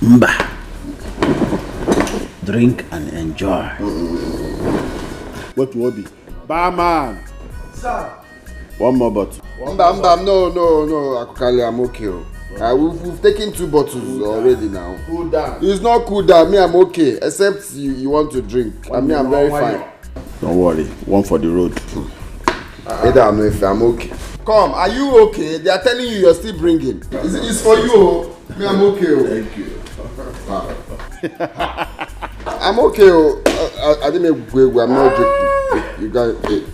Mba. Drink and enjoy. What will be? Barman! Sir! One more bottle. No, Akokali, I'm okay. We've taken 2 bottles already now. Cool down. It's not cool down. Me, I'm okay. Except you want to drink. I'm very fine. Don't worry. One for the road. I'm okay. Come, are you okay? They are telling you you're still bringing. It's for you. Me, I'm okay. Thank you. I'm okay. I didn't make I'm not joking. You can drink.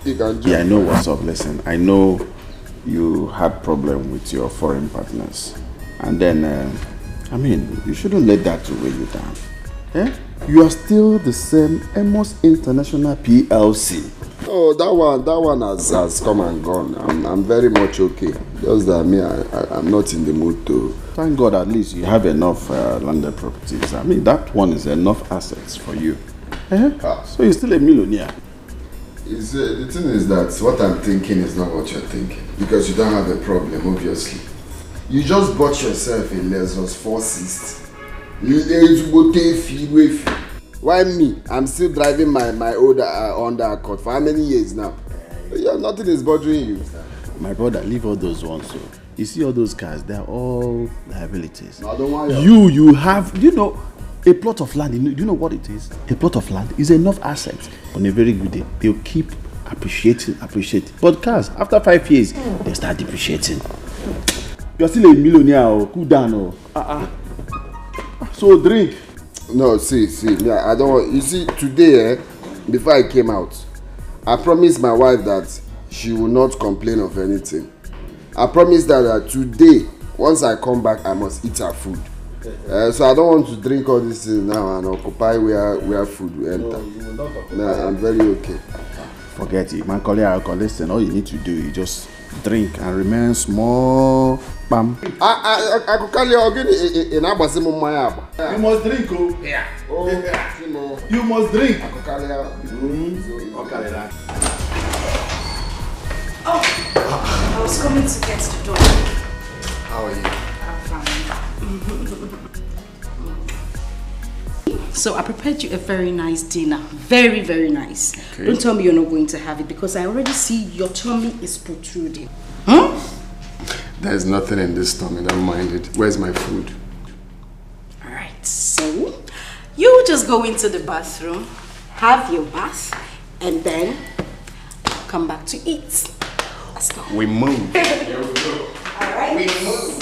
Yeah, I know what's up. Listen, I know you had problem with your foreign partners. And then, you shouldn't let that weigh you down. Eh? You are still the same Amos International PLC. Oh, that one has come and gone. I'm very much okay. Just that I'm not in the mood to. Thank God at least you have enough landed properties. That one is enough assets for you. So you're still a millionaire. The thing is that what I'm thinking is not what you're thinking. Because you don't have a problem, obviously. You just bought yourself a Lexus 460. Why me? I'm still driving my old Honda Accord for how many years now? Yeah, nothing is bothering you. My brother, leave all those ones. So you see all those cars, they're all liabilities. No, don't worry. You have, a plot of land. Do you know what it is? A plot of land is enough assets. On a very good day, they'll keep appreciating. But cars, after 5 years, they start depreciating. You're still a millionaire. Cool down. So drink. No, see, I don't want. You see, today, before I came out, I promised my wife that she will not complain of anything. I promised her that today, once I come back, I must eat her food. So I don't want to drink all this things now and occupy where food will enter. No, I'm very okay. Forget it, man. Listen, all you need to do is just drink and remain small. Bam. I could call you again in Abasimu Maya. You must drink, oh. Yeah. Oh, you must drink. I was coming to get the door. How are you? I'm fine. So I prepared you a very nice dinner. Very, very nice. Okay. Don't tell me you're not going to have it because I already see your tummy is protruding. There's nothing in this tummy, don't mind it. Where's my food? Alright, so you just go into the bathroom, have your bath, and then come back to eat. Let's go. We move. Here we go. Alright. We move.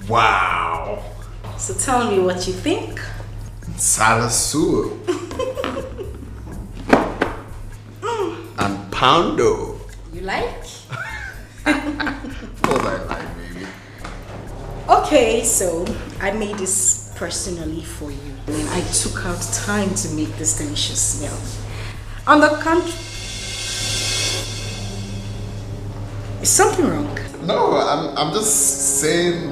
Wow. So tell me what you think. Salasur. And poundo. You like? What I like, baby. Okay, so I made this personally for you. And I took out time to make this delicious meal. On the contrary, is something wrong? No, I'm just saying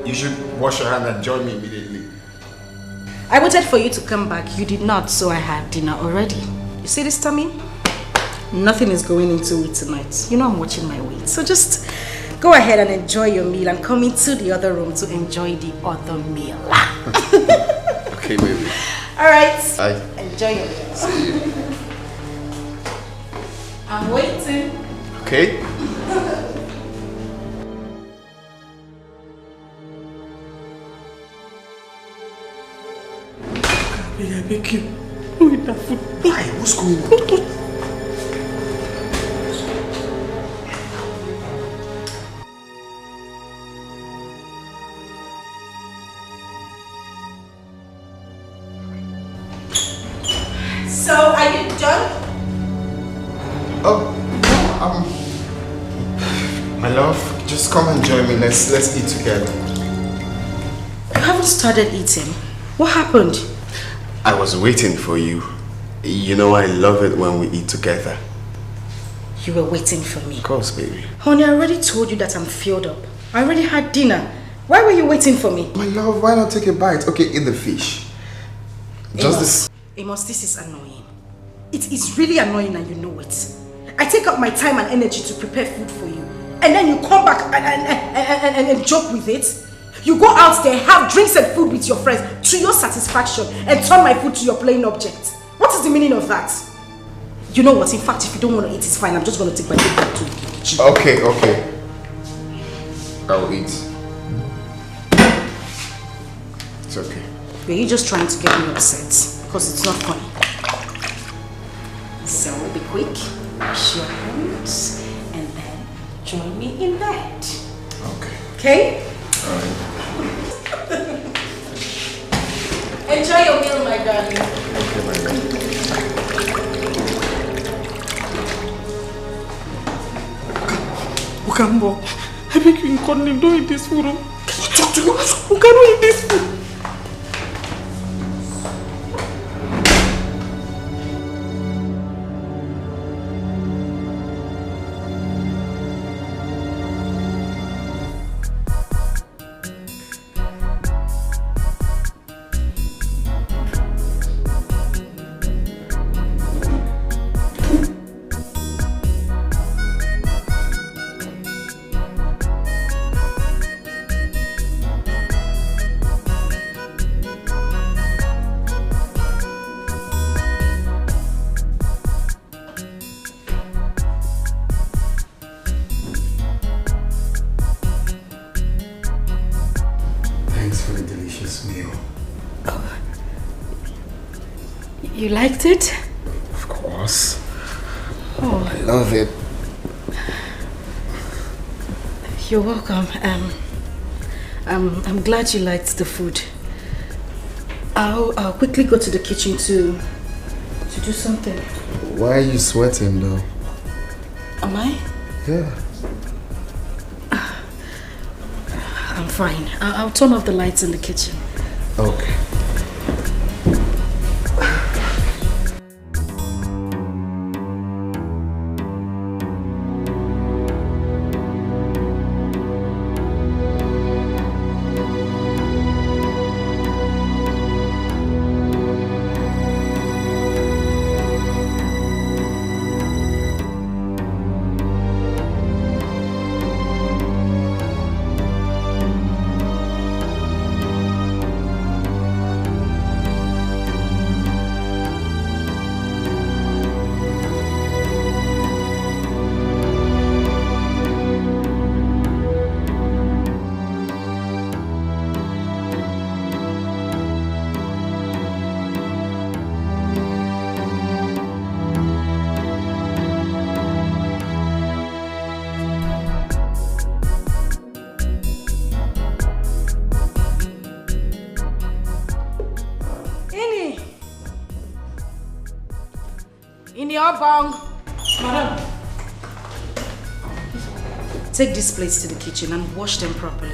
you should wash your hand and join me immediately. I waited for you to come back. You did not, so I had dinner already. You see this tummy? Nothing is going into it tonight. You know I'm watching my weight. So just go ahead and enjoy your meal and come into the other room to enjoy the other meal. Okay, baby. Alright. Bye. Enjoy your meal. See you. I'm waiting. beg you. Don't eat that food. Why? What's going on? So, are you done? Oh, my love, just come and join me. Let's eat together. You haven't started eating. What happened? I was waiting for you. You know I love it when we eat together. You were waiting for me. Of course, baby. Honey, I already told you that I'm filled up. I already had dinner. Why were you waiting for me? My love, why not take a bite? Okay, eat the fish. Just this. Amos, this is annoying. It is really annoying and you know it. I take up my time and energy to prepare food for you. And then you come back and joke with it. You go out there, have drinks and food with your friends to your satisfaction and turn my food to your playing object. What is the meaning of that? You know what? In fact, if you don't want to eat, it's fine. I'm just going to take my food back to the kitchen. Okay. I'll eat. It's okay. Were you just trying to get me upset? Because it's not funny. So we'll be quick. Wash your hands and then join me in bed. Okay? Alright. Enjoy your meal, my darling. Okay, my love. Ukambo, I beg you in God name, don't eat this food. Can you talk to me? Who cannot eat this food? You liked it? Of course. Oh. I love it. You're welcome. I'm glad you liked the food. I'll quickly go to the kitchen to do something. Why are you sweating though? Am I? Yeah. I'm fine. I'll turn off the lights in the kitchen. Okay. Madam, take these plates to the kitchen and wash them properly.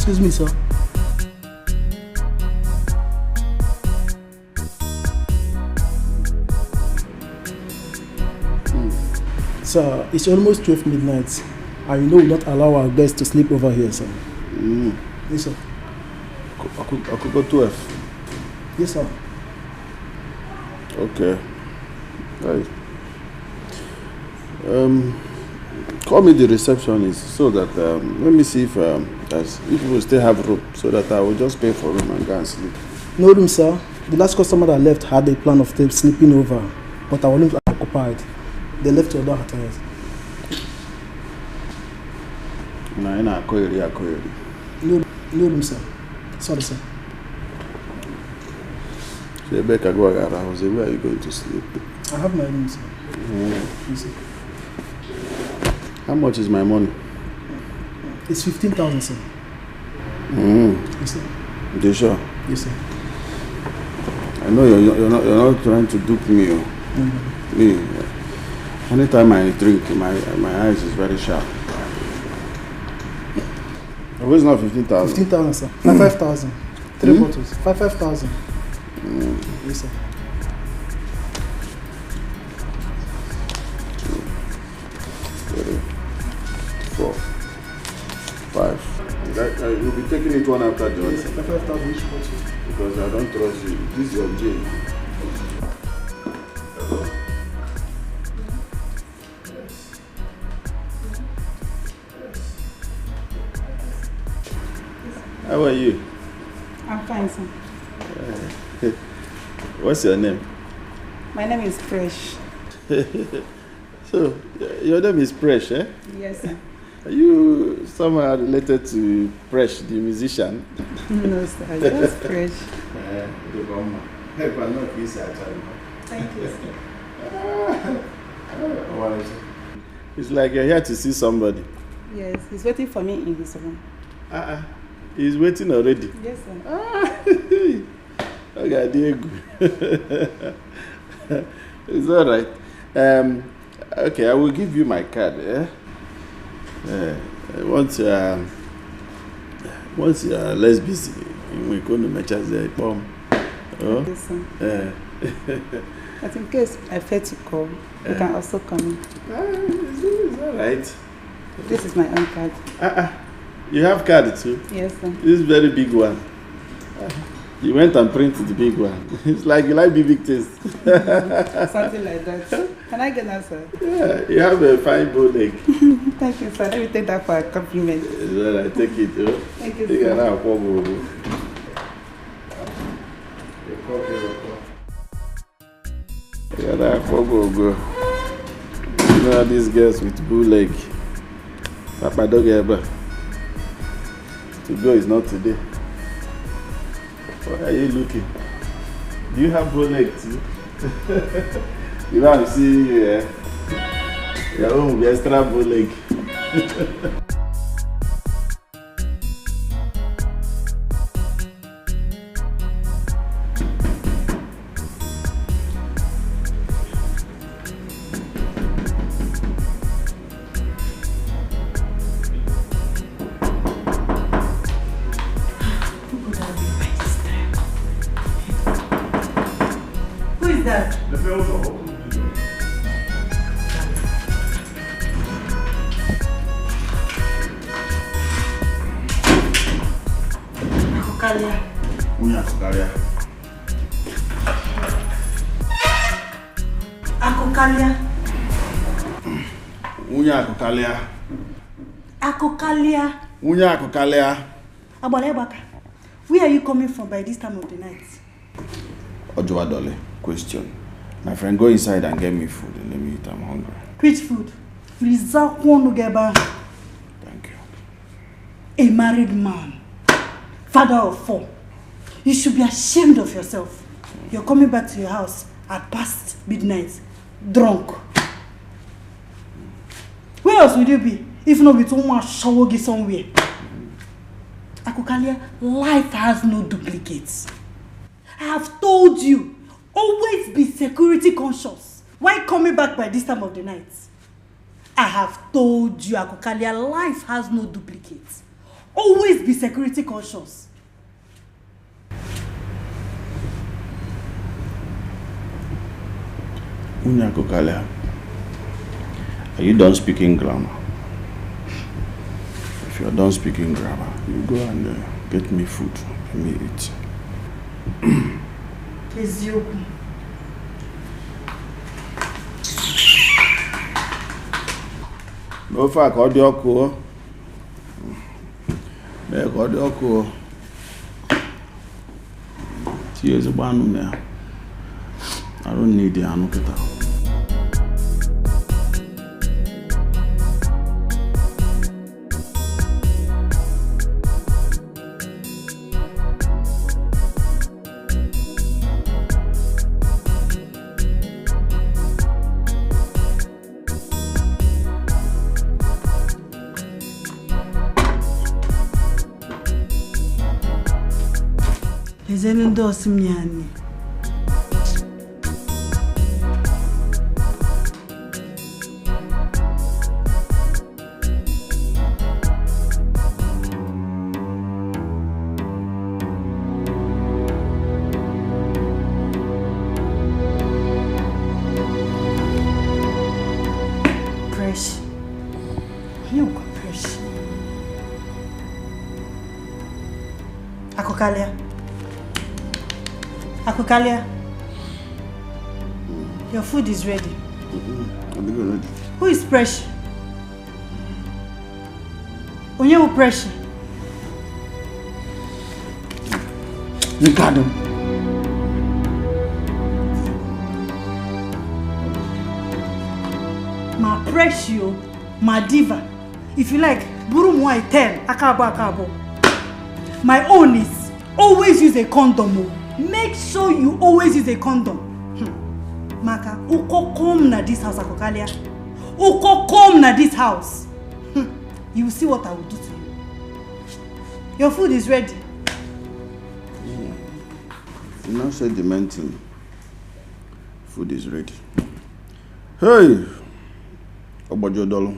Excuse me, sir. Sir, it's almost 12 midnight, and you know we don't allow our guests to sleep over here, sir. Yes, sir. I could go 12. Yes, sir. Okay. Right. Call me the receptionist so that let me see if we will still have room, so that I will just pay for room and go and sleep. No room, sir. The last customer that left had a plan of them sleeping over, but our rooms are occupied. They left your door at us. No room, sir. Sorry, sir. So Rebecca, go around. I was say, where are you going to sleep? I have my room, sir. Yes, sir. How much is my money? It's 15,000, sir. Yes, sir. You sure? Yes, sir. I know you're not trying to dupe me. Me. Anytime I drink, my eyes is very sharp. Where's not 15,000? 15,000, sir. 5,000. 3 bottles. 5,000. Yes, sir. 3, 4, 5. You'll be taking it one after the other. Yes, 5,000 each bottle. Because I don't trust you. This is your jail. How are you? I'm fine, sir. What's your name? My name is Fresh. So, your name is Presh, eh? Yes, sir. Are you somehow related to Presh, the musician? No, sir. Just Fresh. Thank you, sir. It's like you're here to see somebody. Yes, he's waiting for me in his room. He's waiting already. Yes, sir. Okay, Diego. It's all right. Okay, I will give you my card. Once you are less busy, we go to match as a bomb. Yes, sir. But in case I fail to call, you can also come in. It's all right. This is my own card. You have card too? Yes, sir. This big one. You went and printed the big one. It's like you like big things. Something like that. Can I get that, sir? Yeah, you have a fine bow leg. Thank you, sir. Let me take that for a compliment. It's all right, take it. Thank you, You can sir. have go. You know these girls with bow leg. Papa don't get ever. To go is not today. What are you looking? Do you have bow leg too? You want to see your own will be extra bow leg. Where are you coming from by this time of the night? Ojoadole, question. My friend, go inside and get me food and let me eat. I'm hungry. Which food? Thank you. A married man, father of 4. You should be ashamed of yourself. You're coming back to your house at past midnight, drunk. Where else would you be if not with someone showogi somewhere? Akukalia, life has no duplicates. I have told you, always be security conscious. Why coming back by this time of the night? I have told you, Akukalia, life has no duplicates. Always be security conscious. Unyako Kalia, are you done speaking grammar? If you're done speaking grammar, you go and get me food. Let me eat. Ezioku. No fact, Odioko. Make Odioko. Tears of one there. I don't need the anuketa. Ezenendo Simiani. Fresh. You go fresh. Akokalia. Akokalia, your food is ready. I'm ready. Who is Presh? Onye who Presh? Ricardo. Ma Preshio, ma diva. If you like, buru moi 10, akabo. My own is always use a condom. Make sure you always use a condom. Maka, uko come na this house, Akokalia. Uko come na this house. You will see what I will do to you. Your food is ready. You now said the main thing. Food is ready. Hey! Obajo Dolo.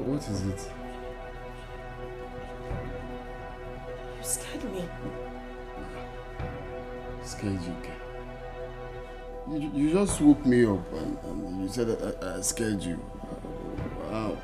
What is it? You scared me. Scared you, okay? You just woke me up and you said I scared you. Wow.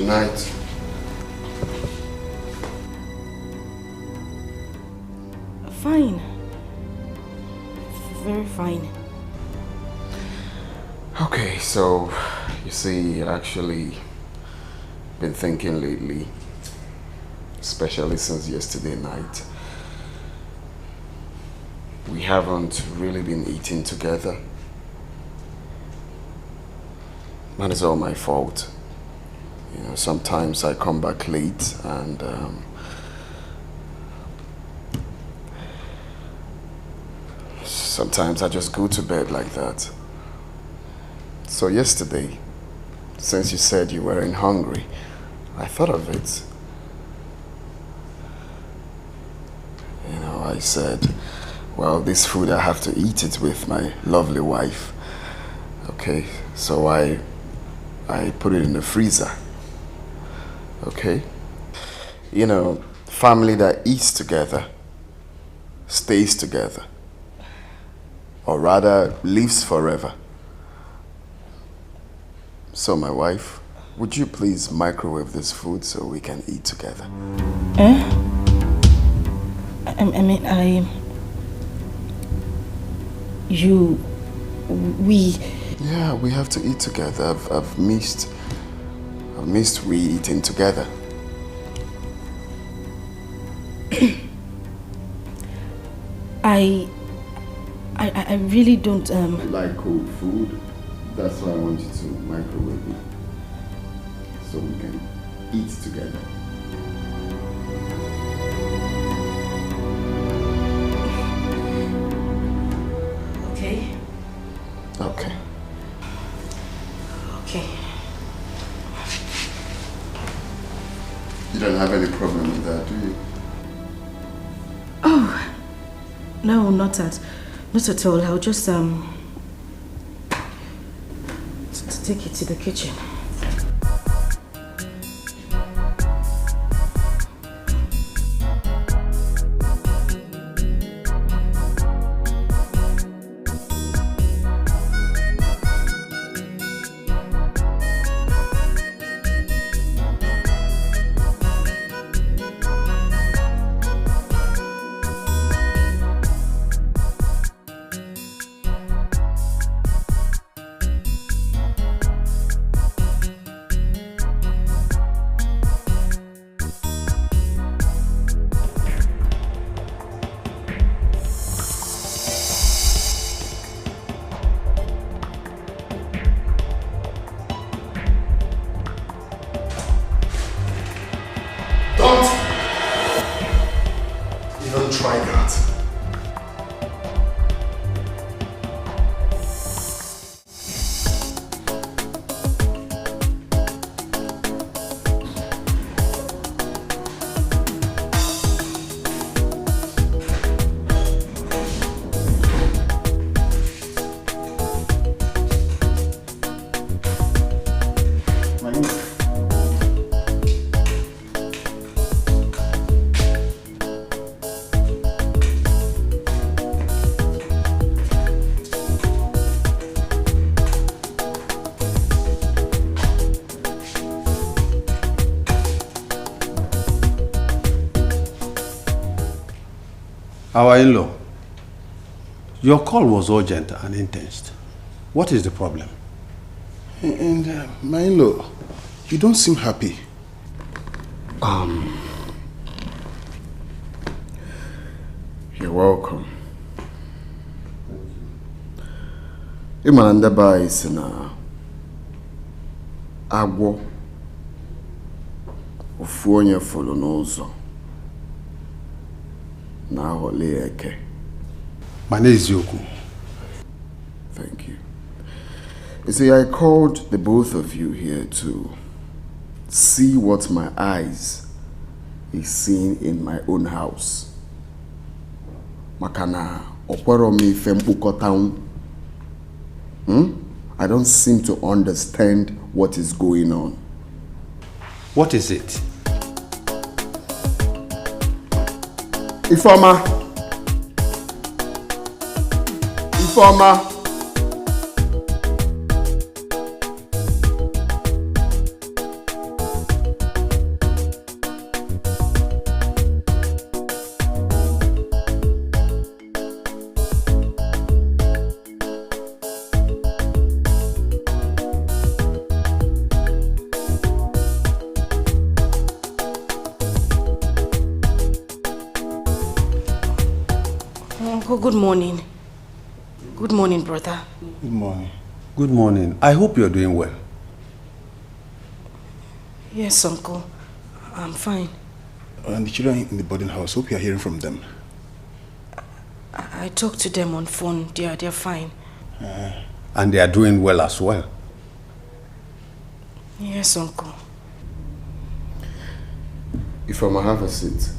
Night. Fine. Very fine. Okay, so you see, actually been thinking lately, especially since yesterday night. We haven't really been eating together. And it's all my fault. You know, sometimes I come back late and sometimes I just go to bed like that. So yesterday, since you said you weren't hungry, I thought of it. You know, I said, well, this food, I have to eat it with my lovely wife. Okay, so I put it in the freezer. Okay? You know, family that eats together stays together. Or rather, lives forever. So my wife, would you please microwave this food so we can eat together? Yeah, we have to eat together. I've missed we eating together. I really don't like cold food. That's why I want you to microwave it so we can eat together. Okay. Okay. Okay. You don't have any problem with that, do you? Oh, no, not at all. I'll just take it to the kitchen. Don't try that. Our in-law, your call was urgent and intense. What is the problem? And my in-law, you don't seem happy. You're welcome. Imanandaba is na agwo ofu onye folo n'ụzọ na ahole eke. Maneziokwu. Thank you. You see, I called the both of you here to see what my eyes is seeing in my own house. Makana okwero mi fembukota. I don't seem to understand what is going on. What is it? Ifeoma. Good morning. Good morning, brother. Good morning. Good morning. I hope you're doing well. Yes, uncle. I'm fine. And the children in the boarding house, hope you are hearing from them. I talked to them on phone. They're fine. And they are doing well as well. Yes, uncle. Ifeoma, have a seat.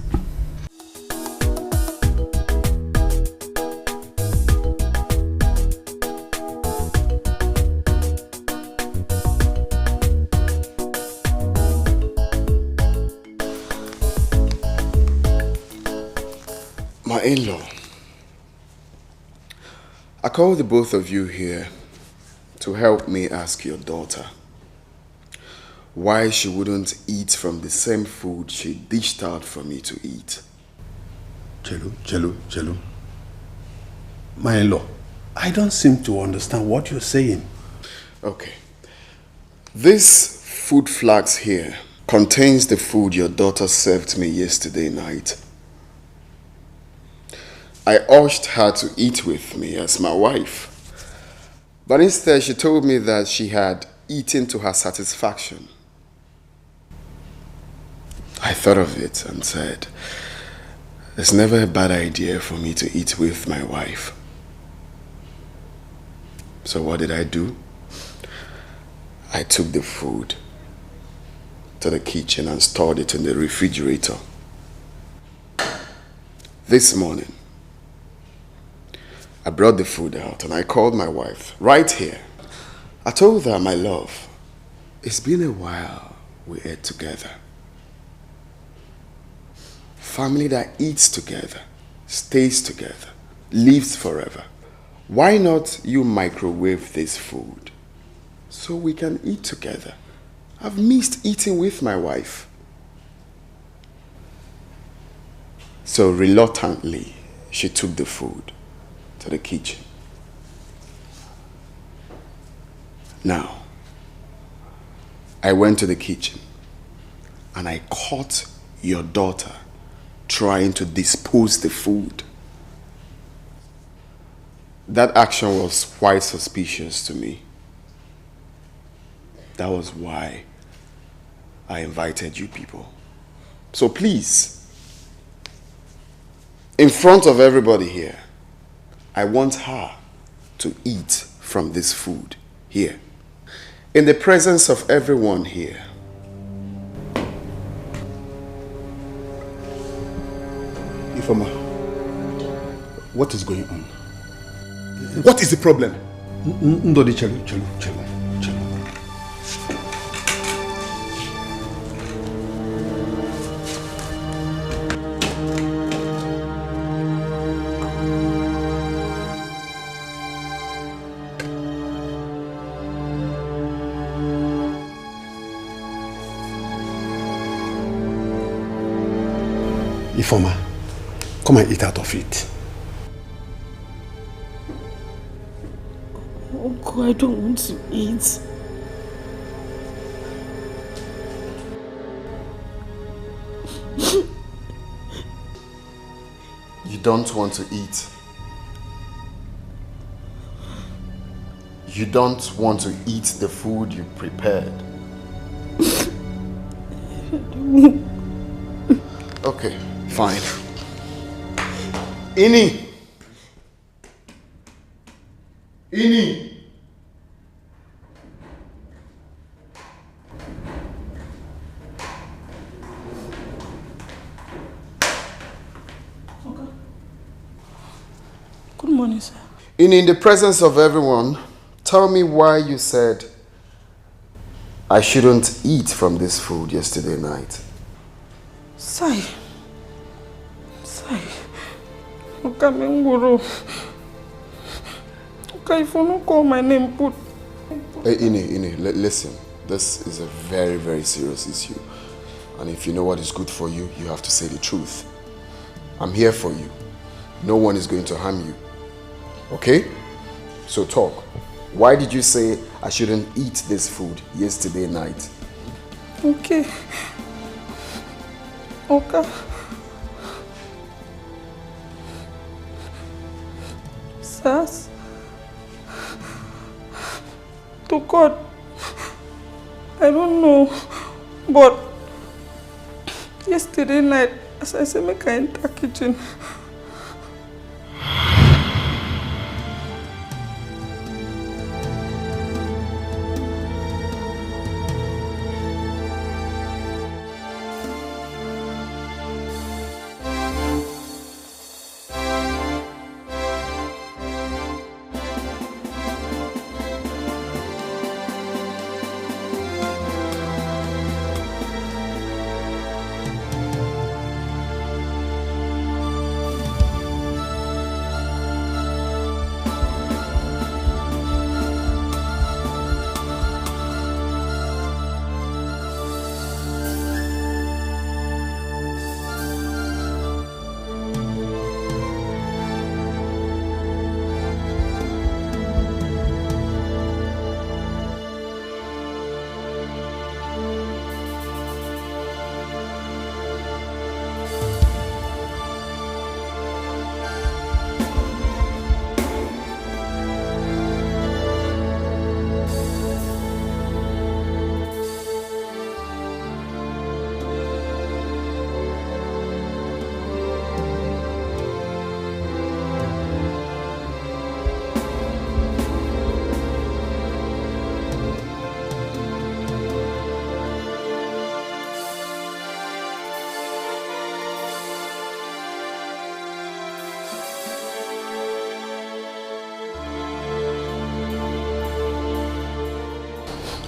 My in-law, I called the both of you here to help me ask your daughter why she wouldn't eat from the same food she dished out for me to eat. Chelu. My in-law, I don't seem to understand what you're saying. Okay. This food flask here contains the food your daughter served me yesterday night. I urged her to eat with me as my wife. But instead, she told me that she had eaten to her satisfaction. I thought of it and said, it's never a bad idea for me to eat with my wife. So what did I do? I took the food to the kitchen and stored it in the refrigerator. This morning, I brought the food out and I called my wife right here. I told her, my love, it's been a while we ate together. Family that eats together, stays together, lives forever. Why not you microwave this food so we can eat together? I've missed eating with my wife. So reluctantly, she took the food to the kitchen. Now, I went to the kitchen and I caught your daughter trying to dispose the food. That action was quite suspicious to me. That was why I invited you people. So please, In front of everybody here, I want her to eat from this food here. In the presence of everyone here. Ifoma, what is going on? What is the problem? Ndodi, chelu. Ifoma, come and eat out of it. Uncle, I don't want to eat. You don't want to eat. You don't want to eat the food you prepared. Okay, fine. Ini! Good morning, sir. In the presence of everyone, tell me why you said I shouldn't eat from this food yesterday night. Sai. Okamenguru. Okay, if you don't call my name, put. Hey, Ini, listen. This is a very, very serious issue. And if you know what is good for you, you have to say the truth. I'm here for you. No one is going to harm you. Okay? So talk. Why did you say I shouldn't eat this food yesterday night? Okay. Sas. To God. I don't know. But yesterday night, as I said, I enter the kitchen.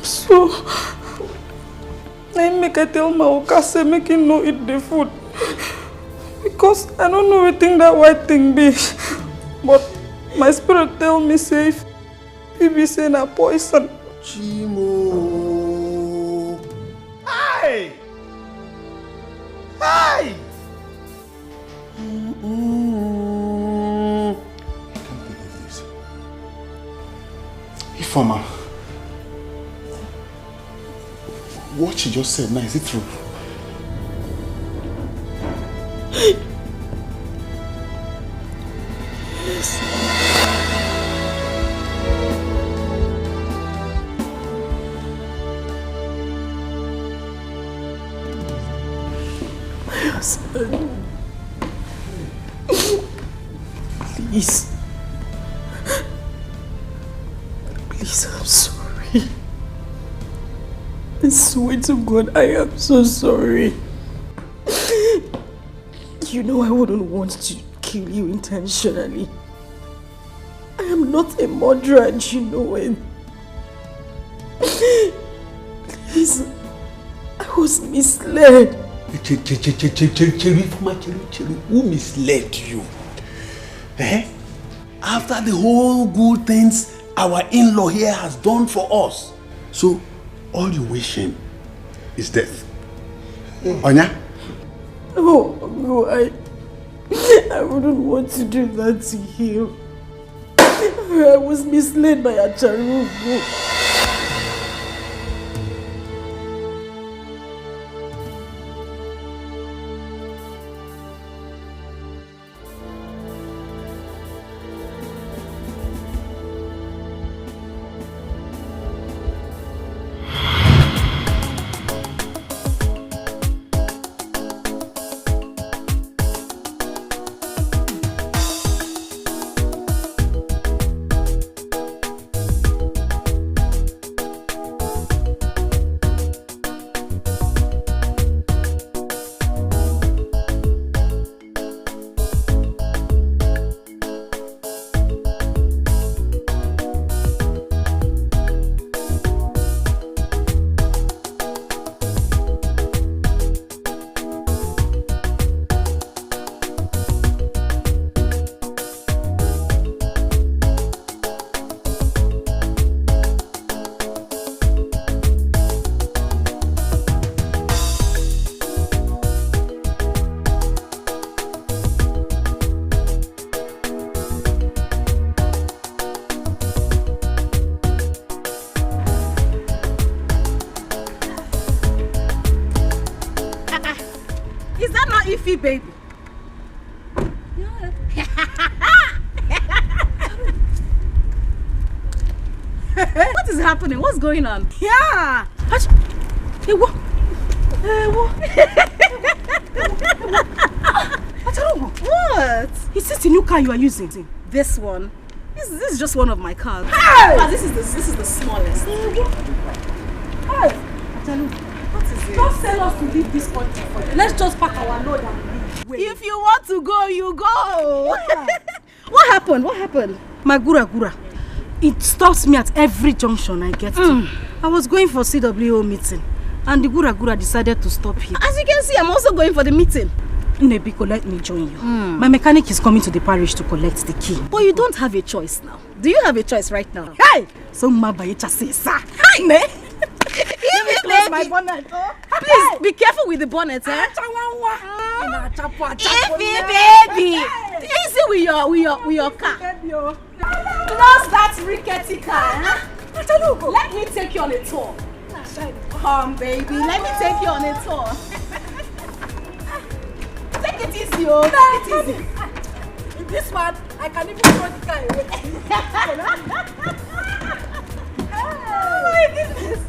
So, I make I tell my Okase make him no eat the food. Because I don't know what thing that white thing be. But my spirit tell me say if he be saying a poison. Chimo. Hi! Hi! I can't believe this. Ifoma. What she just said now, is it true? Yes. My husband. Please. Please, I'm sorry. I swear to God, I am so sorry. You know I wouldn't want to kill you intentionally. I am not a murderer and you know it. Please, I was misled. Who misled you? Eh? After the whole good things our in-law here has done for us. So, all you wishing is death. Onya? No, I wouldn't want to do that to him. I was misled by Acharugo. Baby. What is happening? What's going on? Yeah. Hey, what? What? Is this the new car you are using? This one? This is just one of my cars. Hey! This is the smallest. Hey! What is it? Just tell us to leave this country for you. Let's just pack our load and leave. If you want to go, you go. Yeah. What happened? My gura. It stops me at every junction I get to. I was going for CWO meeting and the gura decided to stop here. As you can see, I'm also going for the meeting. Nebiko, let me join you. My mechanic is coming to the parish to collect the key. But you don't have a choice now. Do you have a choice right now? Hey! So Mabayecha says, sir. Hi, me. Let me close my bonnet. Please be careful with the bonnet, eh? Baby. Easy with your car. Close that rickety car. Let me take you on a tour. Come, baby. Let me take you on a tour. Take it easy, oh. Take it easy. In this one, I can even throw the car away. Oh my goodness.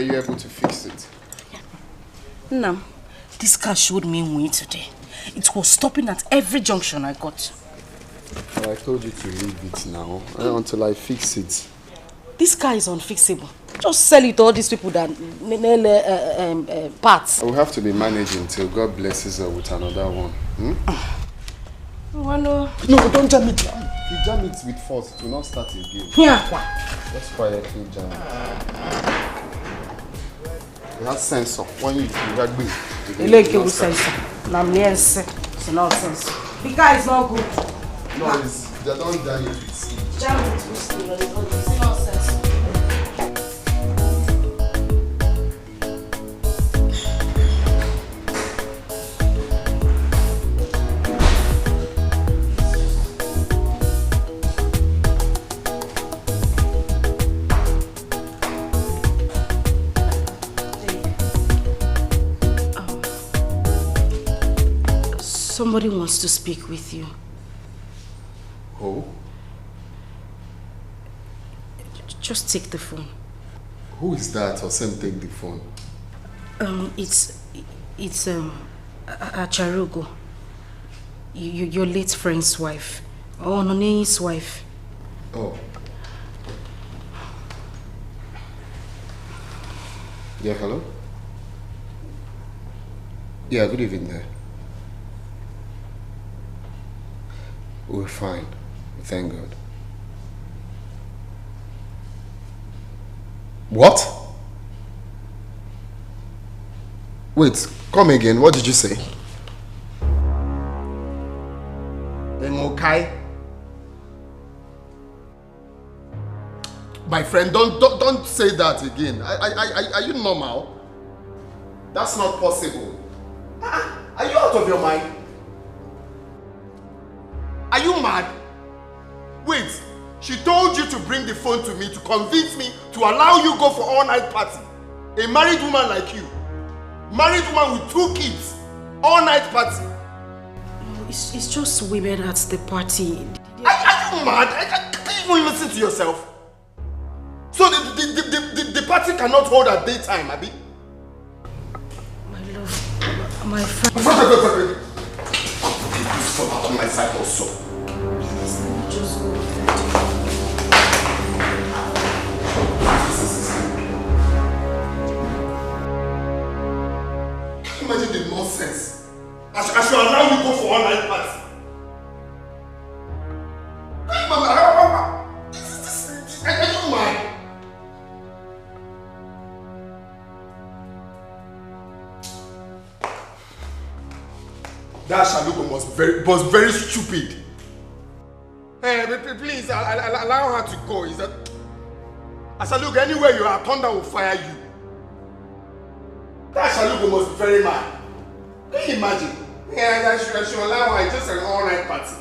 you able to fix it? No. This car showed me way today. It was stopping at every junction I got. Well, I told you to leave it now until I fix it. This car is unfixable. Just sell it to all these people that nail parts. I will have to be managing till God blesses her with another one. No, don't jam it. If you jam it with force, it will not start again. Just quietly jam it. It has sensor. When you rugby, it sensor. It's nonsense. The car is not good. No, they don't jam it with speed. Jam it with speed. It's nonsense. Somebody wants to speak with you. Who? Just take the phone. Who is that? Or same take the phone. It's Acharugo. Your late friend's wife. Oh, None's wife. Oh. Yeah, hello? Yeah, good evening there. We're fine. Thank God. What? Wait, come again. What did you say? Okay. My friend, don't say that again. Are you normal? That's not possible. Are you out of your mind? Are you mad? Wait, she told you to bring the phone to me to convince me to allow you go for all-night party. A married woman like you. Married woman with 2 kids. All-night party. It's just women at the party. Are you mad? Can you even listen to yourself? So the party cannot hold at daytime, Abi? My love, my friend. Come out of my sight also. Just go. Imagine the nonsense. I should allow you to go for all-night party. Are you mad? That Shalugo was very stupid. Hey, please allow her to go. Is that Shalugo, anywhere you are, thunder will fire you. That Shalugo must be very mad. Can you imagine? Yeah, I should allow her. It's just an all-night party.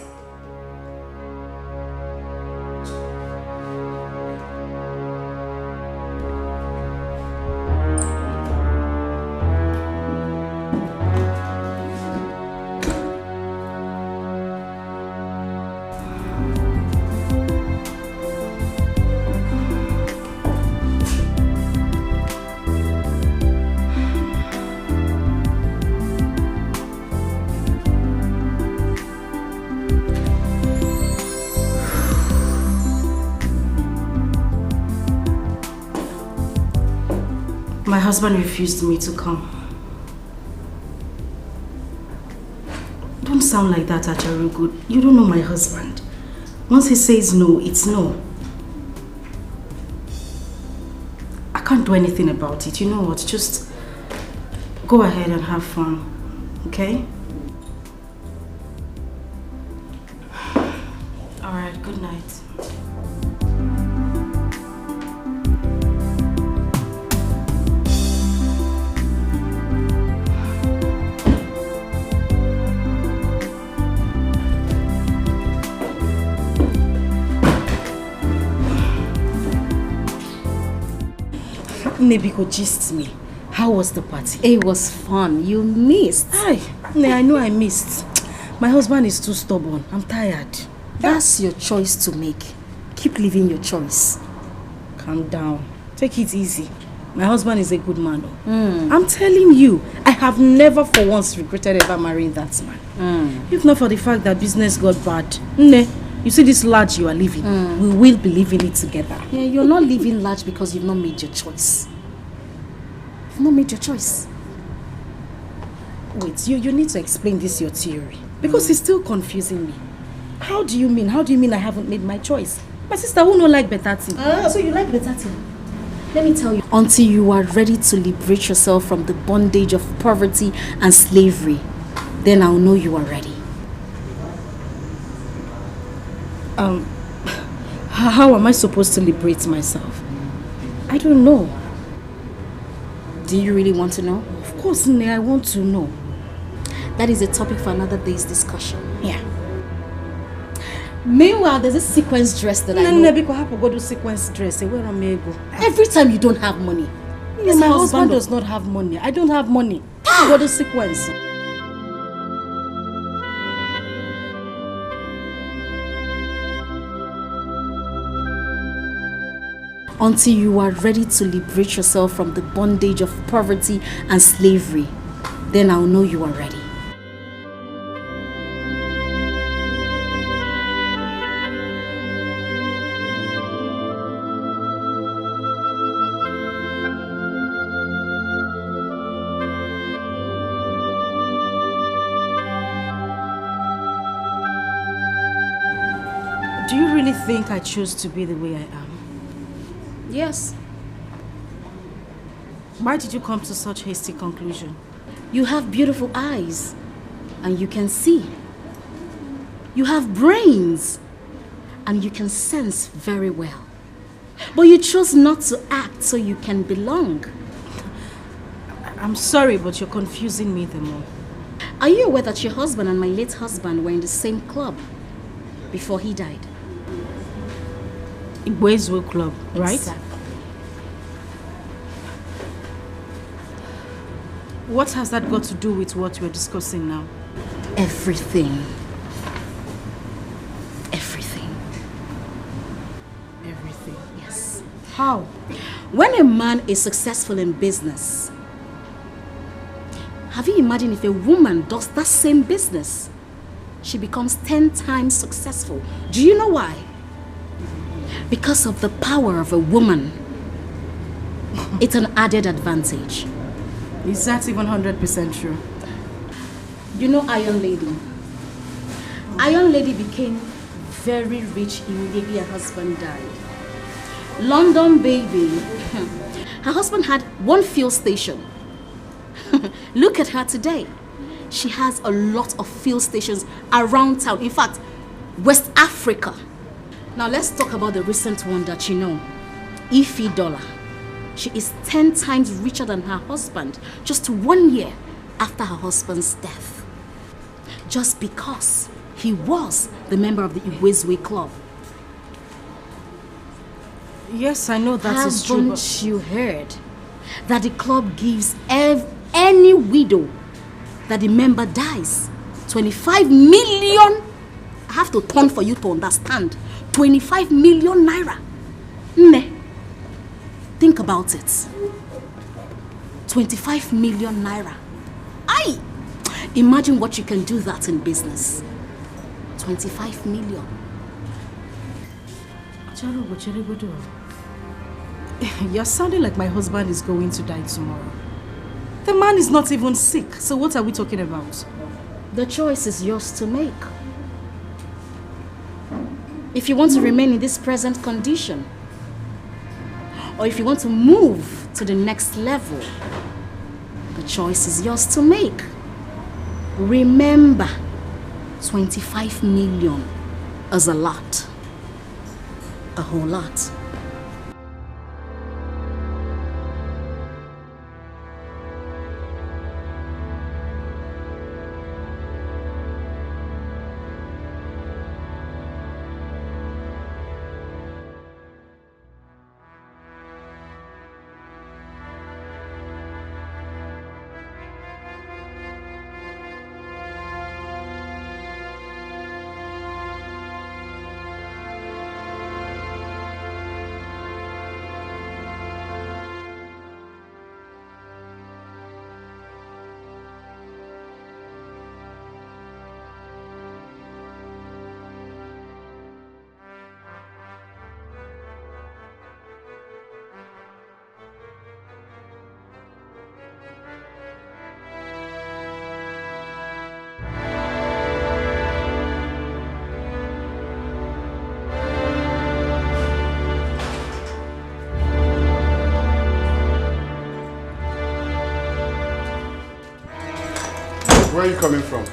My husband refused me to come. Don't sound like that, Acharugo. You don't know my husband. Once he says no, it's no. I can't do anything about it. You know what? Just go ahead and have fun, okay? All right, good night. Nebiko gist me. How was the party? It was fun. You missed. Aye, I know I missed. My husband is too stubborn. I'm tired. That's your choice to make. Keep living your choice. Calm down. Take it easy. My husband is a good man. I'm telling you, I have never for once regretted ever marrying that man. If not for the fact that business got bad. You see this large you are living, we will be living it together. Yeah, you're not living large because you've not made your choice. You've not made your choice. Wait, you need to explain this your theory. Because it's still confusing me. How do you mean? How do you mean I haven't made my choice? My sister who don't like better thing. So you like better thing? Let me tell you. Until you are ready to liberate yourself from the bondage of poverty and slavery, then I'll know you are ready. How am I supposed to liberate myself? I don't know. Do you really want to know? Of course, Nne, I want to know. That is a topic for another day's discussion. Yeah. Meanwhile, there's a sequence dress that I know. Nne, because I have to go do sequence dress. Where am I go? Every time you don't have money. My husband does not have money. I don't have money. I go do sequence. Until you are ready to liberate yourself from the bondage of poverty and slavery, then I'll know you are ready. Do you really think I choose to be the way I am? Yes. Why did you come to such hasty conclusion? You have beautiful eyes, and you can see. You have brains, and you can sense very well. But you chose not to act so you can belong. I'm sorry, but you're confusing me the more. Are you aware that your husband and my late husband were in the same club before he died? Movie Club, right? Exactly. What has that got to do with what we're discussing now? Everything. Everything. Everything. Yes. How? When a man is successful in business, have you imagined if a woman does that same business? She becomes 10 times successful. Do you know why? Because of the power of a woman. It's an added advantage. Is that even 100% true? You know Iron Lady? Iron Lady became very rich immediately her husband died. London baby. Her husband had one fuel station. Look at her today. She has a lot of fuel stations around town. In fact, West Africa. Now let's talk about the recent one that you know. Ify Dollar. She is 10 times richer than her husband just 1 year after her husband's death. Just because he was the member of the Iwezwe Club. Yes, I know that is true. Haven't you heard that the club gives any widow that the member dies 25 million? I have to turn for you to understand. 25 million naira. Nne, think about it. 25 million naira. Aye! Imagine what you can do that in business. 25 million. You're sounding like my husband is going to die tomorrow. The man is not even sick, so what are we talking about? The choice is yours to make. If you want to remain in this present condition, or if you want to move to the next level, the choice is yours to make. Remember, 25 million is a lot. A whole lot. Where are you coming from?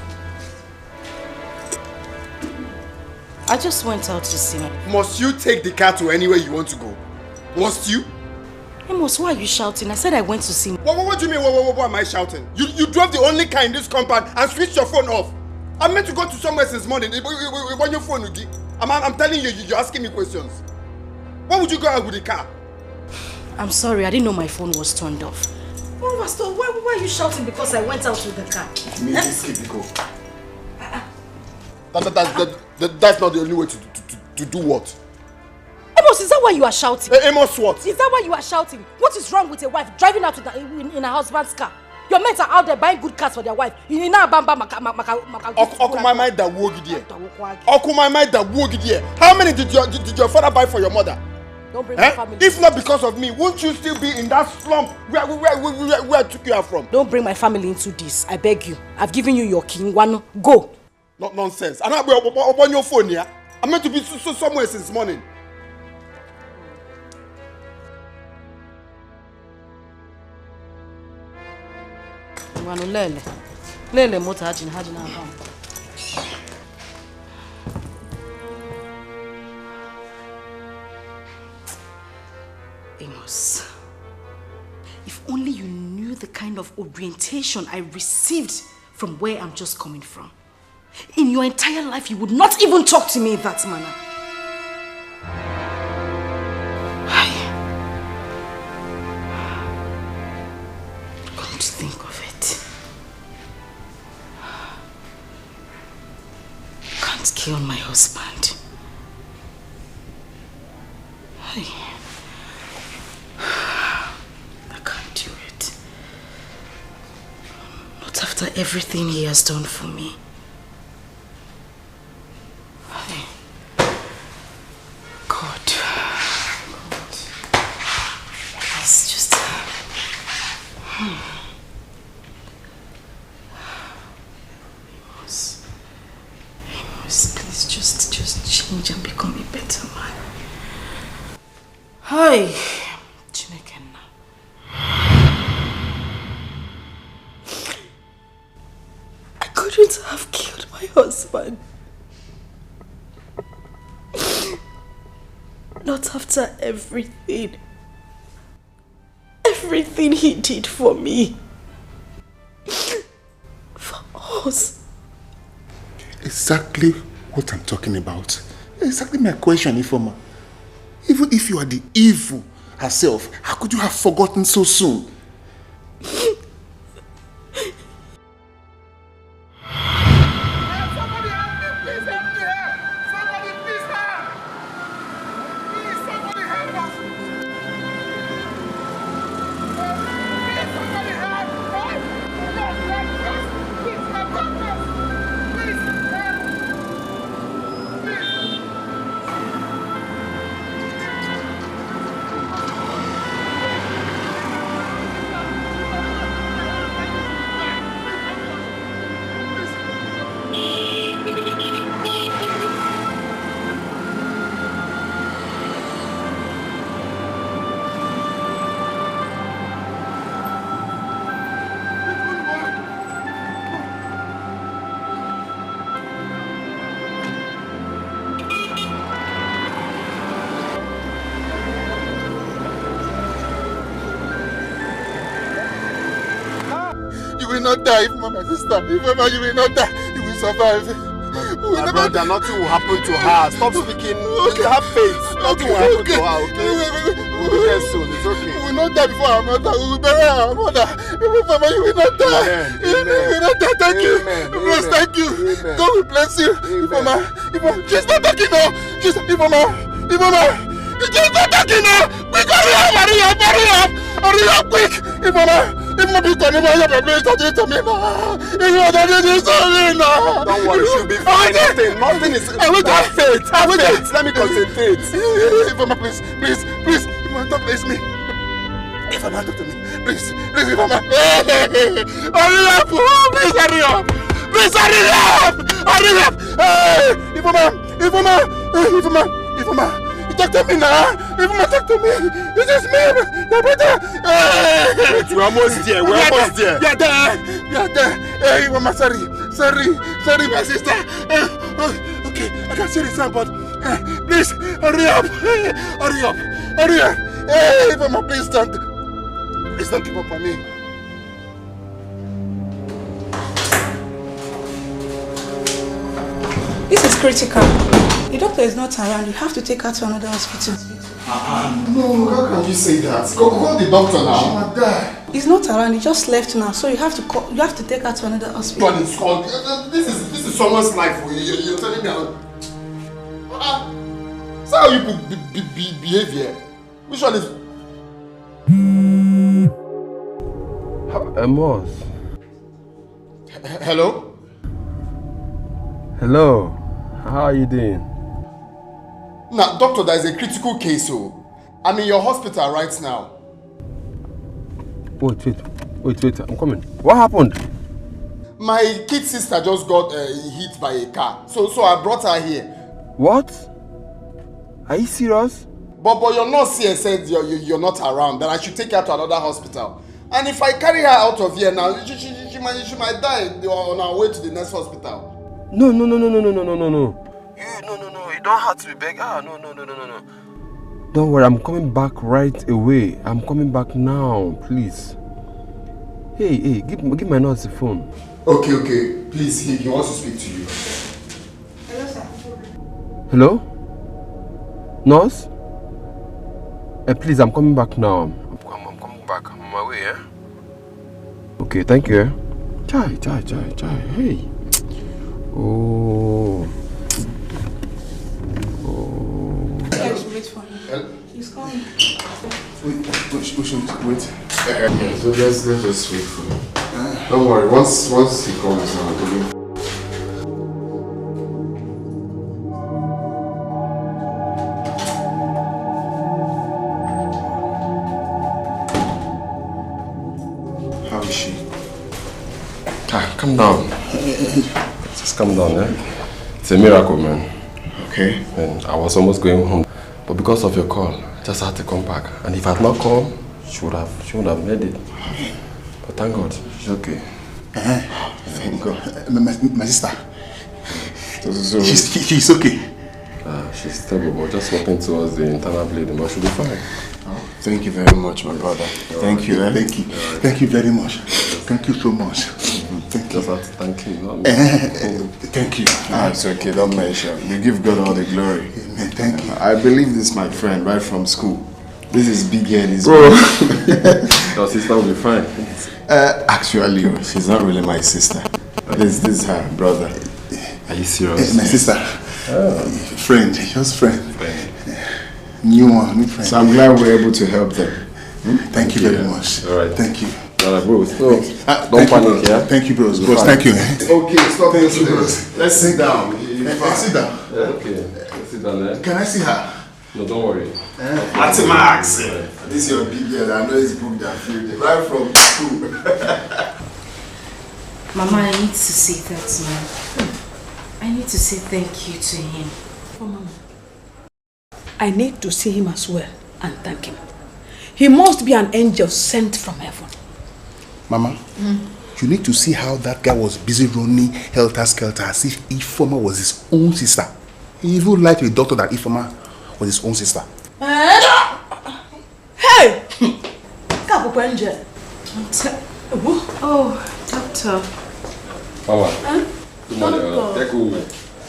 I just went out to see my... Must you take the car to anywhere you want to go? Must you? Amos, why are you shouting? I said I went to see... What do you mean, what am I shouting? You drove the only car in this compound and switched your phone off. I meant to go to somewhere since morning. When your phone, I'm telling you, you're asking me questions. Why would you go out with the car? I'm sorry, I didn't know my phone was turned off. Oh, Pastor, why are you shouting because I went out with the car? That's not the only way to do what? Amos, is that why you are shouting? Amos what? Is that why you are shouting? What is wrong with a wife driving out in her husband's car? Your mates are out there buying good cars for their wife. You know about How many did your father buy for your mother? Don't bring my family. If not because of me, won't you still be in that slump where I took you out from? Don't bring my family into this. I beg you. I've given you your king. One, go. Not nonsense. I'm not on your phone here. I'm meant to be somewhere since morning. Lele motor hajin abam. Amos, if only you knew the kind of orientation I received from where I'm just coming from. In your entire life, you would not even talk to me in that manner. Come to think of it, I can't kill my husband. I can't do it. Not after everything he has done for me. God. Please just... Amos, please just change and become a better man. Hi, Chinekenna. I couldn't have killed my husband. Not after everything he did for me. For us. Exactly what I'm talking about. Exactly my question, Ifoma. Even if you are the evil herself, how could you have forgotten so soon? You will not die, my sister. If you will not die, you will survive. My brother, nothing will happen to her. Stop speaking. Okay. Have faith. Nothing will happen to her, okay? We will be there soon. It's okay. We will not die before our mother. We will bury our mother. Mama, you will not die. Amen. You will not die. Thank you. Amen. Bless, thank you. Amen. God will bless you. Mama, she's not talking now. She's Mama. She's not talking now. Quick, hurry up, quick. Mama. Don't worry, she'll be fine. Nothing is... Have faith. Let me concentrate. Ifama, please. Ifama, don't bless me. Ifama, talk to me. Please, Ifama. Hurry up. Please, hurry up. Ifama. Talk to me now. Even talk to me. This is me. Your brother. We're almost there. We're almost there. We are there. We are there. Hey, Mama, sorry, my sister. Okay, I can see the sound, but please hurry up. Hurry up. Hey, Mama, please don't give up on me. This is critical. The doctor is not around. You have to take her to another hospital. No, how can you say that? Call the doctor now. She might die. He's not around. He just left now, so you have to call. You have to take her to another hospital. But it's called. This is someone's life. You're telling me. So how you behave here? Which one is? Amos. Hello. Hello. How are you doing? Now, doctor, there is a critical case. So, I'm in your hospital right now. Wait. I'm coming. What happened? My kid sister just got hit by a car. So I brought her here. What? Are you serious? But your nurse here said you're not around, that I should take her to another hospital. And if I carry her out of here now, she might die on our way to the next hospital. No. You don't have to be begging. No. Don't worry, I'm coming back right away. I'm coming back now, please. Hey, give my nurse the phone. Okay. Please, he wants to speak to you. Hello, sir. Hello? Nurse? Please, I'm coming back now. I'm coming back. I'm on my way, eh? Okay, thank you. Chai. Hey. Oh. Wait for him. He's coming. Wait. So let's just wait for him. Don't worry. Once he comes, I'll give him. How is she? Calm down. Just calm down, eh? It's a miracle, man. Okay. And I was almost going home, but because of your call, just had to come back. And if I had not come, she would have made it. But thank God, she's okay. Thank God. My sister. She's okay. She's stable, but just walking towards the internal bleeding, but she'll be fine. Thank you very much, my brother. Thank you. Thank you very much. Thank you so much. Thank you. Just have to thank him, not me. Thank you. It's okay, don't mention. You give God all the glory. Amen. Thank you. I believe this, my friend, right from school. This is big head. Bro, your sister will be fine. Actually, she's not really my sister. This is her brother. Are you serious? My sister. Friend, just friend. New friend. So I'm glad we're able to help them. Thank you very much. All right. Thank you. Bros. So, don't panic, yeah? Thank you, bros. Bros, thank you. Okay, stop. Thank you, bros. Let's sit down. Sit down. Okay. Sit down there. Can I see her? No, don't worry. That's my accent. This is your big girl. I know it's booked and filled right from school. Mama, I need to say that to him. I need to say thank you to him. Oh, Mama. I need to see him as well and thank him. He must be an angel sent from heaven. Mama, you need to see how that guy was busy running helter-skelter as if Ifeoma was his own sister. He even lied to the doctor that Ifeoma was his own sister. Hey! Oh, doctor. Mama. Good morning. Take over.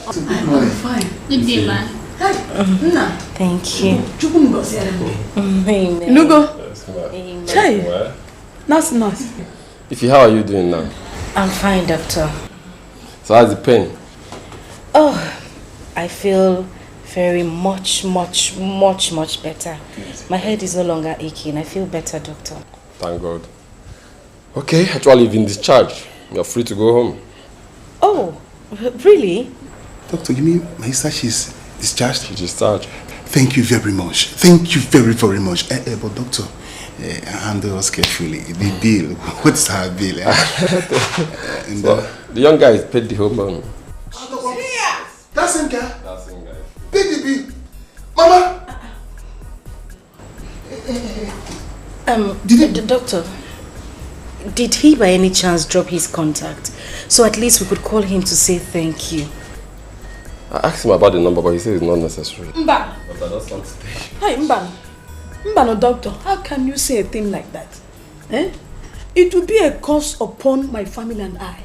I'm fine. Good day, ma. Thank you. Amen. Nugo. Amen. Hey. Nice. Ify, how are you doing now? I'm fine, doctor. So how's the pain? Oh, I feel very much better. My head is no longer aching. I feel better, doctor. Thank God. Okay, actually you've been discharged. You're free to go home. Oh, really? Doctor, you mean my sister, she's discharged? She's discharged. Thank you very much. Thank you very, very much. But doctor, handle us carefully. The bill, what's our bill? The young guy is paid the whole money. That same guy? That same guy. Pay the bill. Mama, The doctor, did he by any chance drop his contact? So at least we could call him to say thank you. I asked him about the number, but he said it's not necessary. Mba. But I just want to stay. Hey, Mba. Mba, no doctor, how can you say a thing like that? Eh? It will be a curse upon my family and I.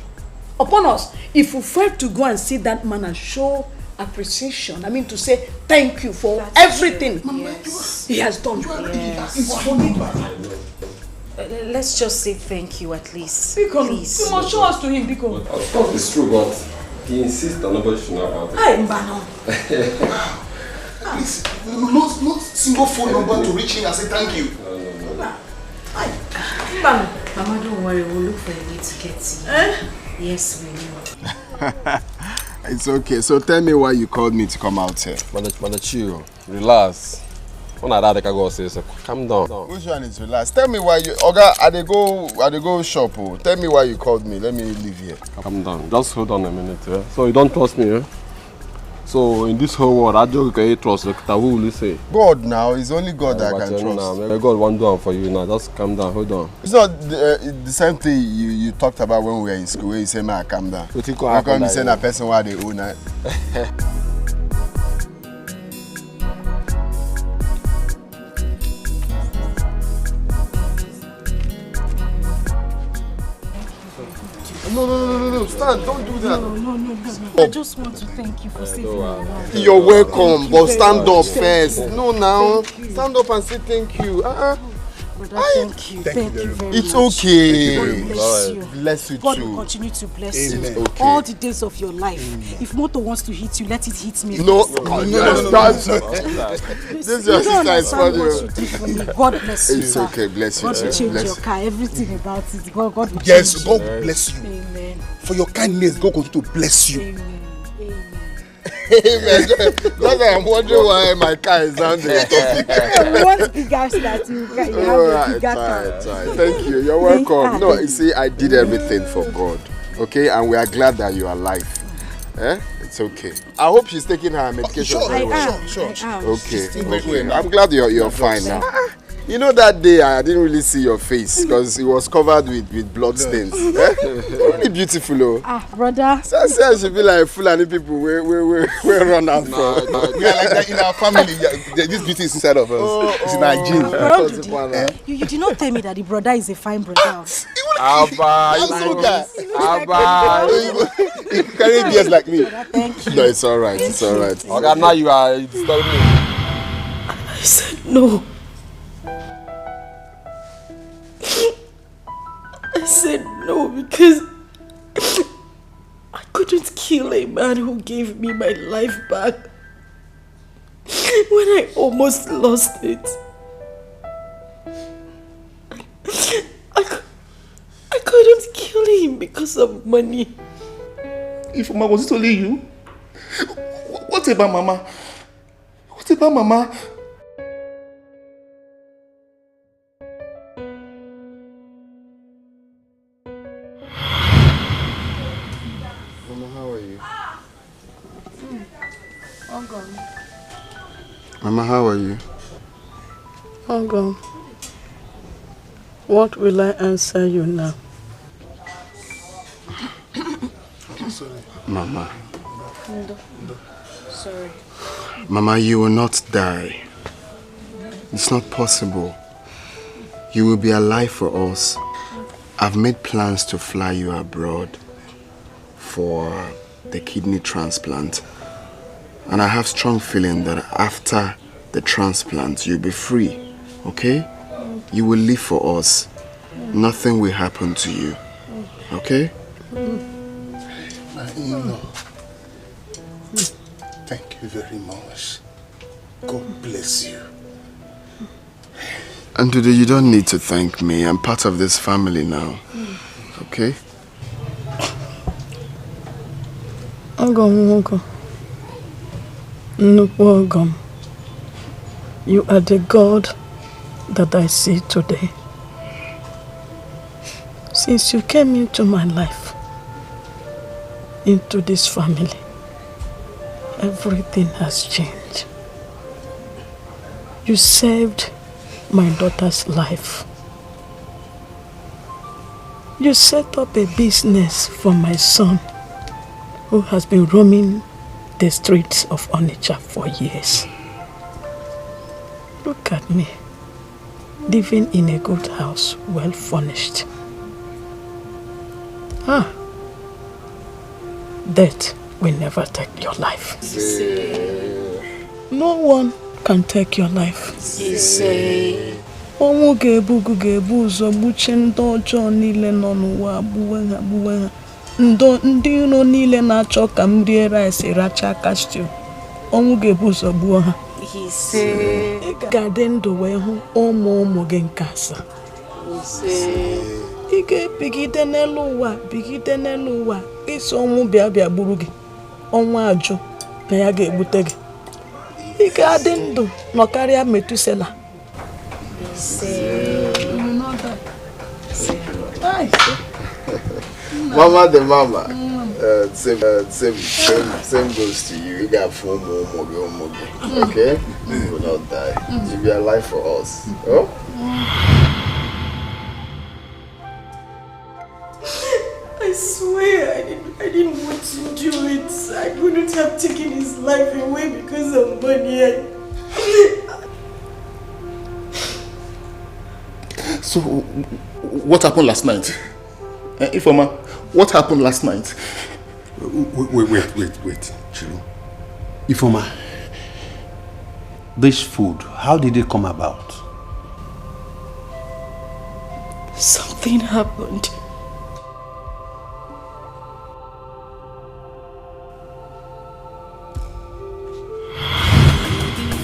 Upon us, if we fail to go and see that man and show appreciation, I mean to say thank you for everything he has done. Yes. Let's just say thank you at least. Please. You must show us to him, Biko. Of course, it's true, but he insists that nobody should know about it. Hey, Mbano. Please, not single phone number to reach him and say thank you. No. Mbano. Mama, don't worry, we'll look for a way to get to you. Yes, we will. It's okay. So tell me why you called me to come out here. Brother, chill. Relax. When I can go say so. Calm down. Which one is relax? Tell me why you... Oga, I dey go shop. Oh. Tell me why you called me. Let me leave here. Calm down. Just hold on a minute. Yeah? So you don't trust me, eh? So in this whole world, I just can't trust. Who will you say? God now. It's only God that I can trust. Now, God won't do it for you now. Just calm down. Hold on. It's not the same thing you talked about when we were in school. Where you say, man, calm down. How come you say that person why they own it? No, stand, don't do that. No. I just want to thank you for saving my life. You're welcome, but stand up first. No, now. Stand up and say thank you. Brother, thank you. Thank you very much. It's okay. God bless you. Bless you God too. will continue to bless Amen. you Okay. all the days of your life. If Moto wants to hit you, let it hit me. No. This is your sister is funny. What you did for me. God bless you. It's okay. Bless you. God will change your car. Everything about it. God will change. Yes, God bless you. Amen. For your kindness, God continue to bless you. Amen. Amen. That's why I'm wondering why my car is down there. You want big house that you have a bigger car. Thank you. You're welcome. No, you see, I did everything for God. Okay, and we are glad that you are alive. It's okay. I hope she's taking her medication. Sure. Okay. I'm glad you're fine now. You know that day I didn't really see your face because it was covered with blood stains. Really beautiful, brother. So I said I should be like Fulani people where run out from. We are like that in our family. This beauty is inside of us. It's in our genes. You did not tell me that the brother is a fine brother. Abba. You carry beers like me. Thank you. No, it's alright. Okay, now you are disturbing me. I said no. I said no because I couldn't kill a man who gave me my life back when I almost lost it. I couldn't kill him because of money. If Mama, was it only you? What about Mama? Mama, how are you? Uncle, what will I answer you now? Mama. Sorry. Mama, you will not die. It's not possible. You will be alive for us. I've made plans to fly you abroad for the kidney transplant. And I have strong feeling that after the transplant, you'll be free, okay? You will live for us. Nothing will happen to you, okay? My in-law, thank you very much. God bless you. And today you don't need to thank me. I'm part of this family now, okay? Uncle. Nupogum, you are the God that I see today. Since you came into my life, into this family, everything has changed. You saved my daughter's life. You set up a business for my son who has been roaming the streets of Onitsha for years. Look at me, living in a good house, well furnished. Death will never take your life. No one can take your life. Ọnwụ ga-ebu ụzọ gbuche ndị ọjọọ niile nọ n'ụwa agbuwe ha. Ndị iro niile na-achọ ka m rie rice racha kastiu. Ọnwụ ga-ebu ụzọ gbuo ha. Ị ga-adị ndụ wee hụ ụmụ gị nke asaa. Ị ga-ebigide n'elu ụwa isi ọnwụ bịa gburu gị. Ọnwụ ajụ na ya ga-egbute gị. Ị ga-adị ndụ nọkarịa Metusela. Mama the mama. Same goes to you. You got 4 more. Okay? You will not die. You'll be alive for us. Oh? I swear I didn't want to do it. I couldn't have taken his life away because of money. So, what happened last night? Informer, what happened last night? Wait, Chiru. Ifoma, this food, how did it come about? Something happened.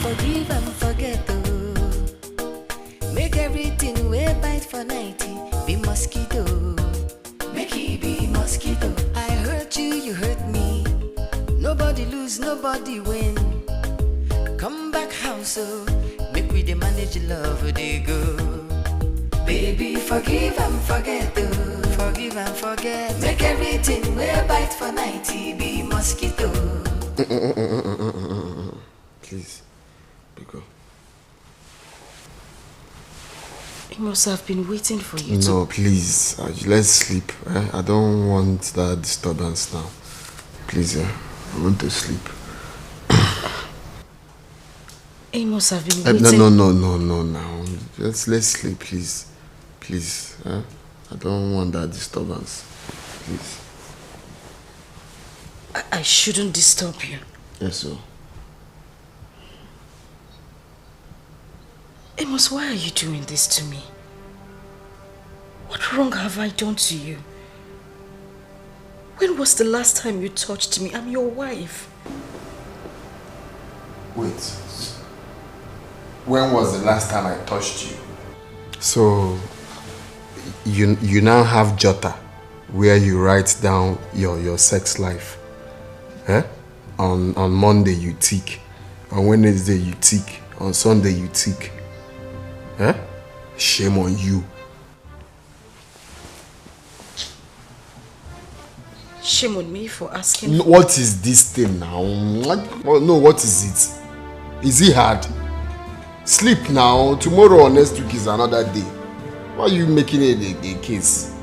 Forgive and forget, oh. Make everything way bite for 90 be mosquito. Make it be mosquito. I hurt you, you hurt me. Nobody lose, nobody win. Come back house, so make we the manage love they go. Baby, forgive and forget, oh. Forgive and forget. Make everything way bite for 90 be mosquito. Please, Biko. He must have been waiting for you. No, please. Let's sleep. I don't want that disturbance now. Please, I want to sleep. He must have been waiting. No. Now, let's sleep, please. Please. I don't want that disturbance. Please. I shouldn't disturb you. Yes, sir. Amos, why are you doing this to me? What wrong have I done to you? When was the last time you touched me? I'm your wife. Wait. When was the last time I touched you? So, you now have jotter where you write down your sex life. On Monday you tick. On Wednesday you tick. On Sunday you tick. Shame on you. Shame on me for asking. What is this thing now? What is it? Is it hard? Sleep now. Tomorrow or next week is another day. Why are you making it a case?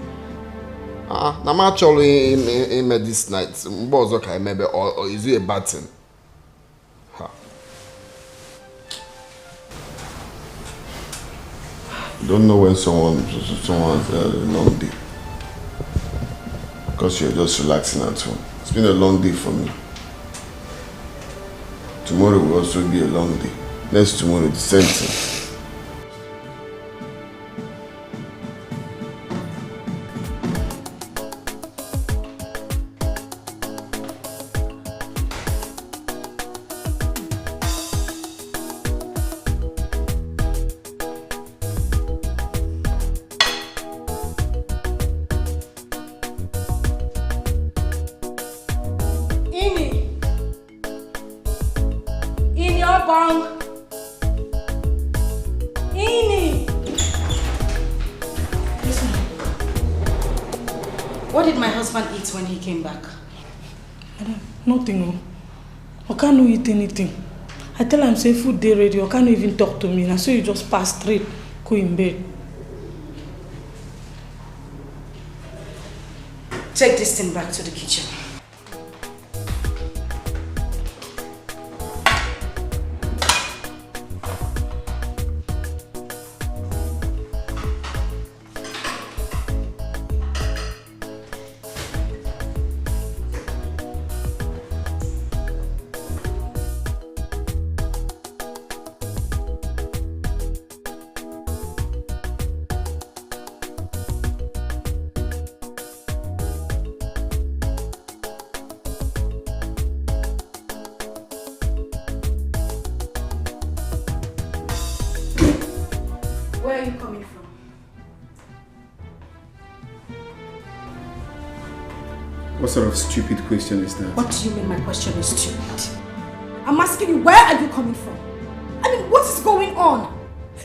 I'm actually in this night. Or is it a bad thing? Don't know when someone's a long day. Because you're just relaxing at home. It's been a long day for me. Tomorrow will also be a long day. Next tomorrow, the same thing. What did my husband eat when he came back? Nothing. I can't eat anything. I tell him say food day ready. I can't even talk to me. And so you just pass straight, go in bed. take this thing back to the kitchen. Where are you coming from? What sort of stupid question is that? What do you mean my question is stupid? I'm asking you, where are you coming from? I mean, what is going on?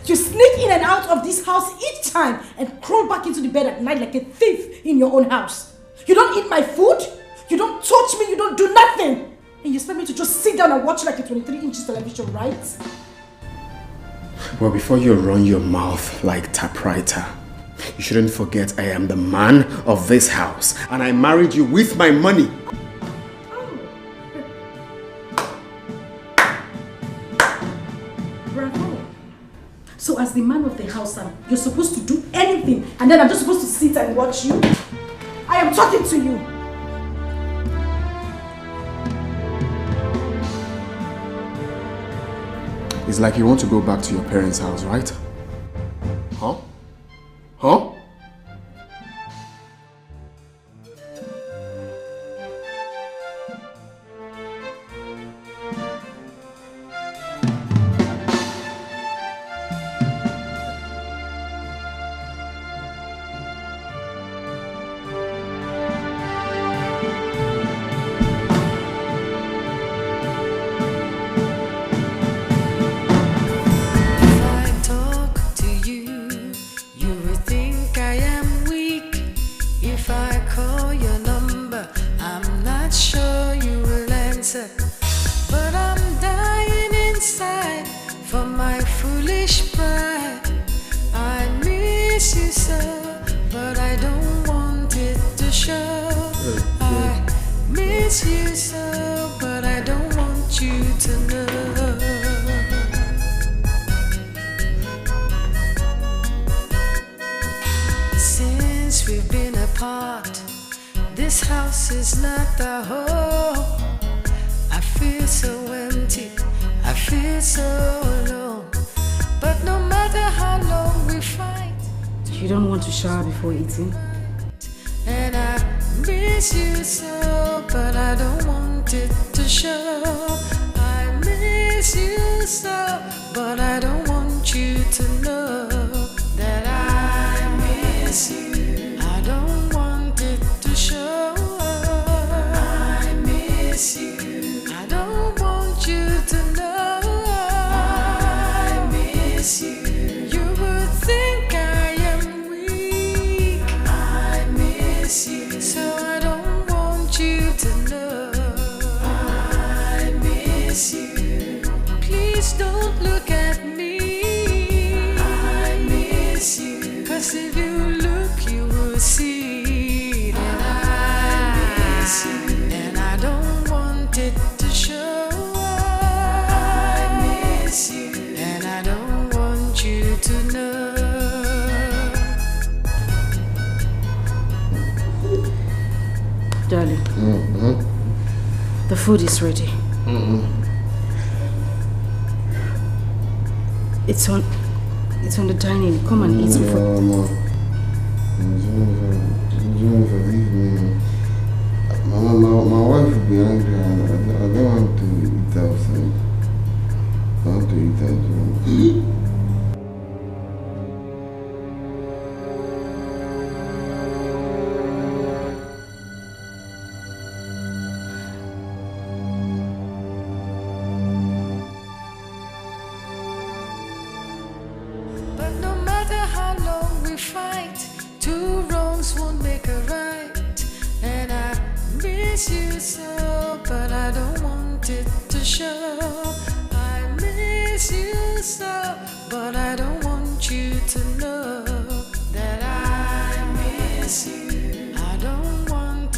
You sneak in and out of this house each time and crawl back into the bed at night like a thief in your own house. You don't eat my food, you don't touch me, you don't do nothing. And you expect me to just sit down and watch like a 23-inch television, right? Well, before you run your mouth like typewriter, you shouldn't forget I am the man of this house and I married you with my money. Bravo. So as the man of the house, you're supposed to do anything and then I'm just supposed to sit and watch you? I am talking to you. It's like you want to go back to your parents' house, right? Huh? Huh? Before eating. And I miss you so, but I don't want it to show. I miss you so, but I don't want you to know that I miss you. I don't want it to show. I miss you. I don't want you to know. I miss you. You would think I am so I don't want you to know I miss you. Please don't look at me. I miss you. 'Cause if you look you will see that I miss you. And I don't want it to show. I miss you. And I don't want you to know. Darling, the food is ready. It's on the dining. Come and eat before. Mama, my wife will be angry. I don't want to eat outside. I want to eat at home. I don't want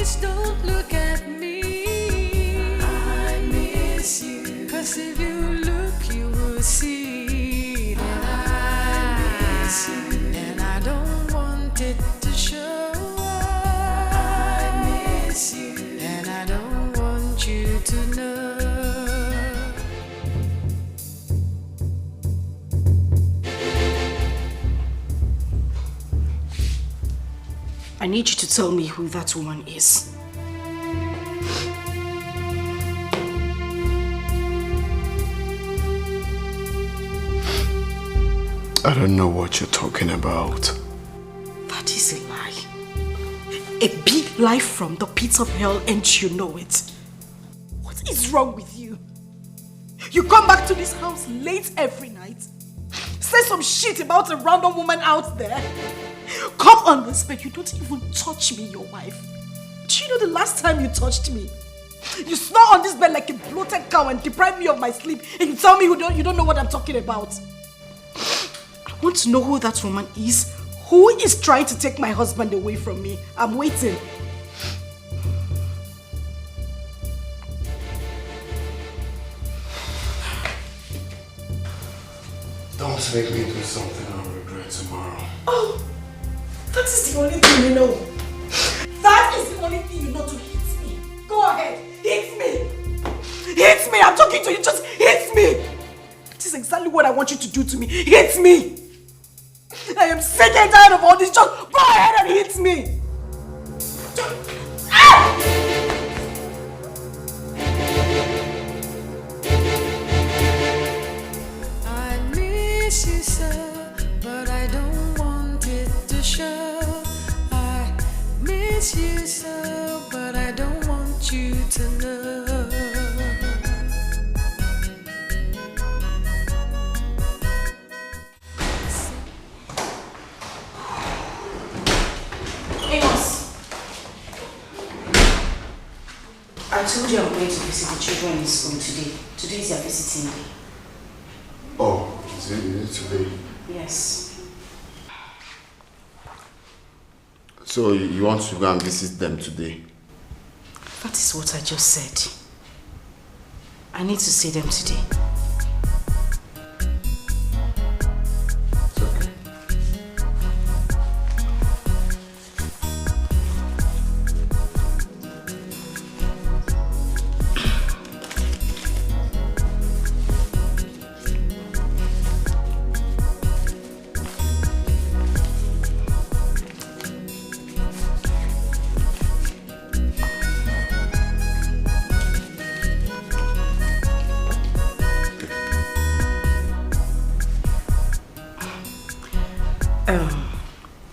Please don't look at me. I miss you. 'Cause if you look, you will see that I miss you. And I don't want it to show. I miss you. And I don't want you to know. I need you to tell me who that woman is. I don't know what you're talking about. That is a lie. A big lie from the pits of hell, and you know it. What is wrong with you? You come back to this house late every night, say some shit about a random woman out there, come on this bed, you don't even touch me, your wife. Do you know the last time you touched me? You snore on this bed like a bloated cow and deprive me of my sleep, and you tell me you don't know what I'm talking about. I want to know who that woman is. Who is trying to take my husband away from me? I'm waiting. Don't make me do something I'll regret tomorrow. Oh, that is the only thing you know. That is the only thing you know, to hit me. Go ahead, hit me. Hit me, I'm talking to you, just hit me. This is exactly what I want you to do to me. Hit me. I am sick and tired of all this. Just go ahead and hit me. I miss you so, but I don't want it to show. I miss you so, but I don't want you to know. I told you I'm going to visit the children in school today. Today is their visiting day. Oh, is it today? Yes. So you want to go and visit them today? That is what I just said. I need to see them today. It's okay.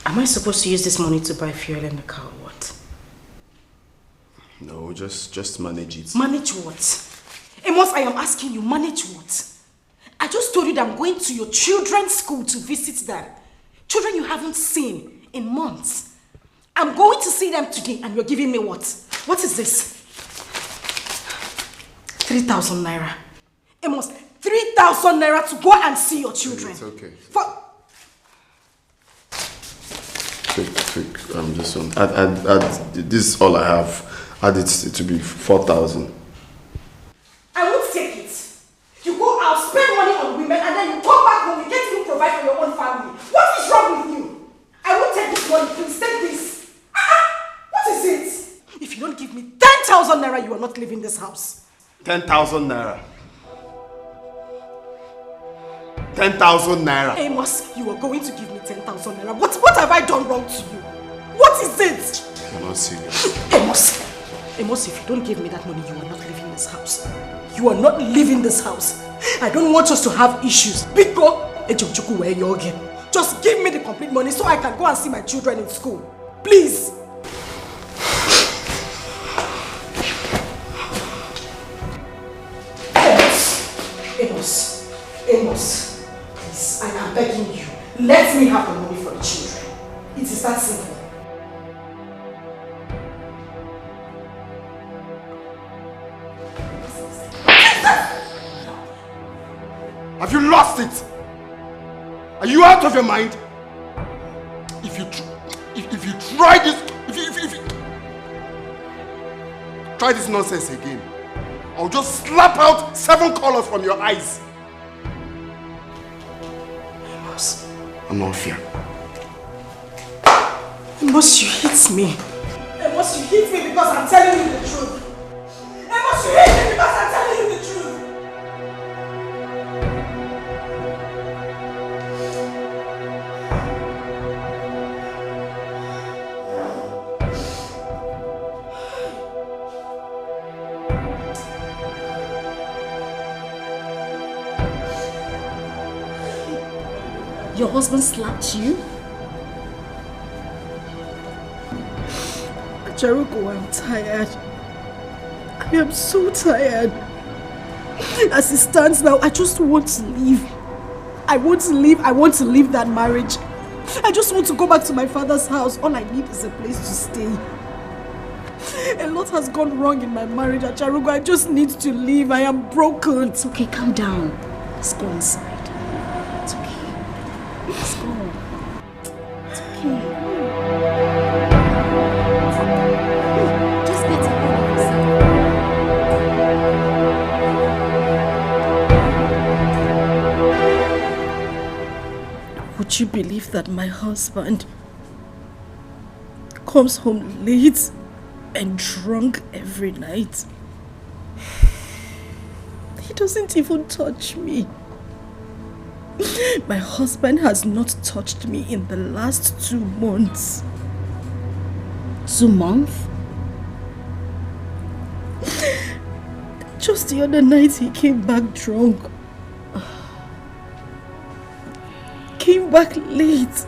Am I supposed to use this money to buy fuel in the car or what? No, just manage it. Manage what? Amos, I am asking you, manage what? I just told you that I'm going to your children's school to visit them. Children you haven't seen in months. I'm going to see them today and you're giving me what? What is this? 3,000 naira. Amos, 3,000 naira to go and see your children. It's okay. Take, this one. This is all I have. Add it to be 4,000. I won't take it. You go out, spend money on women, and then you come back home, you can't even provide for your own family. What is wrong with you? I won't take this money, please take this. What is it? If you don't give me 10,000 naira, you are not leaving this house. 10,000 naira. 10,000 naira. Amos, you are going to give me 10,000 naira. What have I done wrong to you? What is it? You're not serious. Amos, if you don't give me that money, you are not leaving this house. You are not leaving this house. I don't want us to have issues. Just give me the complete money so I can go and see my children in school. Please. Amos, please, I am begging you. Let me have the money for the children. It is that simple. Have you lost it? Are you out of your mind? If you try this, try this nonsense again, I'll just slap out 7 colors from your eyes. Amos, I'm not fear. Amos, you hit me. Amos, you hit me because I'm telling you the truth. Amos, you hit me because I'm telling you the truth. Your husband slapped you? Jericho, I'm tired. I am so tired. As it stands now, I just want to leave. I want to leave. I want to leave that marriage. I just want to go back to my father's house. All I need is a place to stay. A lot has gone wrong in my marriage, Jericho. I just need to leave. I am broken. It's okay, calm down. Let's go inside. It's okay. Let's go. It's okay. Just get a hold of yourself. Would you believe that my husband comes home late and drunk every night? He doesn't even touch me. My husband has not touched me in the last 2 months. 2 months? Just the other night he came back drunk. Came back late.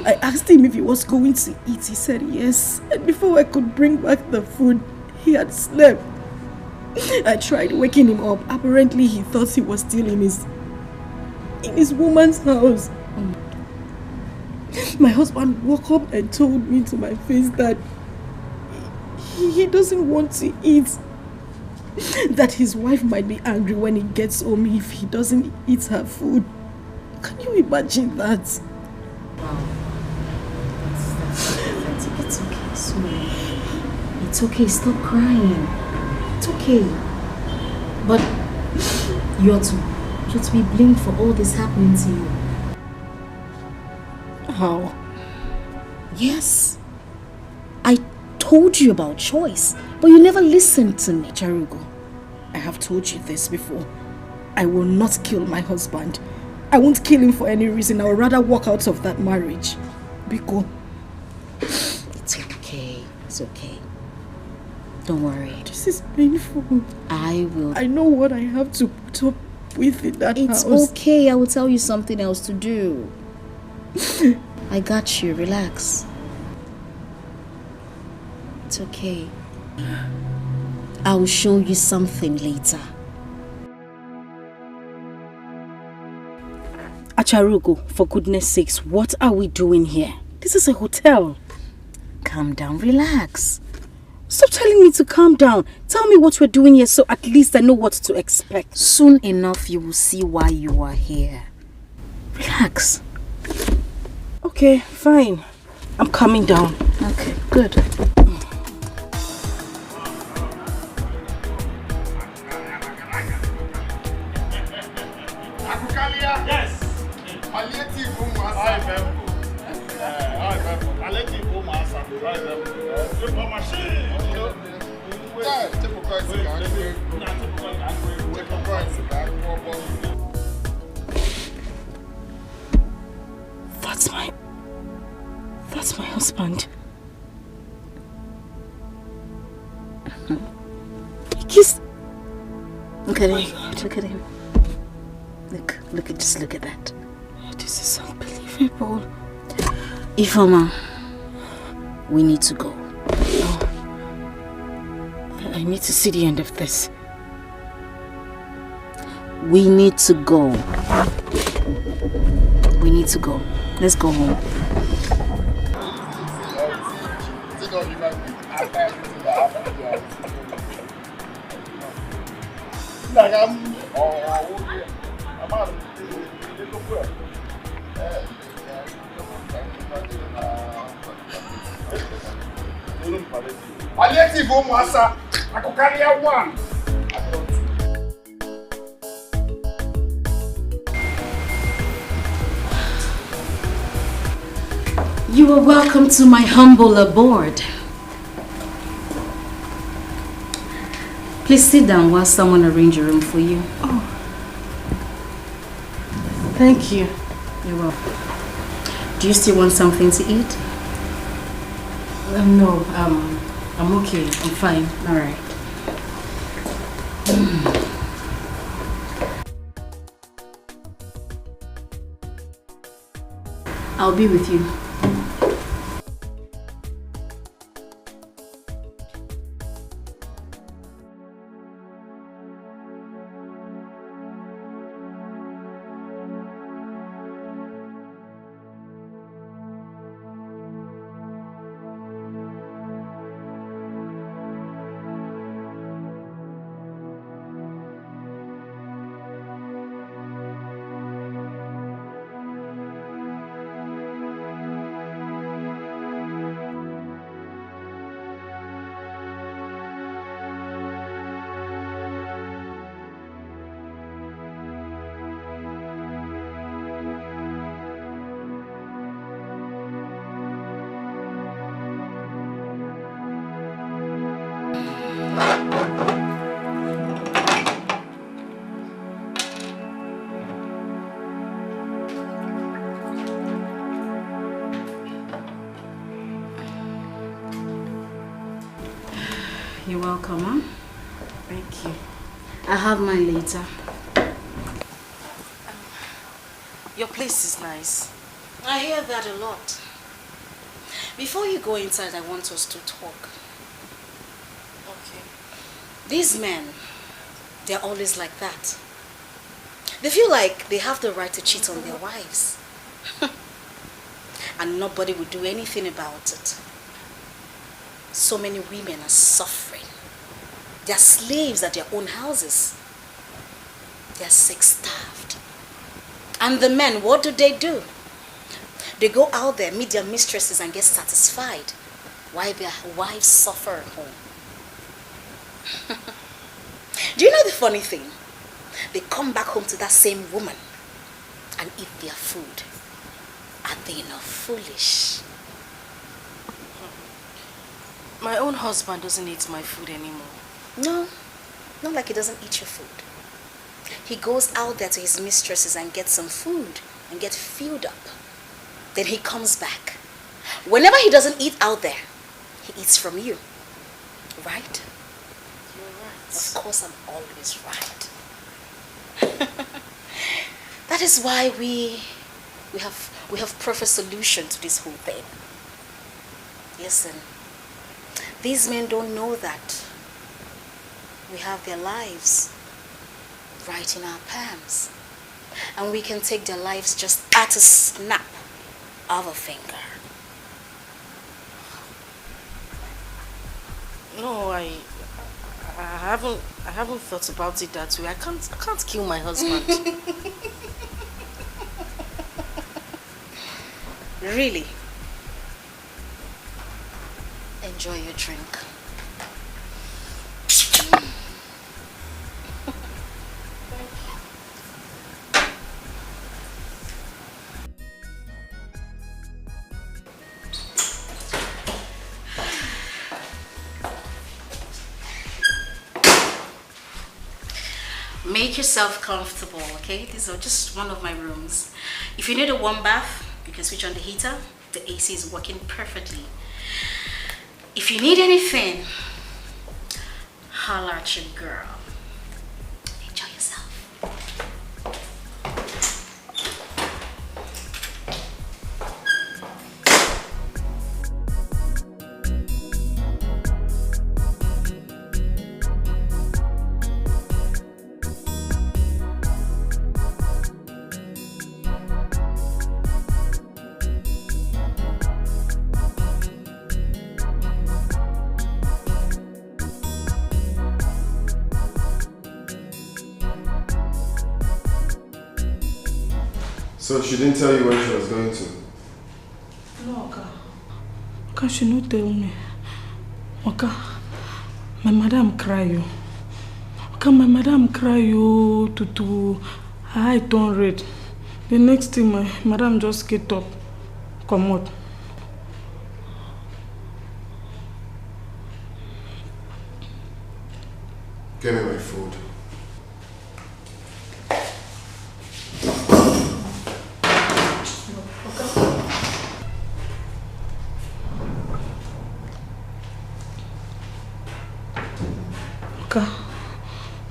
I asked him if he was going to eat. He said yes. And before I could bring back the food, he had slept. I tried waking him up. Apparently he thought he was still in his woman's house. My husband woke up and told me to my face that he doesn't want to eat. That his wife might be angry when he gets home if he doesn't eat her food. Can you imagine that? Wow. It's okay, sweetie. It's okay, stop crying. It's okay. But you're to be blamed for all this happening to you. How? Yes. I told you about choice, but you never listened to me. Charugo, I have told you this before. I will not kill my husband. I won't kill him for any reason. I would rather walk out of that marriage. Biko. It's okay. It's okay. Don't worry. This is painful. I will. I know what I have to put up with in that house. It's okay. I will tell you something else to do. I got you. Relax. It's okay. I will show you something later. Acharugo, for goodness sakes, what are we doing here? This is a hotel. Calm down, relax. Stop telling me to calm down. Tell me what we're doing here so at least I know what to expect. Soon enough, you will see why you are here. Relax. Okay, fine. I'm coming down. Okay, good. Yes. That's my husband. He kissed. Look at him. Look at him. Just look at that. This is unbelievable. Ifeoma, we need to go. Oh. I need to see the end of this. We need to go. We need to go. Let's go home. no palliative. Palliative, oh, massa. I could carry out one. You are welcome to my humble abode. Please sit down while someone arranges a room for you. Oh. Thank you. You're welcome. Do you still want something to eat? No, I'm okay. I'm fine. All right. I'll be with you. You're welcome, huh? Thank you. I'll have mine later. Your place is nice. I hear that a lot. Before you go inside, I want us to talk. Okay. These men, they're always like that. They feel like they have the right to cheat on their wives. And nobody will do anything about it. So many women are suffering. They're slaves at their own houses. They're sex-starved. And the men, what do? They go out there, meet their mistresses and get satisfied while their wives suffer at home. Do you know the funny thing? They come back home to that same woman and eat their food. Are they not foolish? My own husband doesn't eat my food anymore. No, not like he doesn't eat your food. He goes out there to his mistresses and gets some food and get filled up. Then he comes back. Whenever he doesn't eat out there, he eats from you. Right? You're right. Of course, I'm always right. That is why we have perfect solution to this whole thing. Listen, these men don't know that we have their lives right in our palms, and we can take their lives just at a snap of a finger. No, I haven't thought about it that way. I can't kill my husband. Really? Enjoy your drink. Make yourself comfortable, okay? These are just one of my rooms. If you need a warm bath, you can switch on the heater. The AC is working perfectly. If you need anything, holler at your girl. Enjoy yourself. So she didn't tell you where she was going to? No, Oka. Oka, she no tell me. Oka, my madam cry you. Oka, my madam cry you to I turn red. The next thing my madam just get up, come out. Give me my food.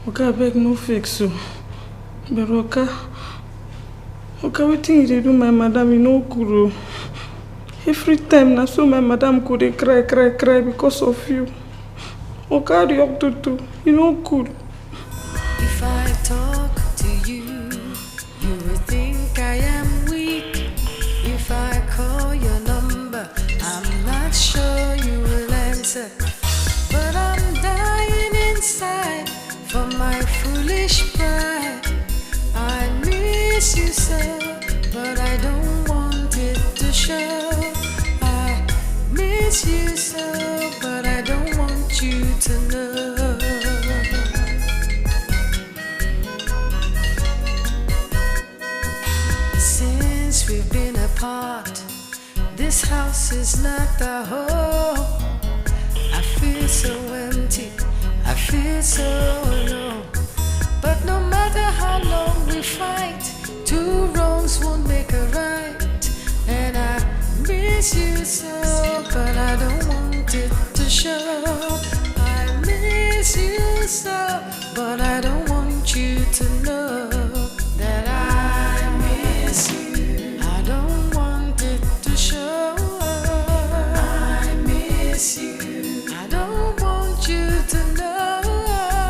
Oka, I beg no fix so. But Oka, wetin you dey do my madam, you no good. Every time na so my madam go dey cry because of you. Oka, you up to you no good. If I talk to you, you will think I am weak. If I call your number, I'm not sure you will answer. But I'm dying inside for my foolish pride. I miss you so, but I don't want it to show. I miss you so, but I don't want you to know. Since we've been apart, this house is not the home. I feel so empty, I feel so alone. But no matter how long we fight, two wrongs won't make a right. And I miss you so, but I don't want it to show. I miss you so, but I don't want you to know that I miss you. I don't want it to show. I miss you. I don't want you to know.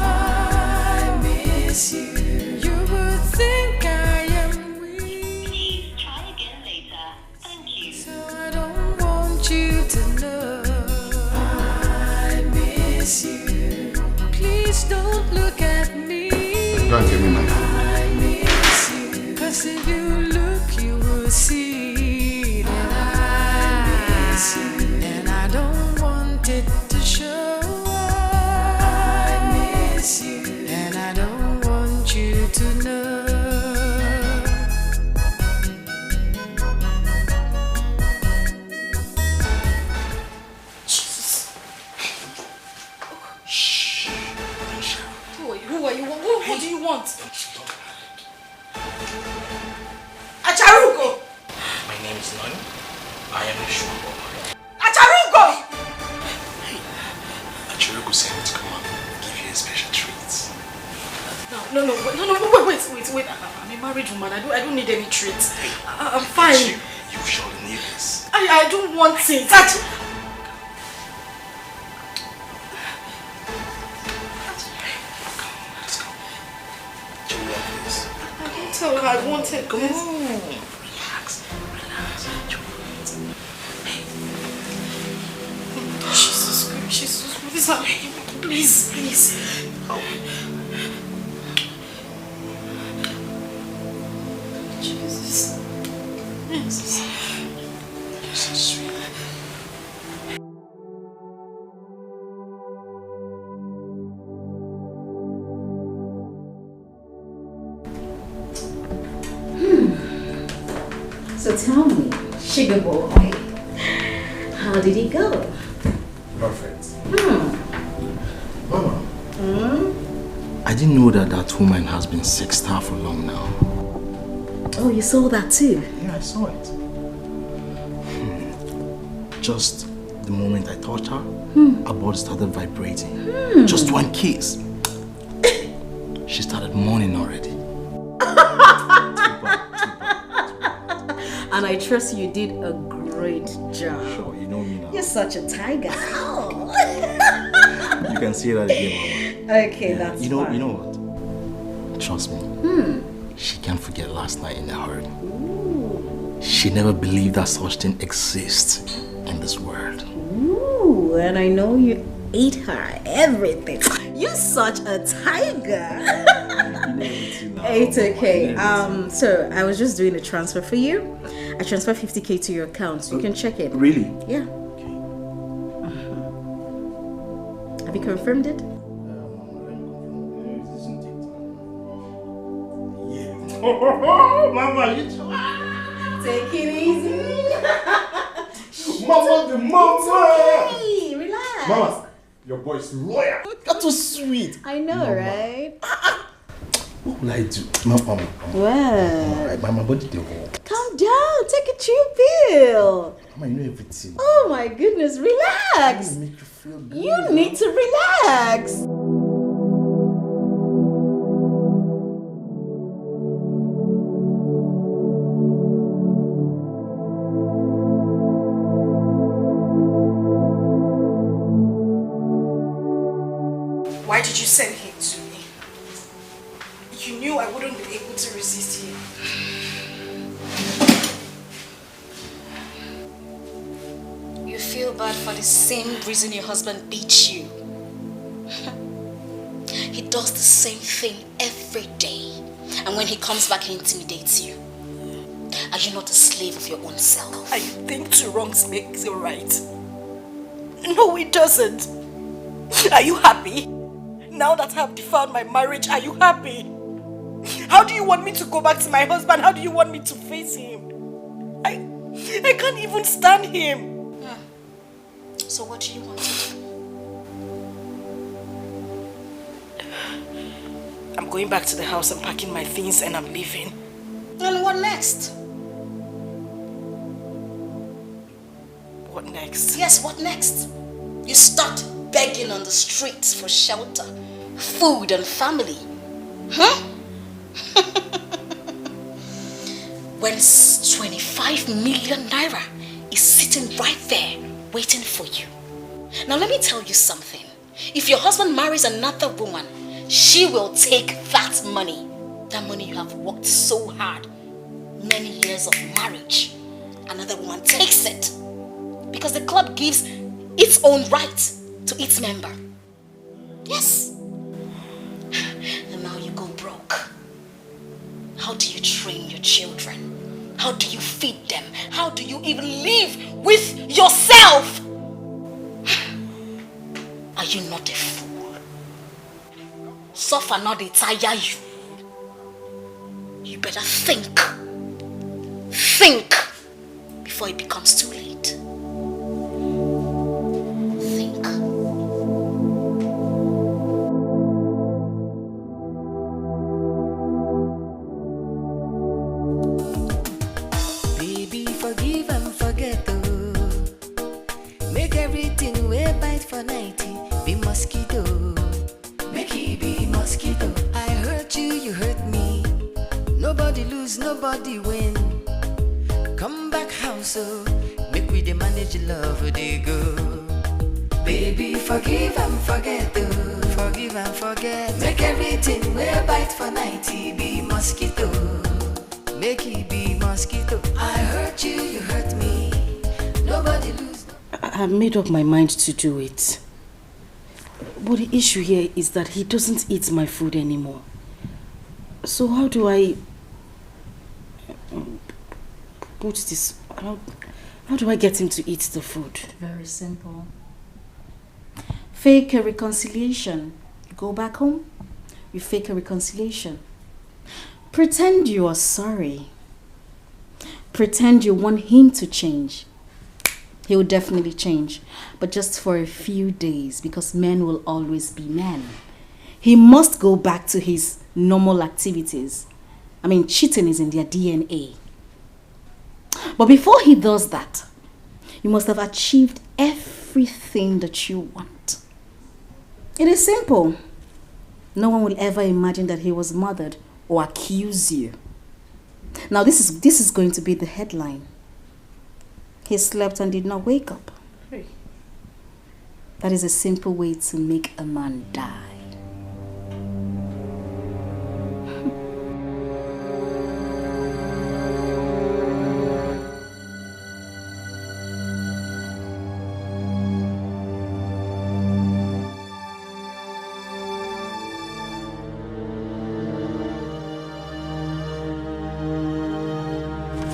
I miss you. You would think I am weak. Please try again later. Thank you. So I don't want you to know. I miss you. Please don't look at me. Go and give me my food. I miss you. 'Cause if you look, you will see that I miss you. And I don't want it to show. I miss you. And I don't want you to know. Who are you? What do you want? Acharugo! My name is Nolly. I am a sugar. Acharugo! Acharugo sent me to come and give you a special treat. No, wait. I'm a married woman. I don't need any treats. I'm fine. You surely need this. I don't want it. So I wanted Come this. on. Relax. Jesus Christ, what is happening? Please. Oh. Jesus. Yes. You're so sweet. So tell me, sugar boy, how did it go? Perfect. Mama. I didn't know that woman has been sexed for long now. Oh, you saw that too? Yeah, I saw it. Just the moment I touched her, her body started vibrating. Just one kiss. She started moaning already. And I trust you did a great job. Sure, you know me now. You're such a tiger. You can see that again, Mama. Okay, that's You know fine. what? Trust me. She can't forget last night in the hurt. She never believed that such thing exists in this world. Ooh, and I know you ate her everything. You're such a tiger. It's okay. So I was just doing a transfer for you. I transferred 50K to your account, so you can check it. Really? Yeah. Have you confirmed it? Mama, you Take it easy. Mama, the mama. Hey, relax. Mama, your boy is loyal. That's so sweet. I know, right? What will I do? Mama. Well. Alright, my body they whole. Calm down. Take a chill pill. Mama, you know everything. Oh my goodness, relax. Make you feel good. You need to relax. Why did you send him to me? You knew I wouldn't be able to resist him. You feel bad for the same reason your husband beats you. He does the same thing every day. And when he comes back, he intimidates you. Are you not a slave of your own self? I think two wrongs makes it right. No, it doesn't. Are you happy? Now that I've defiled my marriage, are you happy? How do you want me to go back to my husband? How do you want me to face him? I can't even stand him. So what do you want to do? I'm going back to the house and packing my things and I'm leaving. And what next? What next? Yes, what next? You start begging on the streets for shelter, food and family. Huh? When 25 million naira is sitting right there waiting for you. Now let me tell you something. If your husband marries another woman, she will take that money. That money you have worked so hard, many years of marriage. Another woman takes it. Because the club gives its own right to its member. Yes. And now you go broke. How do you train your children? How do you feed them? How do you even live with yourself? Are you not a fool? Suffer not they tire you. You better think. Think before it becomes too late. Think. Baby, forgive and forget, oh. Make everything way bite for 90 be mosquito. Make it be mosquito. I hurt you, you hurt me. Nobody lose, nobody win. Come back house, oh. Make we dey manage love, they go. Baby, forgive and forget, oh. Forgive and forget. Make everything way bite for 90 be mosquito. Make it be mosquito. I hurt you, you hurt me. Nobody lose. I made up my mind to do it. But the issue here is that he doesn't eat my food anymore. So how do I put this? How do I get him to eat the food? Very simple. Fake a reconciliation. You go back home, you fake a reconciliation. Pretend you are sorry. Pretend you want him to change. He will definitely change, but just for a few days, because men will always be men. He must go back to his normal activities. I mean, cheating is in their DNA. But before he does that, you must have achieved everything that you want. It is simple. No one will ever imagine that he was murdered or accuse you. Now this is going to be the headline. He slept and did not wake up. That is a simple way to make a man die.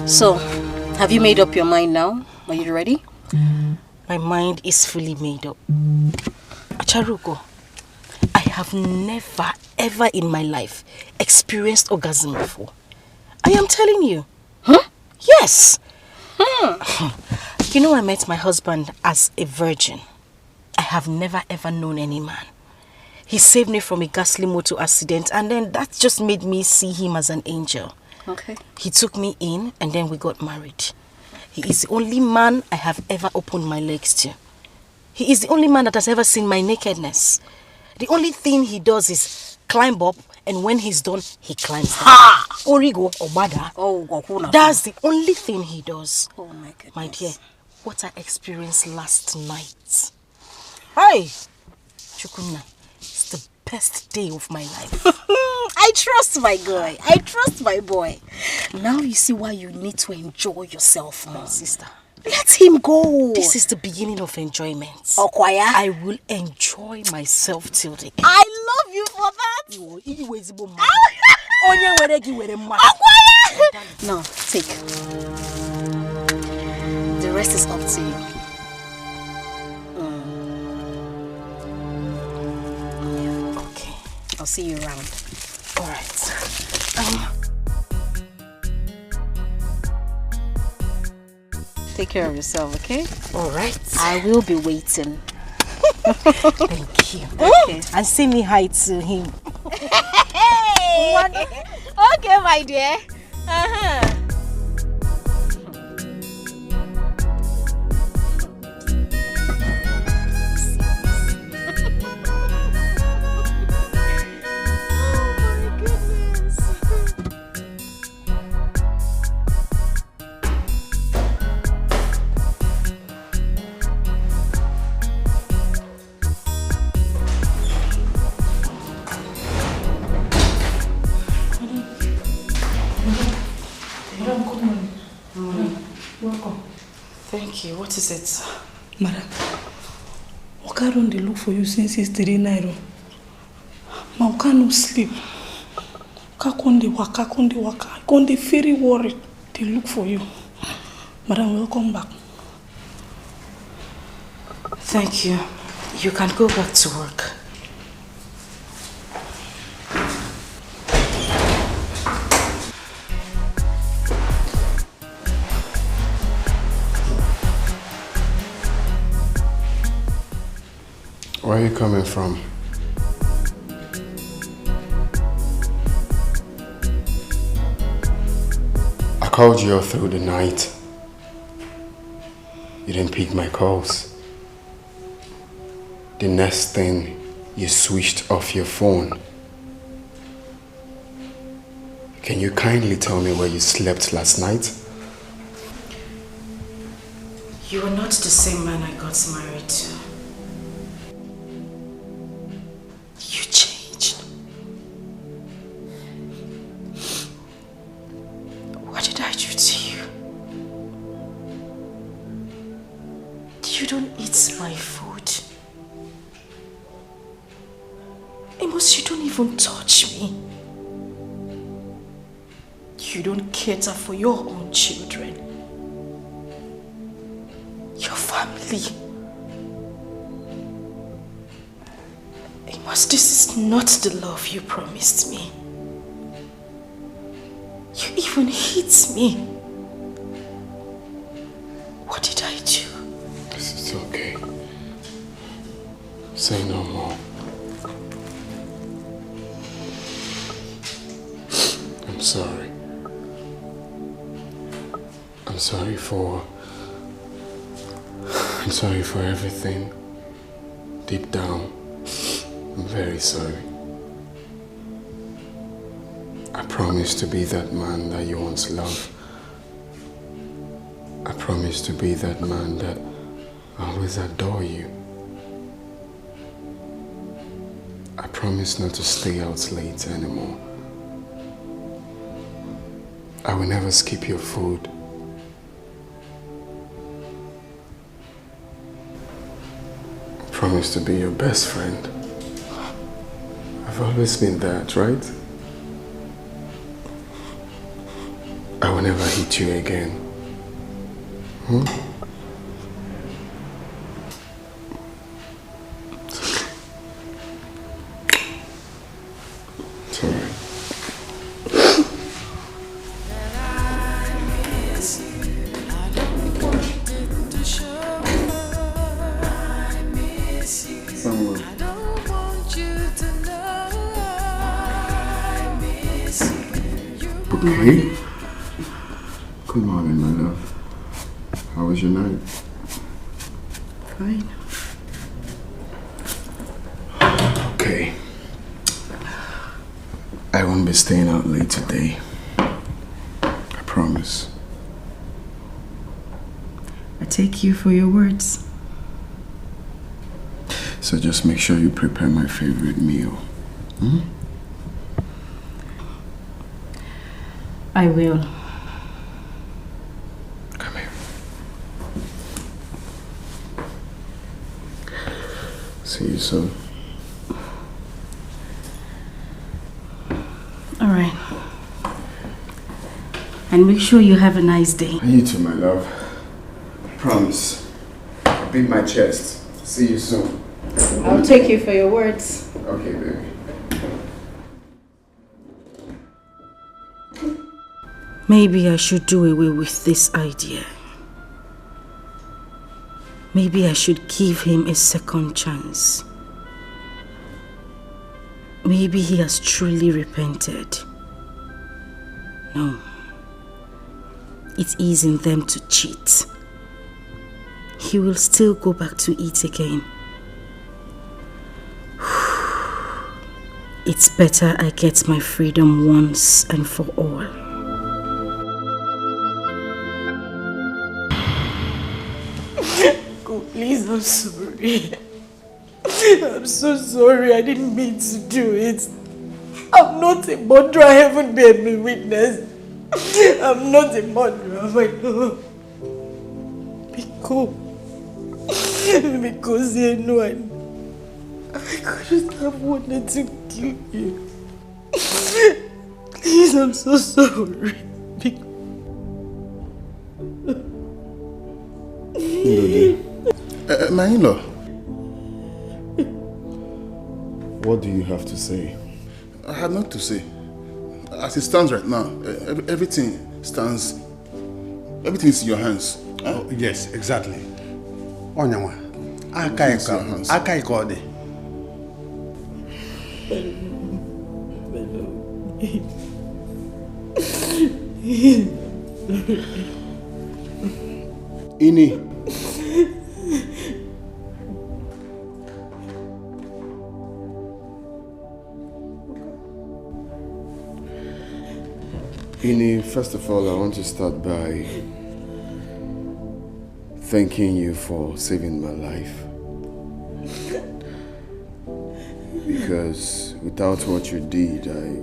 So, have you made up your mind now? Are you ready? My mind is fully made up. Acharuko, I have never, ever in my life experienced orgasm before. I am telling you. Huh? Yes. You know, I met my husband as a virgin. I have never ever known any man. He saved me from a ghastly motor accident, and then that just made me see him as an angel. Okay. He took me in and then we got married. He is the only man I have ever opened my legs to. He is the only man that has ever seen my nakedness. The only thing he does is climb up, and when he's done, he climbs down. Ha! Origo or bada. Oh, that's the only thing he does. Oh my goodness. My dear, what I experienced last night. Hi! Chukunna, it's the best day of my life. I trust my guy. I trust my boy. Now you see why you need to enjoy yourself, my sister. Let him go. This is the beginning of enjoyment. Okwaya. I will enjoy myself till the end. I love you for that. Now, take. The rest is up to you. Okay. I'll see you around. All right. Take care of yourself, okay? All right. I will be waiting. Thank you. Okay. And say me hi to him. Hey! Okay, my dear. Thank you. What is it? Madam, Oka don dey look for you since yesterday night. Ma Oka no sleep. Oka come dey waka. I come dey very worried. They look for you. Madam, welcome back. Thank you. You can go back to work. Where are you coming from? I called you all through the night. You didn't pick my calls. The next thing, you switched off your phone. Can you kindly tell me where you slept last night? You are not the same man I got married to. You changed. What did I do to you? You don't eat my food. Amos, you don't even touch me. You don't cater for your own children. Your family. Amos, this is not the love you promised me. You even hit me. What did I do? It's okay. Say no more. I'm sorry. I'm sorry for everything. Deep down, I'm very sorry. I promise to be that man that you once loved. I promise to be that man that always adore you. I promise not to stay out late anymore. I will never skip your food. I promise to be your best friend. I've always been that, right? I will never hit you again. Someone. I don't want you to know I miss you. Okay. Good morning, my love. How was your night? Fine. Okay. I won't be staying out late today. I promise. I take you for your words. So just make sure you prepare my favorite meal. Hmm? I will. Come here. See you soon. All right. And make sure you have a nice day. And you too, my love. Promise. I beat my chest. See you soon. I'll take you for your words. Okay, baby. Maybe I should do away with this idea. Maybe I should give him a second chance. Maybe he has truly repented. No. It is in them to cheat. He will still go back to it again. It's better I get my freedom once and for all. God, please, I'm sorry. I'm so sorry. I didn't mean to do it. I'm not a murderer. I haven't been a witness. I'm not a murderer, my love. Because you know I couldn't have wanted to kill you. Please, I'm so sorry. My in-law. What do you have to say? I have not to say. As it stands right now, everything is in your hands. Oh, yes, exactly. Onyawa, Akai Kode. Ini. Ini, first of all, I want to start by thanking you for saving my life. Because without what you did, I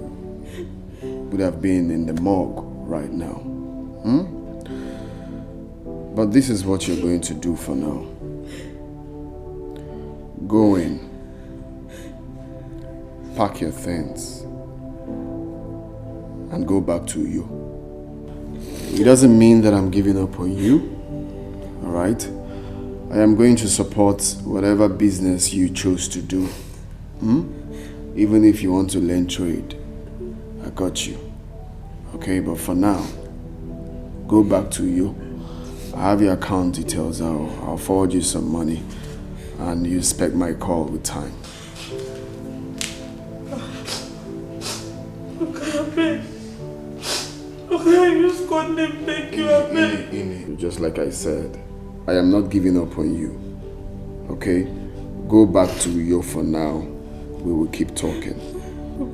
would have been in the morgue right now. But this is what you're going to do for now. Go in, pack your things, and go back to you. It doesn't mean that I'm giving up on you, all right? I am going to support whatever business you choose to do. Even if you want to learn trade, I got you. Okay, but for now, go back to you. I have your account details. I'll forward you some money, and you expect my call with time. Okay, I just couldn't make you happy. Just like I said, I am not giving up on you. Okay? Go back to Uyo for now. We will keep talking.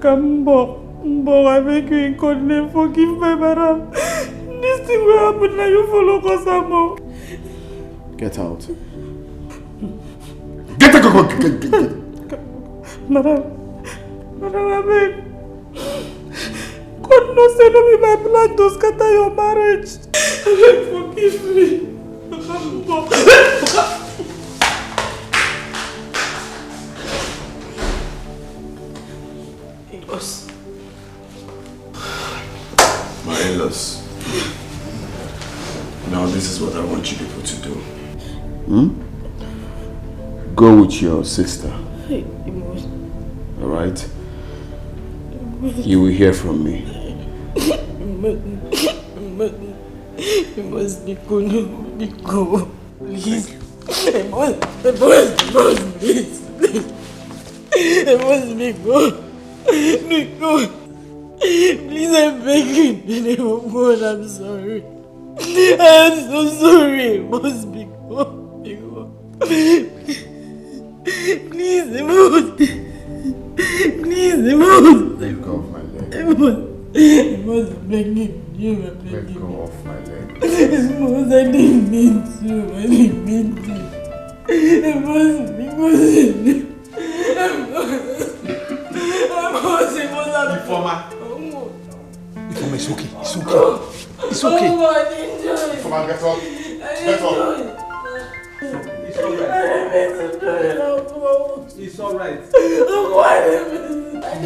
I beg you, couldn't forgive my madam. This thing will happen now. You follow Kosamo. Get out. Get out! Madam, I beg. God knows send me my blood to scatter your marriage. Forgive me. In-laws. My in-laws. Now this is what I want you people to do. Go with your sister. Alright? You will hear from me. You must be good. Please. I must, please. I must be God. Be God. Please, I'm begging in the name of God, I'm sorry. I am so sorry. I must be God. Be God. Please, I must. Please, I must. Let go of my leg. I must beg you. Let go of my leg. I didn't mean to. I didn't mean to. I must be good. Informer, it's okay. It's okay. It's okay. Informer, get up. Get up. It's alright.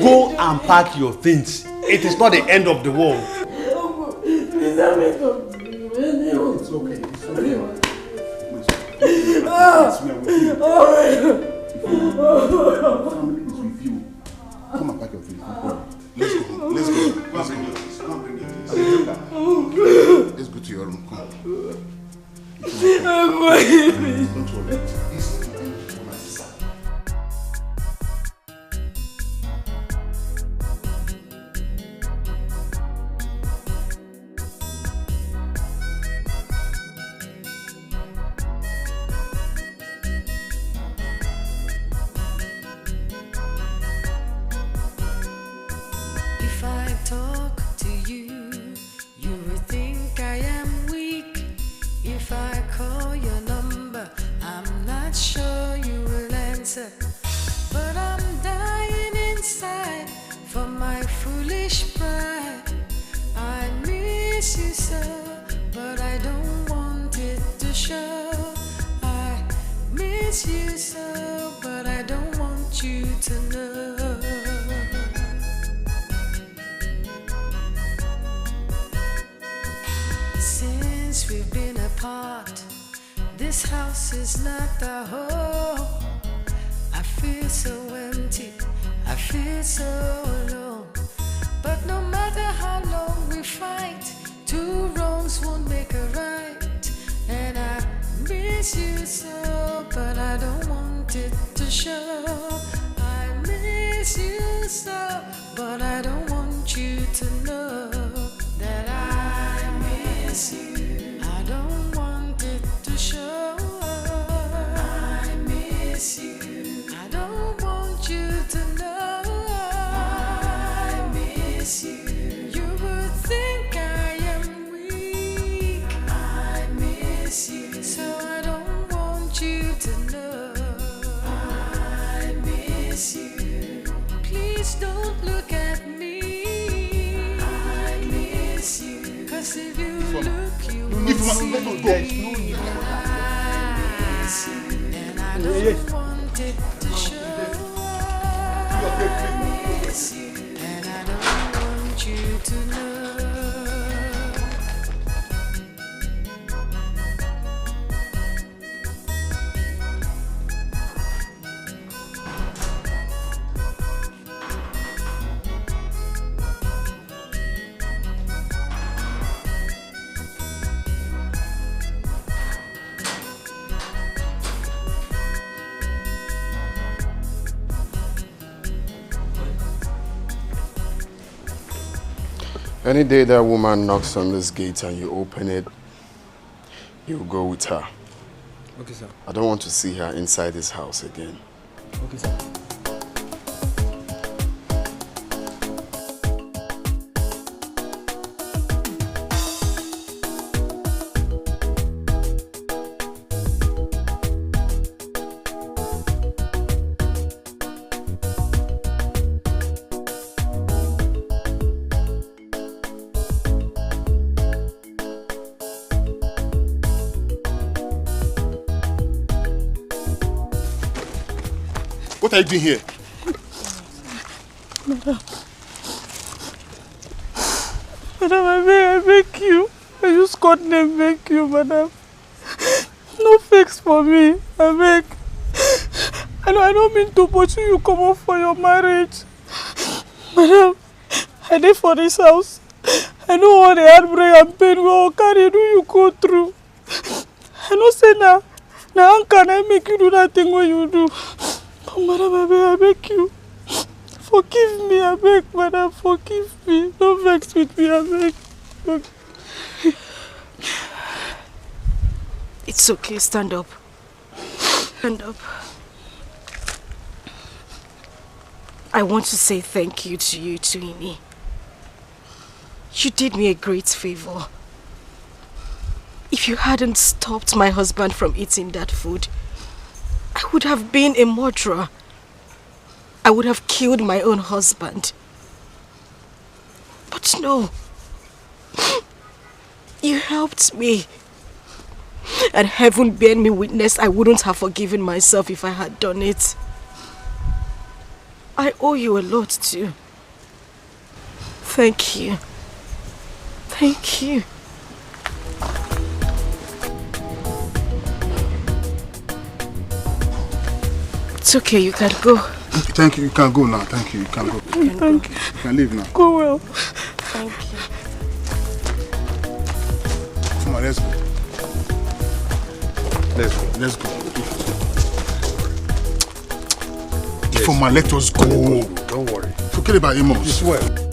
Go and pack your things. It is not the end of the world. It's okay. Come and pack your things. Let's go. Let's go to your room. Come. Don't worry. If I talk to you, you will think I am weak. If I call your number, I'm not sure you will answer. But I'm dying inside for my foolish pride. I miss you so, but I don't want it to show. I miss you so, but I don't want you to know. Since we've been apart, this house is not a home. I feel so empty, I feel so alone. But no matter how long we fight, two wrongs won't make a right. And I miss you so, but I don't want it to show. I miss you so, but I don't want you to know that I miss you. I don't want it to show. I miss you. I don't want you to know. I miss you. You would think I am weak. I miss you. So I don't want you to know. I miss you. Please don't look at me. I miss you. 'Cause if you look, you will see. Let us go. I miss you. And I don't want it to show. I miss you. And I don't want you to know. Any day that woman knocks on this gate and you open it, you go with her. Okay, sir. I don't want to see her inside this house again. Okay, sir. What are you doing here? Madam, I beg you. I use God name beg you, madam. No fix for me. I beg. I don't mean to pursue you come up for your marriage. Madam, I did for this house. I know all the heartbreak and pain we all carry do you go through. I know say now how can I make you do that thing what you do? Madam, I beg you. Forgive me, I beg, madam, forgive me. Don't vex with me, I beg. It's okay, stand up. Stand up. I want to say thank you to you, Twinnie. You did me a great favor. If you hadn't stopped my husband from eating that food, I would have been a murderer. I would have killed my own husband. But no. You helped me. And heaven bear me witness, I wouldn't have forgiven myself if I had done it. I owe you a lot too. Thank you. Thank you. It's okay, you can go. Thank you, you can go now. Thank you, you can go. Thank you. You can leave now. Go well. Thank you. Come on, let's go. Let's go. Ifoma, let us go. Don't worry. Forget about Amos. You swear.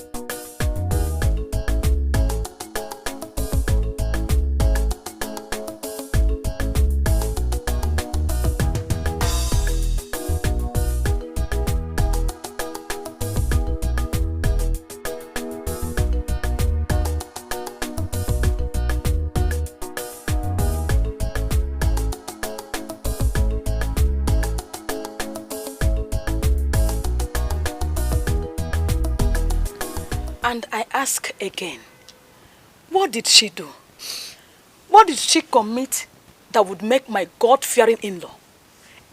And I ask again, what did she do? What did she commit that would make my God-fearing in-law,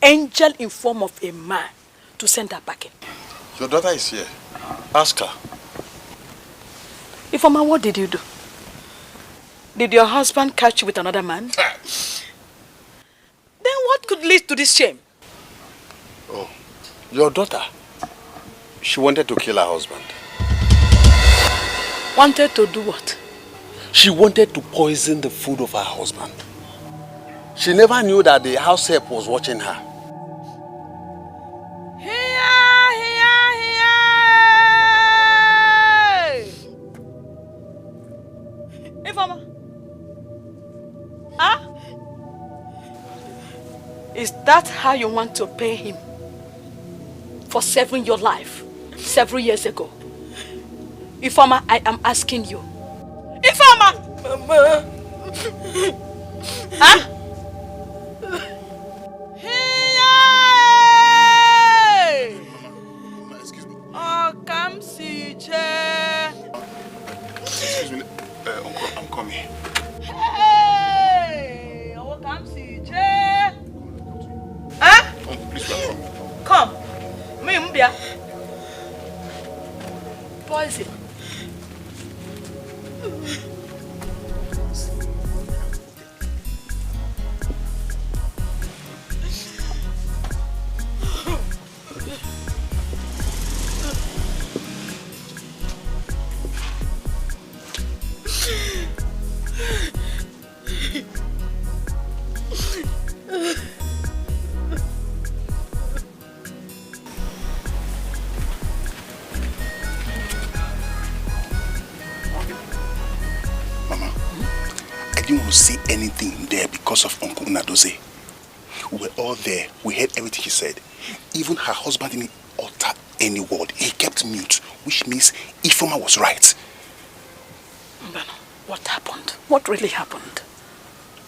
angel in form of a man, to send her packing? Your daughter is here. Ask her. Ifoma, what did you do? Did your husband catch you with another man? Then what could lead to this shame? Oh, your daughter, she wanted to kill her husband. Wanted to do what? She wanted to poison the food of her husband. She never knew that the house help was watching her. Ifoma. Huh? Is that how you want to pay him for saving your life several years ago? Ifoma, I am asking you. Ifoma! Mama! Huh? Excuse me. Oh, come see, Excuse me, Uncle, I'm coming. Hey! Oh, come see, huh? Uncle, please welcome. Come. Me, Mbia. Poison. Say anything there because of Uncle Nadoze. We were all there. We heard everything he said. Even her husband didn't utter any word. He kept mute, which means Ifoma was right. Mbano, what happened? What really happened?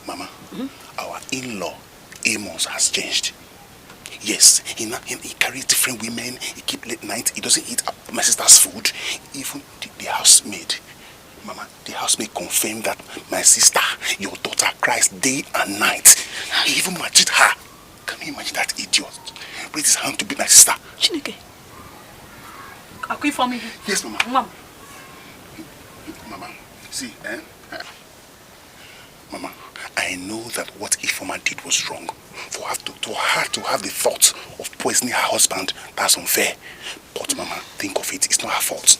Mama, our in-law, Amos, has changed. Yes, he carries different women. He keeps late night. He doesn't eat my sister's food. Even the housemaid. Mama, the housemaid confirmed that my sister, your daughter, cries day and night. He even matched her. Can you imagine that idiot? Raise his hand to beat my sister. Chineke. Are you for me? Yes, Mama. Mama. Mama, see, Mama, I know that what Ifoma did was wrong. For her to have the thought of poisoning her husband, that's unfair. But Mama, think of it, it's not her fault.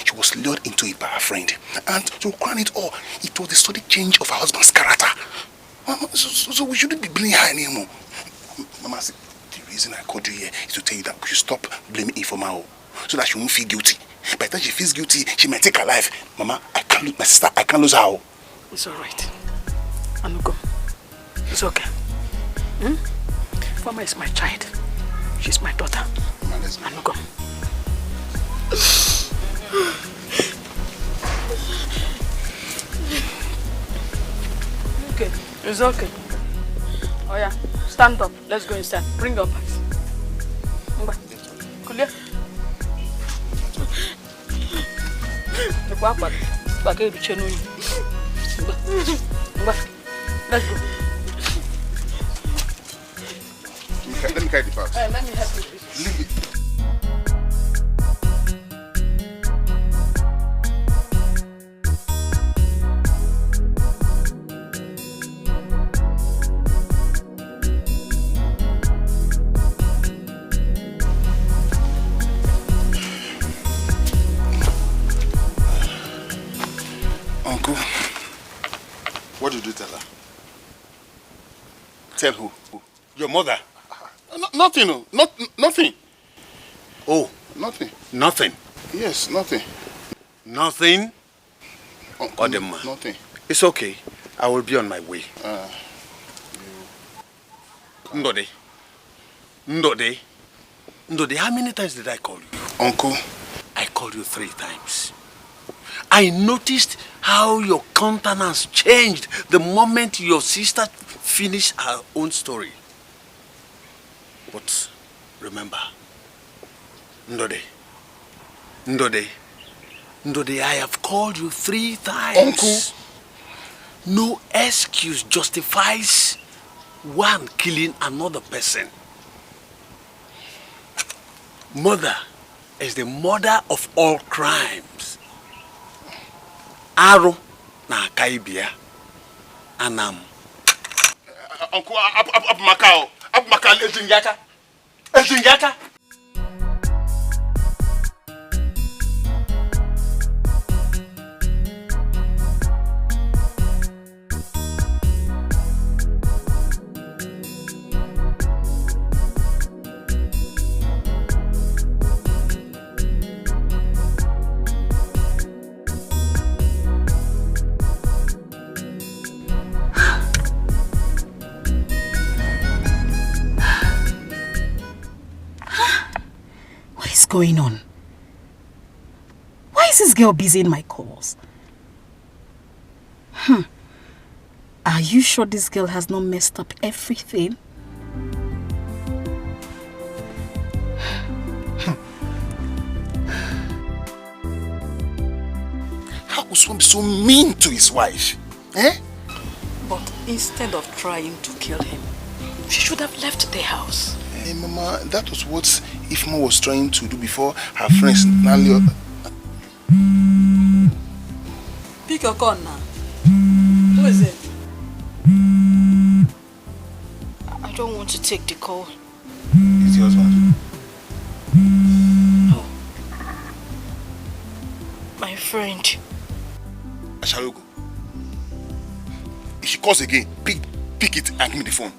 She was lured into it by her friend. And to crown it all, it was the sudden change of her husband's character. Mama, so we shouldn't be blaming her anymore. Mama, see, The reason I called you here is to tell you that we should stop blaming Ifoma, so that she won't feel guilty. By the time she feels guilty, she might take her life. Mama, I can't lose my sister. I can't lose her. It's alright. Anugo. It's okay. Ifoma is my child. She's my daughter. Mama, let's go. Anugo. Okay, it's okay. Oh yeah, stand up. Let's go inside. Bring your bags. Kulia. Let's go. Let me carry the bags. Let me help you, please. Leave it. Uncle, what did you tell her? Tell who? Your mother? Nothing, no. Nothing. Oh, nothing. Nothing? Yes, nothing. Nothing? Odema. Nothing. It's okay. I will be on my way. Ndode, how many times did I call you? Uncle? I called you 3 times. I noticed how your countenance changed the moment your sister finished her own story. But remember, Ndode, I have called you 3 times. Uncle? No excuse justifies one killing another person. Mother is the mother of all crimes. Aro na kaibia anam. Uncle, up Macau. Up Macau, Ejingata. What is going on? Why is this girl busy in my calls? Are you sure this girl has not messed up everything? How could someone be so mean to his wife? Eh? But instead of trying to kill him, she should have left the house. Hey, Mama, that was what Ifma was trying to do before her friends Nollywood. Pick your gun now. Who is it? I don't want to take the call. It's your husband. No. My friend. Shall we go? If she calls again, pick it and give me the phone.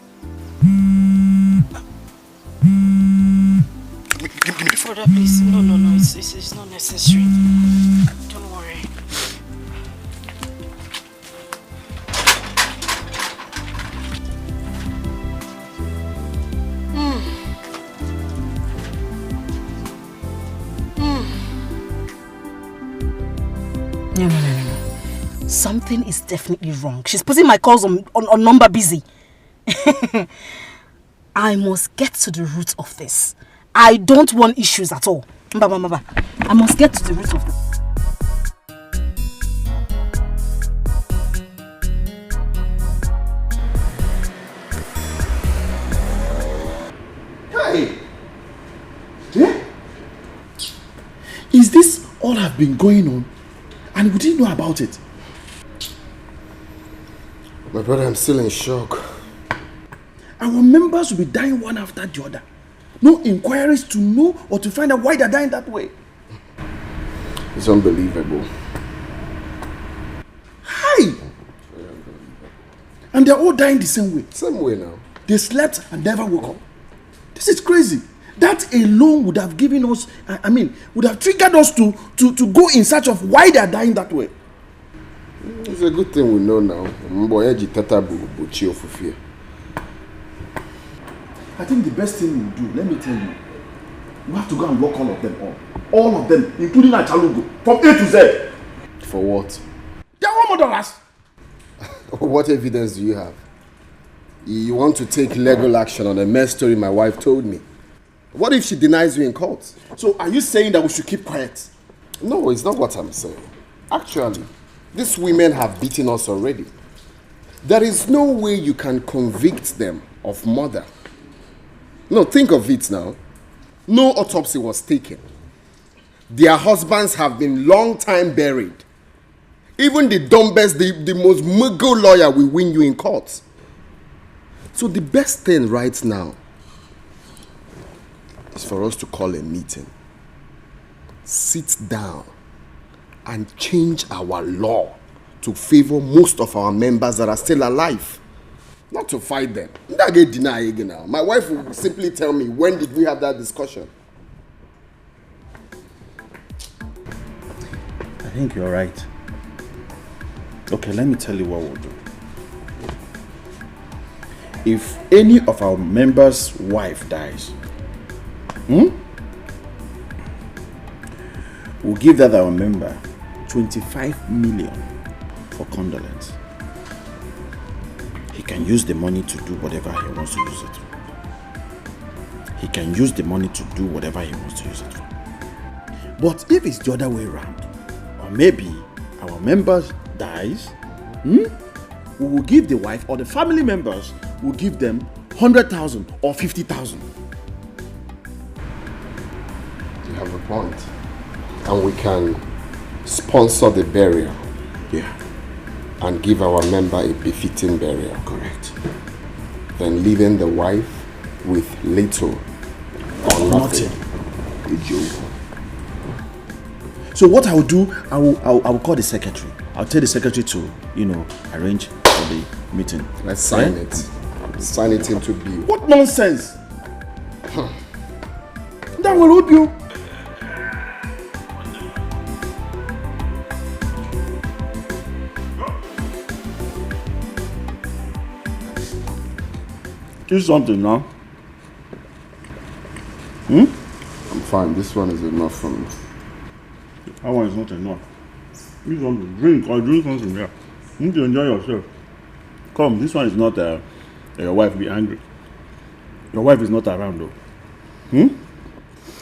Give me the phone. Brother, please. No. It's not necessary. Don't worry. No. Something is definitely wrong. She's putting my calls on number busy. I must get to the root of this. I don't want issues at all. I must get to the root of this. Hey! Yeah? Is this all have been going on? And we didn't know about it? My brother, I'm still in shock. Our members will be dying one after the other. No inquiries to know or to find out why they're dying that way. It's unbelievable. Hi! And they're all dying the same way. Same way now. They slept and never woke up. This is crazy. That alone would have given us, would have triggered us to go in search of why they are dying that way. It's a good thing we know now. I think the best thing we'll do, let me tell you, we have to go and lock all of them up. All of them, including Achalugo, from A to Z. For what? They are one more than us. What evidence do you have? You want to take legal action on a mess story my wife told me. What if she denies you in court? So are you saying that we should keep quiet? No, it's not what I'm saying. Actually, these women have beaten us already. There is no way you can convict them of murder. No, think of it now. No autopsy was taken. Their husbands have been long time buried. Even the dumbest, the most muggle lawyer will win you in court. So the best thing right now is for us to call a meeting, sit down, and change our law to favor most of our members that are still alive. Not to fight them. My wife will simply tell me, when did we have that discussion? I think you're right. Okay, let me tell you what we'll do. If any of our members' wife dies, we'll give that our member 25 million for condolence. He can use the money to do whatever he wants to use it for. He can use the money to do whatever he wants to use it for. But if it's the other way around, or maybe our members dies, we will give the wife or the family members will give them 100,000 or 50,000. You have a point. And we can sponsor the burial. Yeah. And give our member a befitting burial. Correct. Then leaving the wife with little or nothing. So what I will do, I will call the secretary. I'll tell the secretary to, arrange for the meeting. Let's sign it. Sign it into B. What nonsense! That will help you. Do something now. I'm fine. This one is enough for me. That one is not enough. You want to drink or drink something here. You need to enjoy yourself. Come, this one is not your wife will be angry. Your wife is not around though. And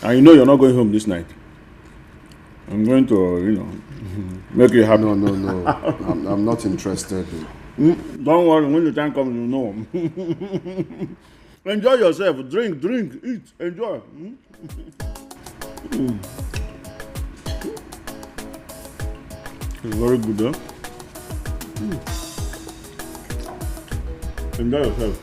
you know you're not going home this night. I'm going to, make you happy. No. I'm not interested. Don't worry, when the time comes, you know. Enjoy yourself. Drink, eat, enjoy. It's very good, huh? Enjoy yourself.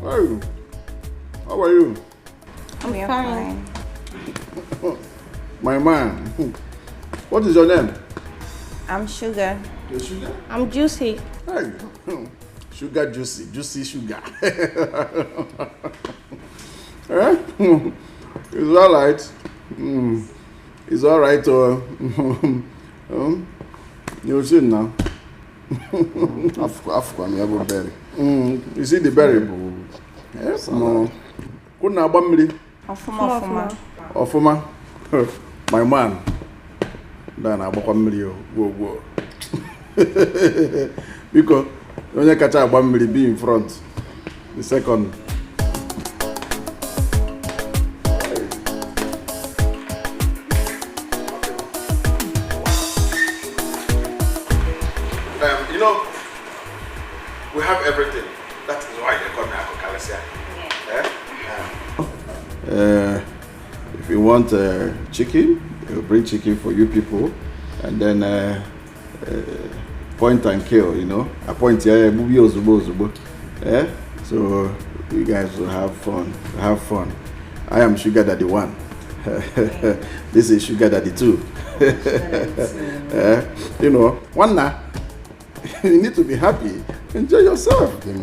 Hey, how are you? I'm fine. My man. What is your name? I'm Sugar. You're Sugar? I'm Juicy. Hey, Sugar Juicy. Juicy Sugar. Eh? It's alright. It's alright. You'll see now. You see the berry? Yes. No. Couldn't have been Ofuma. My man. Then I bought whoa. Because when you catch a bamboo be in front, the second. We have everything. That is why they call me Akokalesia. If you want chicken, we'll bring chicken for you people. And then point and kill, you know. A point here, movie ozubo. Yeah? So you guys will have fun. I am Sugar Daddy 1. This is Sugar Daddy 2. You know, one now. You need to be happy. Enjoy yourself. Yeah.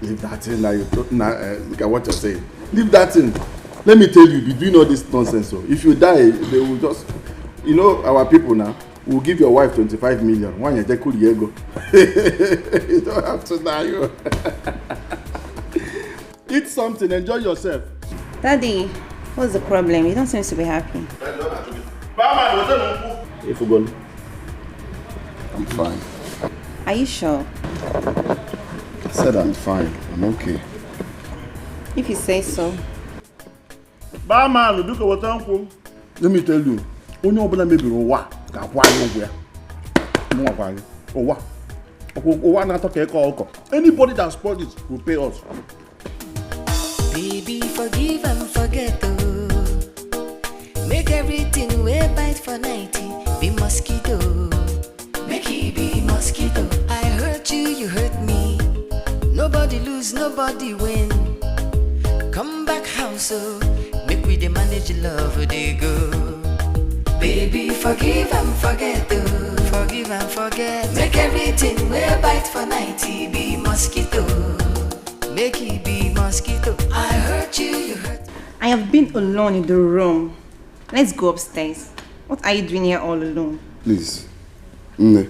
Leave that in now. Look at what you're saying. Leave that in. Let me tell you, be doing all this nonsense. So if you die, they will just, you know, our people now will give your wife 25 million. One year, you don't have to die. Eat something, enjoy yourself. Daddy, what's the problem? You don't seem to be happy. If you go, I'm fine. Are you sure? I said I'm fine. I'm okay. If you say so. Let me tell you, only open maybe Owa. Anybody that spoils it will pay us. Baby, forgive and forget, oh. Make everything we bite for 90 be mosquito. Make it be mosquito. I hurt you, you hurt me. Nobody lose, nobody win. Come back house, oh. Make we the manage love, they go. Baby, forgive and forget, oh. Forgive and forget. Make everything we bite for 90 be mosquito. Make it be mosquito. I hurt you, you hurt me. I have been alone in the room. Let's go upstairs. What are you doing here all alone? Please. Nne,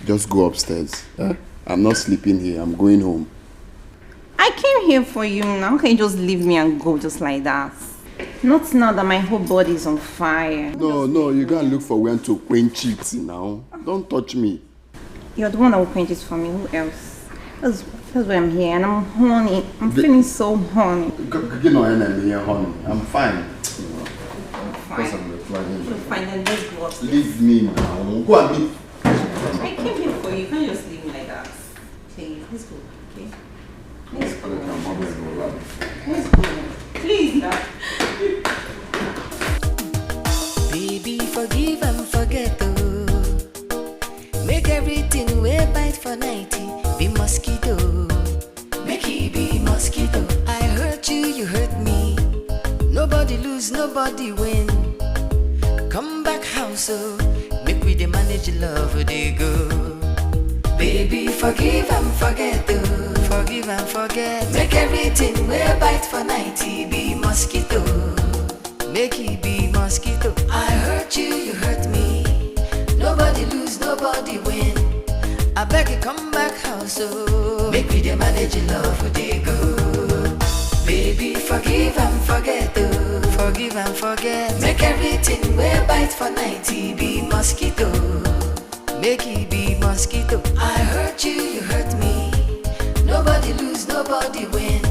just go upstairs. Eh? I'm not sleeping here. I'm going home. I came here for you now. How can you just leave me and go just like that? Not now that my whole body is on fire. No, you gotta look for when to quench it now. Don't touch me. You're the one that will quench it for me. Who else? That's why I'm here and I'm horny. I'm feeling so horny. You know, honey. I'm fine. I'm fine. You're fine, then let's go upstairs. Leave me now. Go and leave. I came here for you. You can't just leave me like that. Okay, let's go. Okay? Let's go. Let's go. Please, Dad. Baby, forgive and forget, oh. Make everything we bite for 90 be mosquito. Make it be mosquito. I hurt you, you hurt me. Nobody lose, nobody win. Come back house, oh. Make we the manage love, they go. Baby, forgive and forget, oh. Forgive and forget. Make everything we bite for 90 be mosquito. Make it be mosquito. I hurt you, you hurt me. Nobody lose, nobody win. I beg you, come back house, oh. Make we the manage love, they go. Baby, forgive and forget, oh. Forgive and forget. Make everything we bite for 90 be mosquito. Make it be mosquito. I hurt you, you hurt me. Nobody lose, nobody win.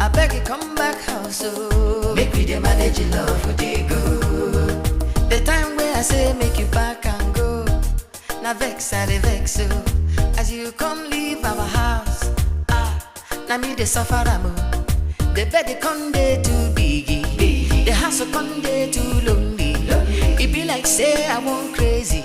I beg you, come back house, oh. Make we the manage love, they go. The time where I say make you back and go. Now vex, I vex, oh. As you come leave our house, now me the suffer, the bed they come there too biggie. The house come there too lonely. It be like say I want crazy.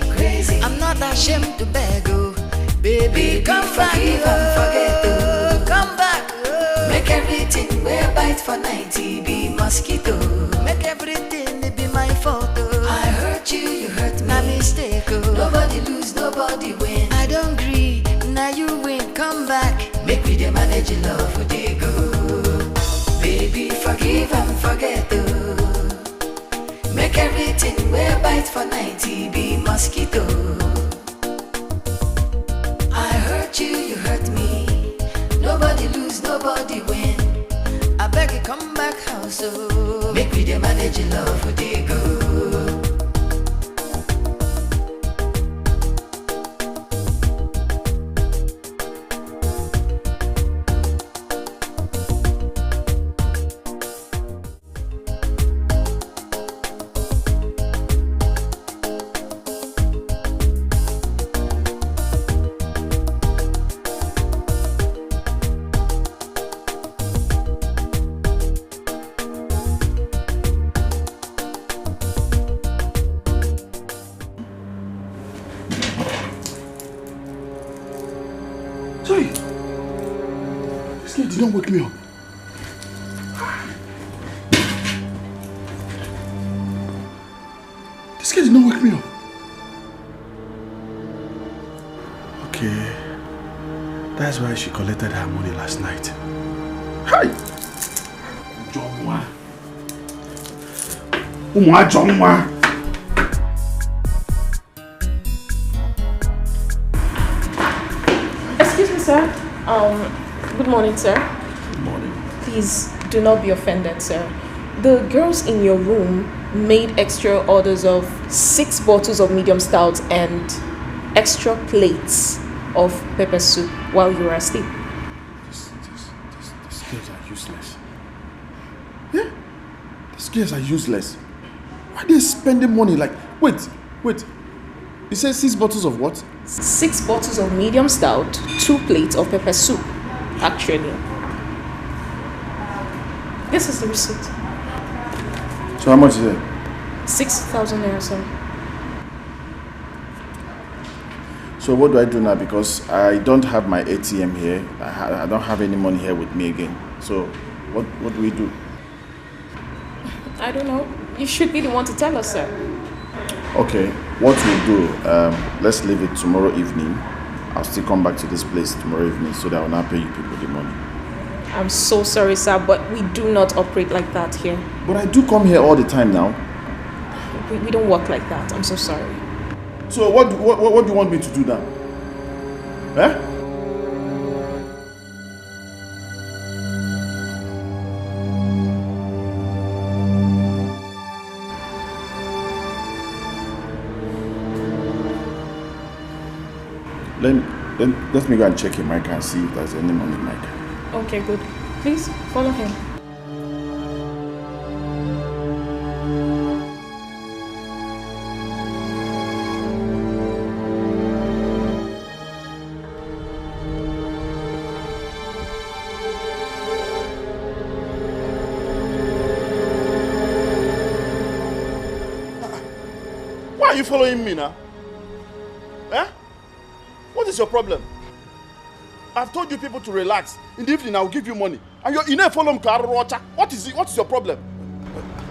I'm not ashamed to beg, oh. Baby, come back, oh. Come back, oh. Make everything we bite for 90 be mosquito. Make everything it be my fault, oh. I hurt you, you hurt me. My mistake, oh. Nobody lose, nobody win. I don't agree, now you win. Come back, make we the manage love, they go. Baby, forgive and forget, oh. Make everything we bite for 90 be mosquito. I hurt you, you hurt me. Nobody lose, nobody win. I beg you, come back house, oh. Make we the manage love, they go. did not wake me up. This girl did not wake me up. Okay. That's why she collected her money last night. Hi! Jomwa. Jomwa. Excuse me, sir. Good morning, sir. Good morning. Please do not be offended, sir. The girls in your room made extra orders of 6 bottles of medium stout and extra plates of pepper soup while you were asleep. These girls are useless. Yeah? These girls are useless. Why are they spending money like... Wait. You said 6 bottles of what? 6 bottles of medium stout, 2 plates of pepper soup, actually. This is the receipt. So how much is it? 6,000 naira, sir. So what do I do now? Because I don't have my ATM here. I don't have any money here with me again. So what do we do? I don't know. You should be the one to tell us, sir. Okay, what we'll do, let's leave it tomorrow evening. I'll still come back to this place tomorrow evening so that I'll not pay you people the money. I'm so sorry, sir, but we do not operate like that here. But I do come here all the time now. We don't work like that. I'm so sorry. So what do you want me to do now? Eh? Let me go and check in my car and see if there's any money in my car. Okay, good. Please follow him. Why are you following me now? Eh? What is your problem? I've told you people to relax. In the evening, I'll give you money. And you're in a follow me. What is it? What is your problem?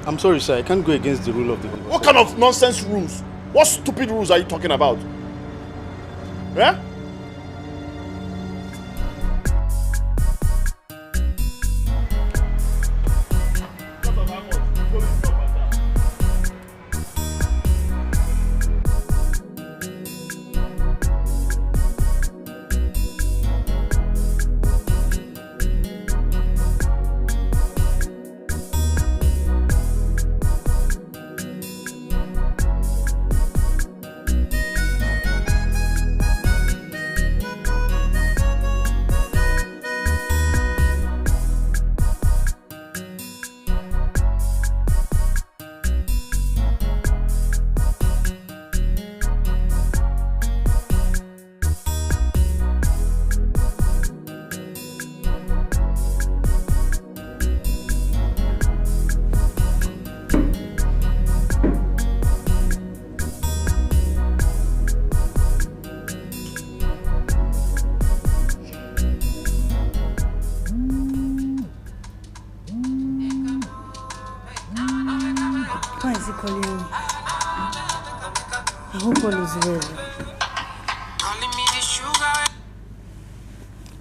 I'm sorry, sir. I can't go against the rule of the game. What kind of nonsense rules? What stupid rules are you talking about? Eh?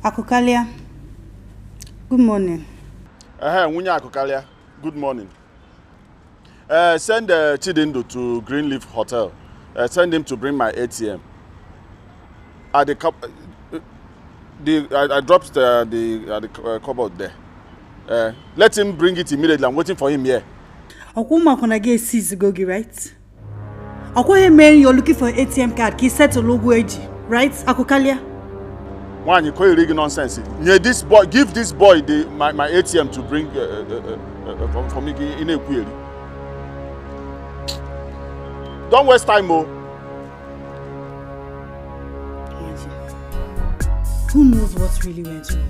Akukalia, good morning. Wunya Akukalia, good morning. Send Chidindo to Greenleaf Hotel. Send him to bring my ATM. At I dropped the cupboard there. Let him bring it immediately. I'm waiting for him here. Okuma kona get seize gogi, right? Okwa man, you're looking for an ATM card. He set a logo edge, right? Akukalia. One, you call it nonsense. Yeah, this boy, give this boy my ATM to bring for me in a query. Don't waste time, Mo. Who knows what really went wrong?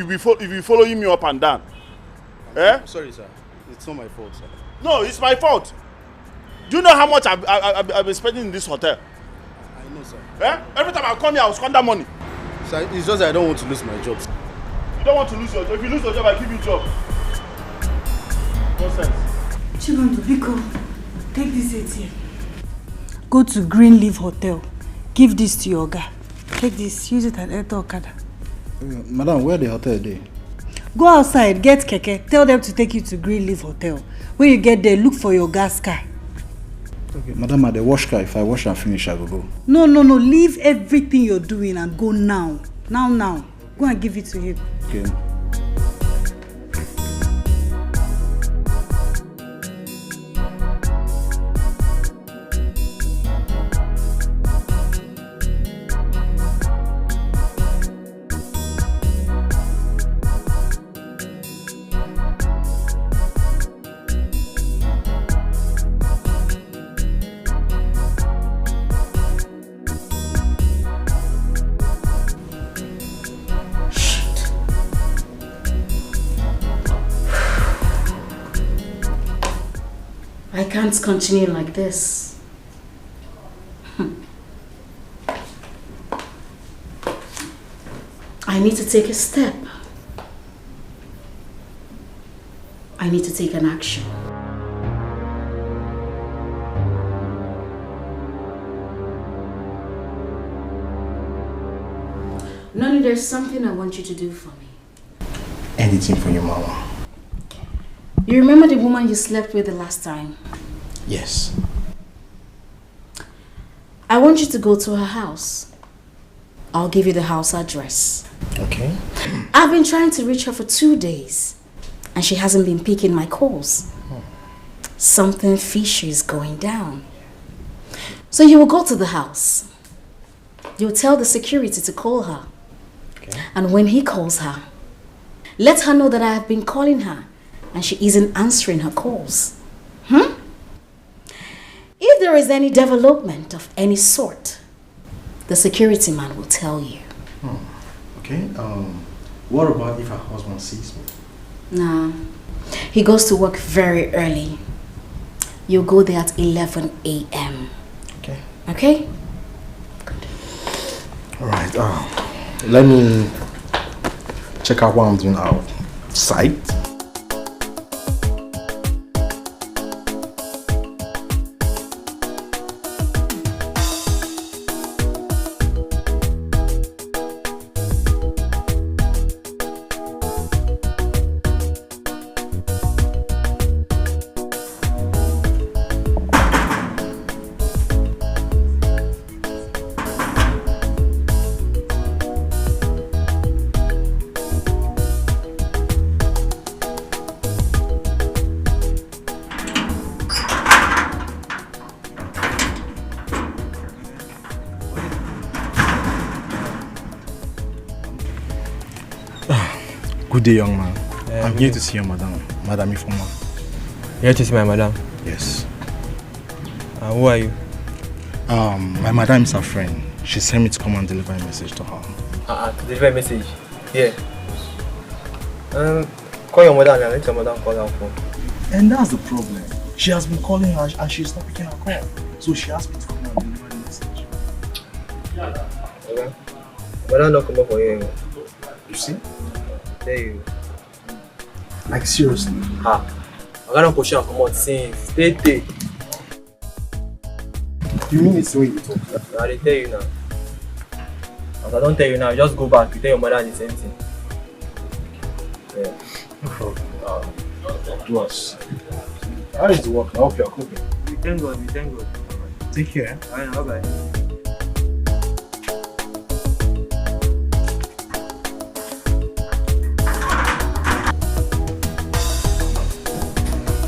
be following me up and down. I'm sorry, sir. It's not my fault, sir. No, it's my fault. Do you know how much I've been spending in this hotel? I know, sir. Every time I come here, I will squander money. Sir, it's just that I don't want to lose my job. You don't want to lose your job. If you lose your job, I give you a job. Nonsense. Chibundo, Biko, take this ATM. Go to Greenleaf Hotel. Give this to your guy. Take this, use it at Eto Okada. Madam, where the hotel dey? Go outside, get keke. Tell them to take you to Greenleaf Hotel. When you get there, look for your gas car. Okay, madam, at the wash car, if I wash and finish, I will go. No. Leave everything you're doing and go now. Now. Go and give it to him. Okay. I can't continue like this. I need to take a step. I need to take an action. Noni, there's something I want you to do for me. Anything for your mama. You remember the woman you slept with the last time? Yes. I want you to go to her house. I'll give you the house address. Okay. I've been trying to reach her for 2 days, and she hasn't been picking my calls. Something fishy is going down. So you will go to the house. You'll tell the security to call her. Okay. And when he calls her, let her know that I have been calling her and she isn't answering her calls. If there is any development of any sort, the security man will tell you. Okay. What about if her husband sees me? Nah. He goes to work very early. You'll go there at 11 a.m. Okay. Okay? Alright. Let me check out what I'm doing outside. Good day, young man. I'm here to see your madam, Madam Ifoma. Here to see my madam? Yes. Who are you? My madam is her friend. She sent me to come and deliver a message to her. To deliver a message? Yeah. Call your mother and let your mother call her phone. And that's the problem. She has been calling her and she's not picking her call. So she asked me to come and deliver the message. Okay. Madam not come up for you. You see? There you. Like seriously? I'm gonna push her come out since. Stay. You mean it's the way you talk? I tell you now. As I don't tell you now, just go back. You tell your mother the same thing. Yeah. No problem. Do us. How is the work? I hope you're cooking. We thank God. Take care. Alright, bye-bye.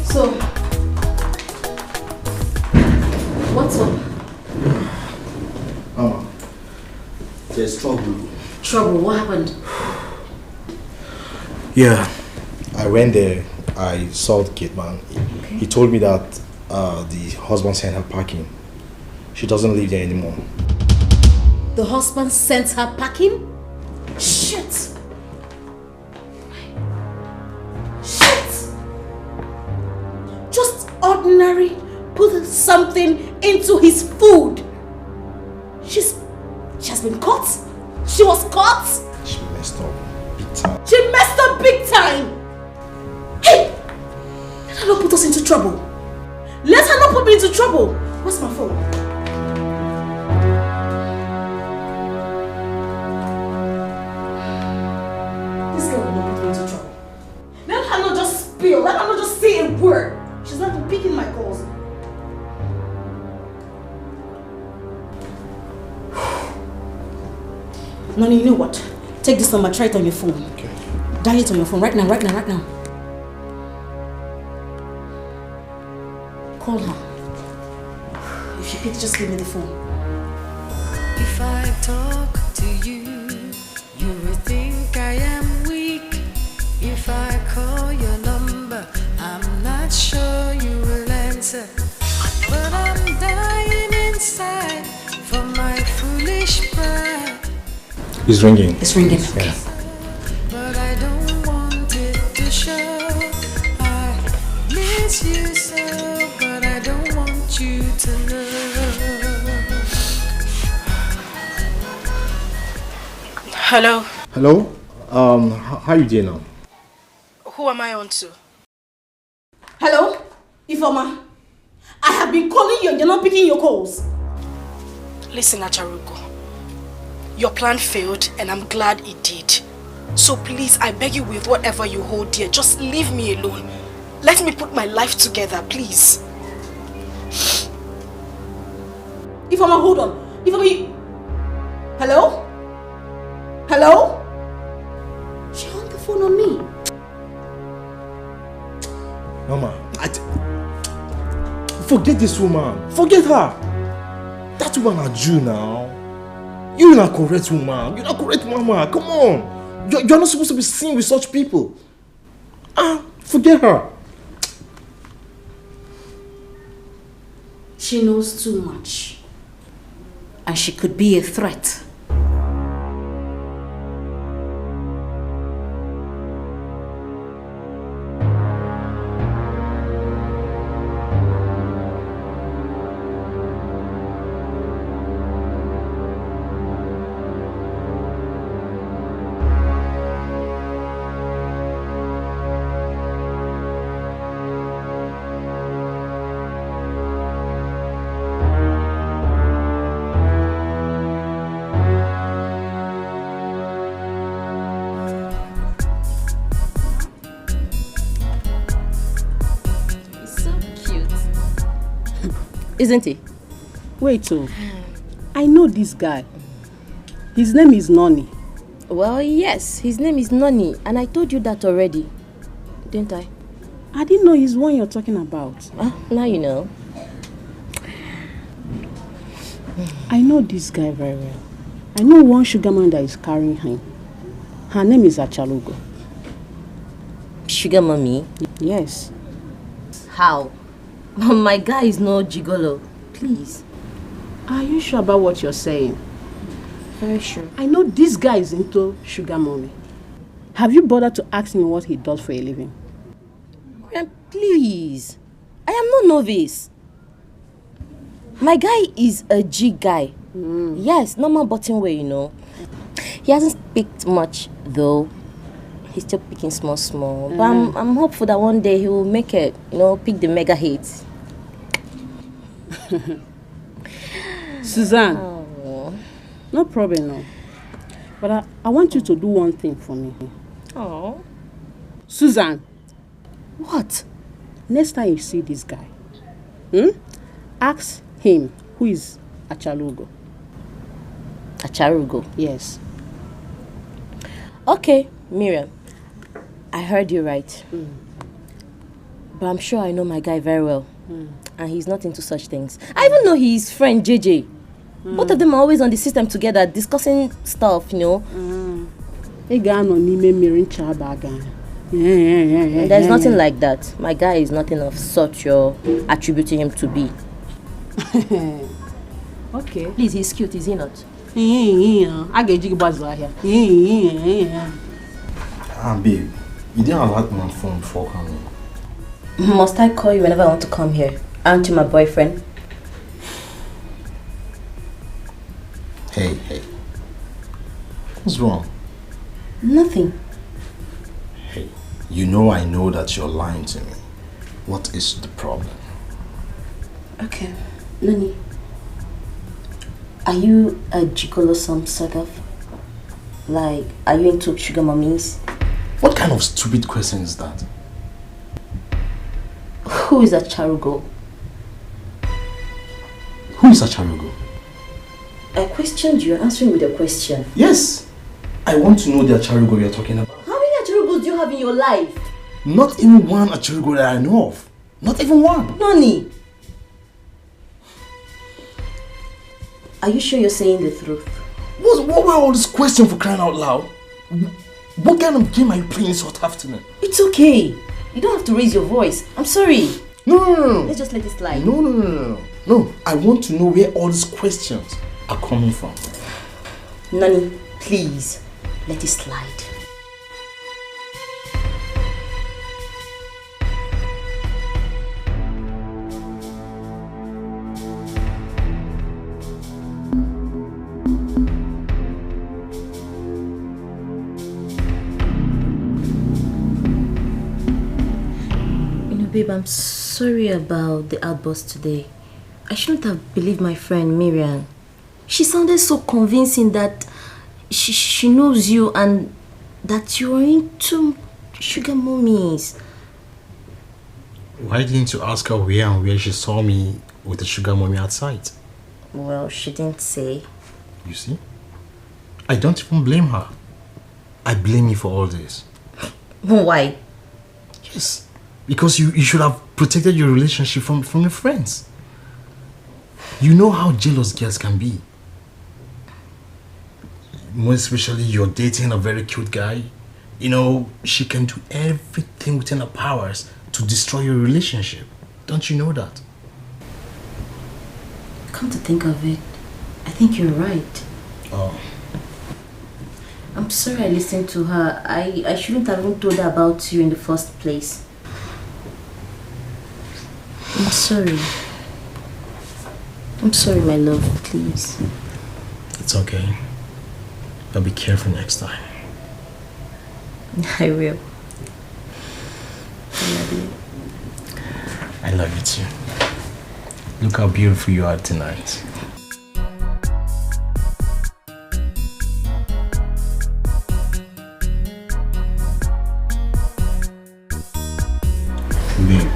So, what's up? There's trouble. Trouble? What happened? Yeah, I went there. I saw the gate man. He told me that the husband sent her packing. She doesn't live there anymore. The husband sent her packing? Shit! ordinary put something into his food. She has been caught. She was caught. She messed up big time. She messed up big time. Hey! Let her not put us into trouble. Let her not put me into trouble. Where's my phone? This girl will not put me into trouble. Let her not just spill. Let her not just say a word. She's not even picking my calls. Nani, you know what? Take this number, try it on your phone. Okay. Dial it on your phone right now. Call her. If she picks, just give me the phone. If I talk to you, you will think I am weak. If I call your number, I'm not sure you will answer. But I'm dying inside for my foolish pride. It's ringing. It's ringing. Okay. But I don't want it to show. I miss you so, but I don't want you to know. Hello. Hello? How you doing now? Who am I on to? Hello? Ifoma. I have been calling you and you're not picking your calls. Listen, Acharugo. Your plan failed and I'm glad it did. So please, I beg you with whatever you hold dear, just leave me alone. Let me put my life together, please. Ifoma, hold on. Ifoma, Hello? Hello? She hung the phone on me. Mama, forget this woman. Forget her. That woman are Jew now. You're not correct woman. You're not correct mama. Come on. You're not supposed to be seen with such people. Forget her. She knows too much. And she could be a threat. Isn't he? Wait, I know this guy. His name is Noni. Well, yes, his name is Noni, and I told you that already, didn't I? I didn't know he's one you're talking about. Now you know. I know this guy very well. I know one sugar man that is carrying him. Her name is Achalugo. Sugar mommy? Yes. How? My guy is no gigolo. Please. Are you sure about what you're saying? Very sure. I know this guy is into sugar mommy. Have you bothered to ask him what he does for a living? Please. I am no novice. My guy is a G guy. Yes, normal bottom way, you know. He hasn't picked much though. He's still picking small. But I'm hopeful that one day he will make it, you know, pick the mega hits. Suzanne. No problem, no. But I want you to do one thing for me. Oh. Suzanne. What? Next time you see this guy, ask him who is Achalugo. Achalugo? Yes. Okay, Miriam. I heard you right. But I'm sure I know my guy very well. And he's not into such things. I even know his friend JJ. Both of them are always on the system together discussing stuff, you know. There's nothing like that. My guy is nothing of such you're attributing him to be. Okay. Please, he's cute, is he not? Babe, you didn't alert my phone before coming. Must I call you whenever I want to come here? Aren't you my boyfriend? Hey. What's wrong? Nothing. Hey, you know I know that you're lying to me. What is the problem? Okay, Nani. Are you a gigolo some sort of? Like, are you into sugar mummies? What kind of stupid question is that? Who is a charugo? Who is a charugo? I questioned you, answering with a question. Yes, I want to know the charugo you're talking about. How many achurugos do you have in your life? Not even one charugo that I know of. Not even one. Nani. Are you sure you're saying the truth? What were all these questions for crying out loud? What kind of game are you playing this hot afternoon? It's okay. You don't have to raise your voice. I'm sorry. No. Let's just let it slide. No, I want to know where all these questions are coming from. Nani, please, let it slide. Babe, I'm sorry about the outburst today. I shouldn't have believed my friend Miriam. She sounded so convincing that she knows you and that you're into sugar mummies. Why didn't you ask her where she saw me with the sugar mummy outside? Well, she didn't say. You see? I don't even blame her. I blame you for all this. Why? Yes. Because you should have protected your relationship from your friends. You know how jealous girls can be. More especially you're dating a very cute guy. You know, she can do everything within her powers to destroy your relationship. Don't you know that? Come to think of it, I think you're right. Oh. I'm sorry I listened to her. I shouldn't have even told her about you in the first place. I'm sorry. I'm sorry, my love, please. It's okay. But be careful next time. I will. I love you. I love you too. Look how beautiful you are tonight. Babe.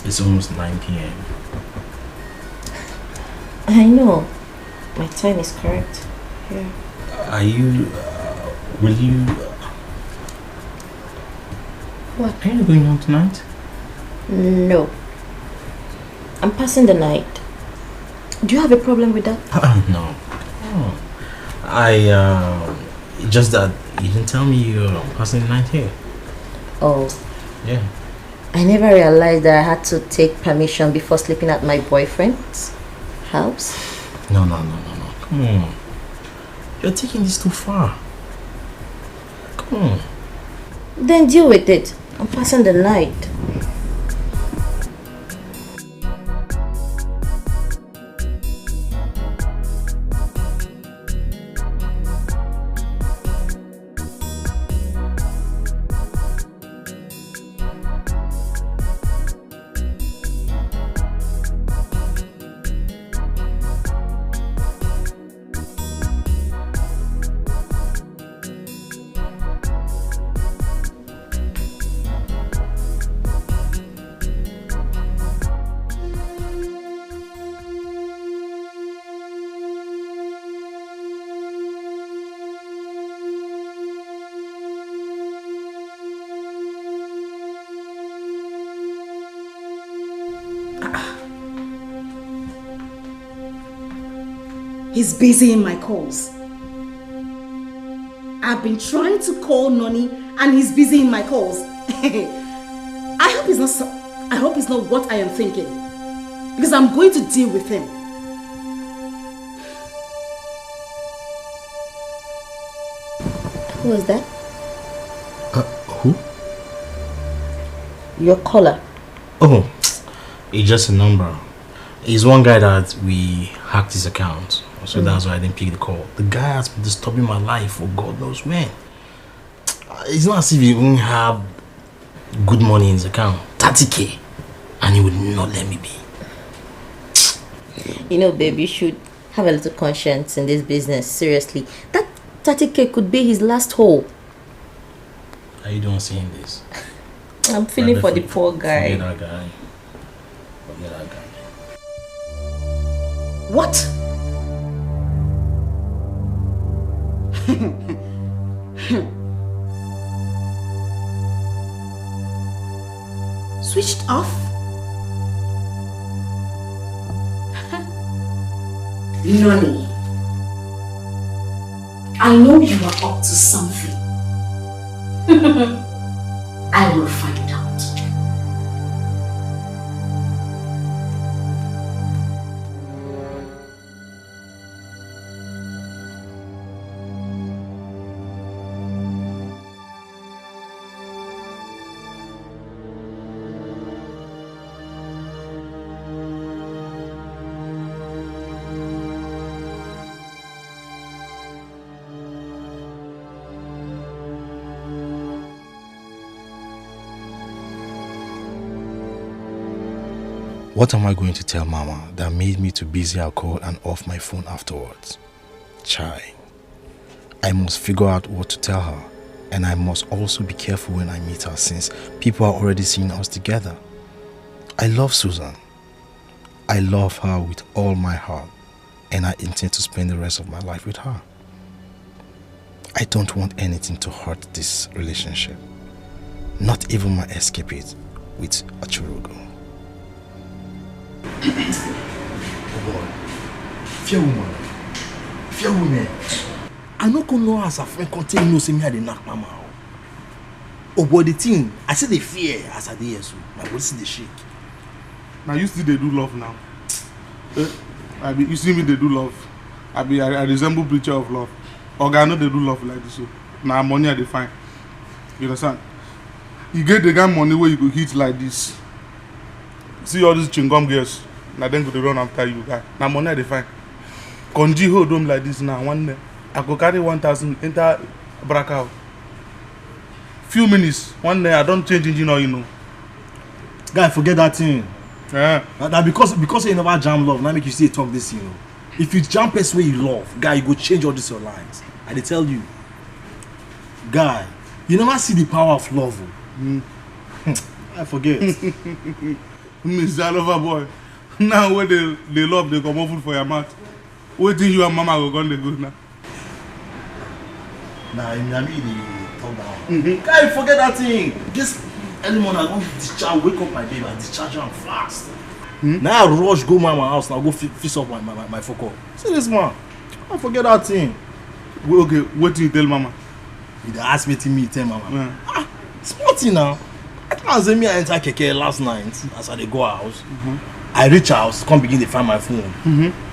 It's almost 9 p.m. I know. My time is correct. Yeah. Are you... will you... What? Are you going home tonight? No. I'm passing the night. Do you have a problem with that? No. Oh. Just that you didn't tell me you're passing the night here. Oh. Yeah. I never realized that I had to take permission before sleeping at my boyfriend's house. No. Come on. You're taking this too far. Come on. Then deal with it. I'm passing the night. He's busy in my calls. I've been trying to call Noni and he's busy in my calls. I hope it's not what I am thinking. Because I'm going to deal with him. Who was that? Who? Your caller. Oh, it's just a number. He's one guy that we hacked his account. So that's why I didn't pick the call. The guy has been disturbing my life for God knows when. It's not as if he even have good money in his account. 30k. And he would not let me be. You know, babe, you should have a little conscience in this business. Seriously. That 30k could be his last hope. Are you doing seeing this? I'm feeling for the poor guy. Forget that guy. Forget that guy. What? Switched off? Nonny, I know you are up to something. I will find out. What am I going to tell Mama that made me too busy I'll call and off my phone afterwards? Chai. I must figure out what to tell her, and I must also be careful when I meet her since people are already seeing us together. I love Susan. I love her with all my heart, and I intend to spend the rest of my life with her. I don't want anything to hurt this relationship. Not even my escapade with Achurugo. Oh boy, fear woman. I not gonna know as a friend continue no say me I dey knock Mama. Oh boy, the thing I say they fear as I dey here so my body see the shake. Now you still they do love now. You see me they do love. I resemble picture of love. Oga, I know they do love like this. So now money I define. You understand? You get the guy money where you go hit like this. See all these chingom girls. Now then go to run after you guy. Now money I define. Konji hold them like this now. One day I go carry 1,000 enter bracket. Few minutes. One day I don't change engine or you know. Guy, forget that thing. Yeah. Now because you never jam love, now make you still talk this, you know. If you jam person where you love, guy, you go change all this your lines. I dey tell you. Guy, you never see the power of love. I forget. Mr. Lover boy. Now when they love, they come food for your mouth. Waiting you and Mama go gone the good now. Nah, I mean talk down. Guy, forget that thing. This early morning I go discharge, wake up my baby and discharge her fast. Now I rush go Mama house now go fix up my focus. See this man. I forget that thing. Okay, what do you tell Mama? You dey ask me to tell Mama. Sporty now. I can't say me I enter keke last night as I dey go house. I reach house, come begin to find my phone.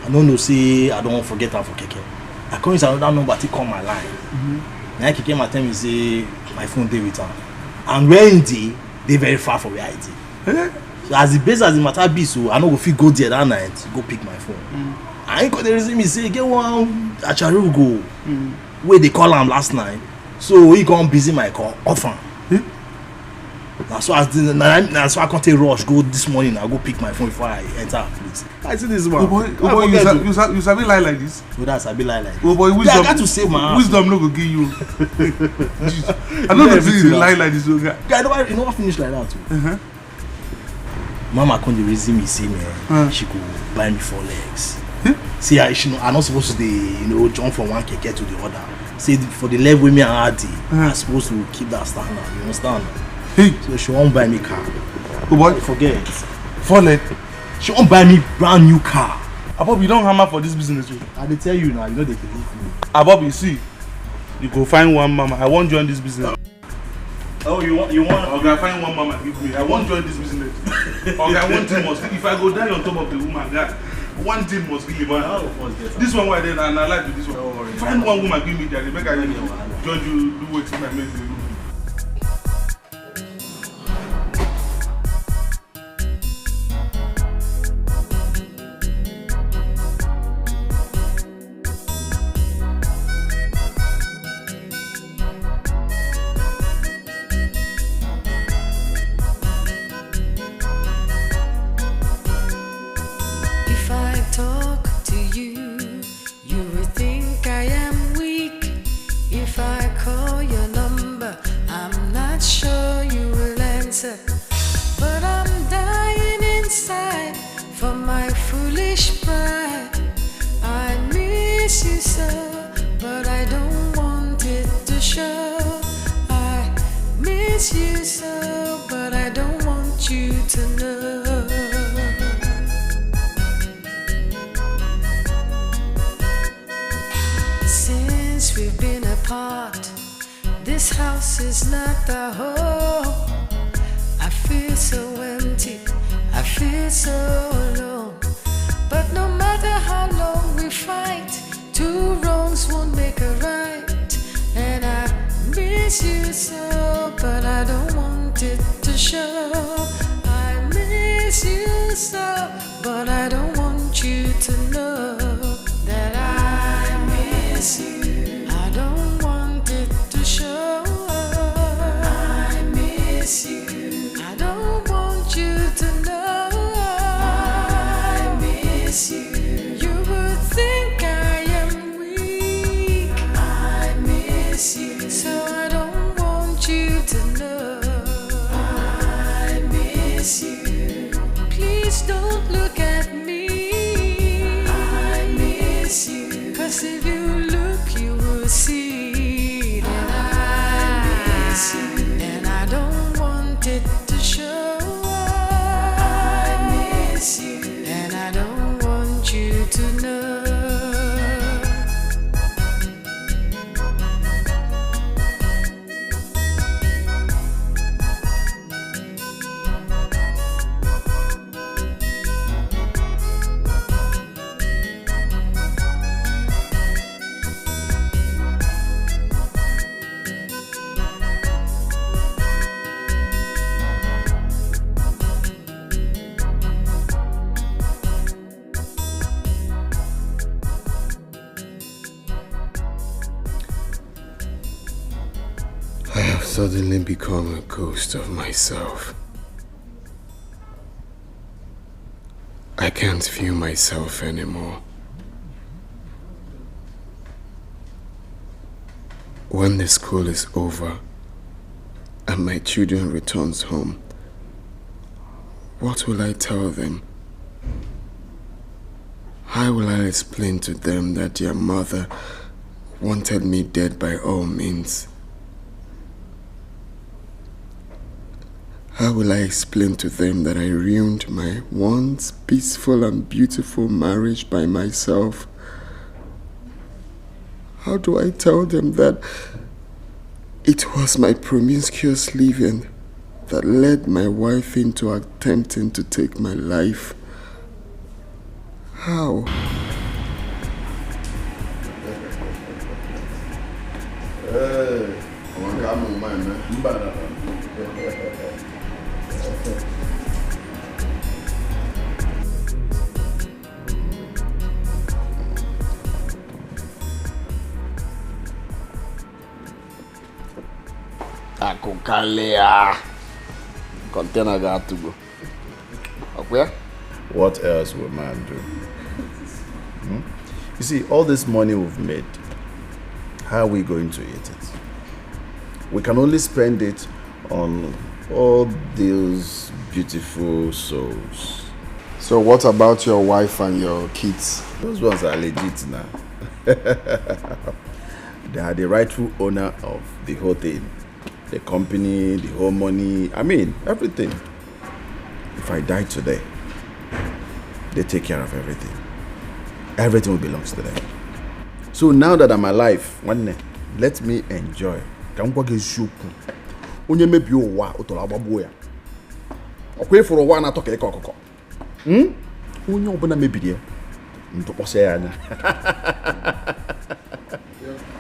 I don't know say I don't forget her for keke. I come use another number to call my line. Now keke my tell me say my phone dey with her. And when they very far from where I dey. So as the base as the matter be, so I no go fit go there that night go pick my phone. I ain't got the reason me say get one Acharugo where they call him last night. So he come busy my call often. That's why I can't take rush go this morning. I go pick my phone before I enter a place. I see this man. Oh boy, you sabi lie like this? Oh, that's I be lie like this. Oh boy, wisdom. I got to save my wisdom no go give you. I don't know if you lie like this. Guy, you know what finish like that too. Mama come dey reason me say man, she could buy me 4 legs. See, I not supposed to jump from one keke to the other. Say for the leg with me and Adi, I'm supposed to keep that standard. You understand? So she won't buy me car. Oh boy, forget. 4 leg. She won't buy me brand new car. Abob, you don't hammer for this business. I dey tell you now, you know they believe me. Abob, you see, you go find one Mama. I won't join this business. Oh, you want? Okay, find one mama give me. I won't join this business. Okay, one thing must. If I go die on top of the woman, that one thing must give me man. This one why then and I like this one. Find one woman give me that. Make I join you do what my mate do. Suddenly become a ghost of myself. I can't feel myself anymore. When the school is over and my children returns home, what will I tell them? How will I explain to them that their mother wanted me dead by all means? How will I explain to them that I ruined my once peaceful and beautiful marriage by myself? How do I tell them that it was my promiscuous living that led my wife into attempting to take my life? How? Hey, come on, man. Akukalea. Container got to go. Okay? What else will man do? You see, all this money we've made, how are we going to eat it? We can only spend it on all those beautiful souls. So what about your wife and your kids? Those ones are legit now. They are the rightful owner of the whole thing. The company, the whole money, I mean, everything. If I die today, they take care of everything. Everything will belong to them. So now that I'm alive, let me enjoy. onye mebi ụwa ụtọrọ agbagbuo ya. Ọkwa ịfụrụ ụwa na-atọ ka ịkọ ọkụkọ. Onye ọbụla mebiri ya ntụkpọsị ya anya.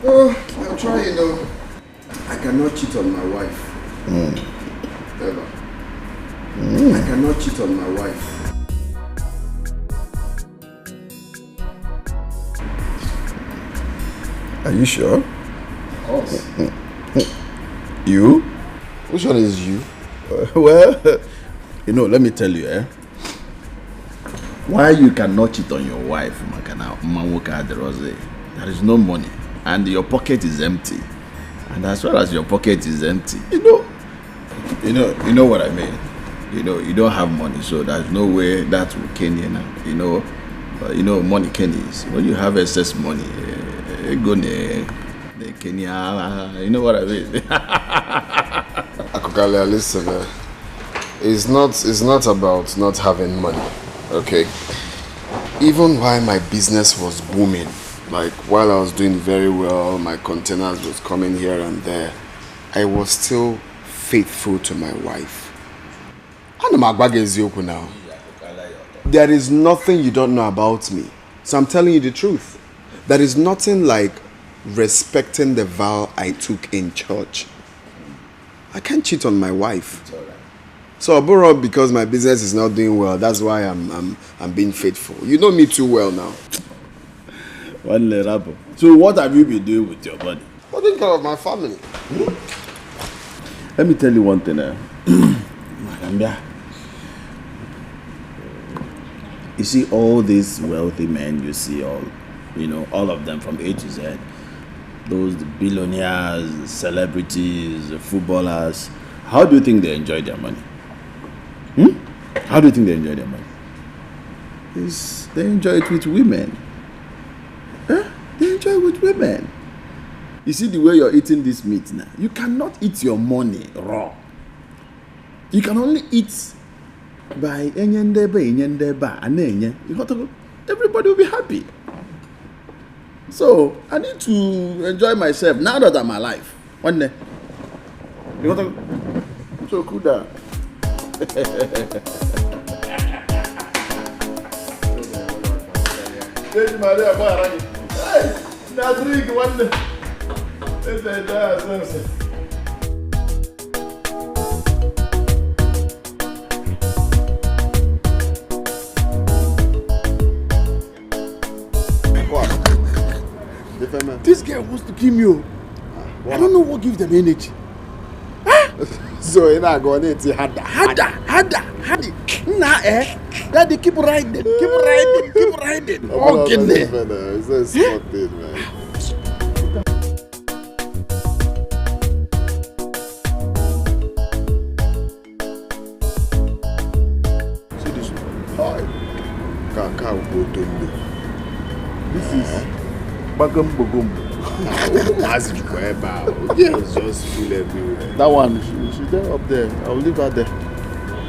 Oh, I'm trying, you know. I cannot cheat on my wife. Ever. I cannot cheat on my wife. Are you sure? Of course. You? Which one is you? Well, you know, let me tell you, why you cannot cheat on your wife, there is no money, and your pocket is empty. And as far as your pocket is empty, you know what I mean. You don't have money, so there's no way that will cane you now. Money cane is when you have excess money. Go Kenya, you know what I mean. Akokalia, listen, it's not about not having money, okay? Even while my business was booming, like while I was doing very well, my containers was coming here and there, I was still faithful to my wife. Now. There is nothing you don't know about me, so I'm telling you the truth. There is nothing like respecting the vow I took in church. I can't cheat on my wife. So Aburo, because my business is not doing well, that's why I'm being faithful. You know me too well now. So what have you been doing with your body? Taking care of my family. Let me tell you one thing. You see all these wealthy men, you see all of them from A to Z. Those billionaires, celebrities, footballers. How do you think they enjoy their money? How do you think they enjoy their money? They enjoy it with women. They enjoy it with women. You see the way you're eating this meat now. You cannot eat your money raw. You can only eat by everybody will be happy. So I need to enjoy myself now that I'm alive. One day. So cool down. This girl wants to kill me. I don't know what gives them energy. So you're not going to eat harder. Daddy, keep riding. Okay, it's a smart thing, man. See this one. Hi. This is Bagum. As you go about, yes, just feel everywhere. That one, she's there up there. I'll leave her there.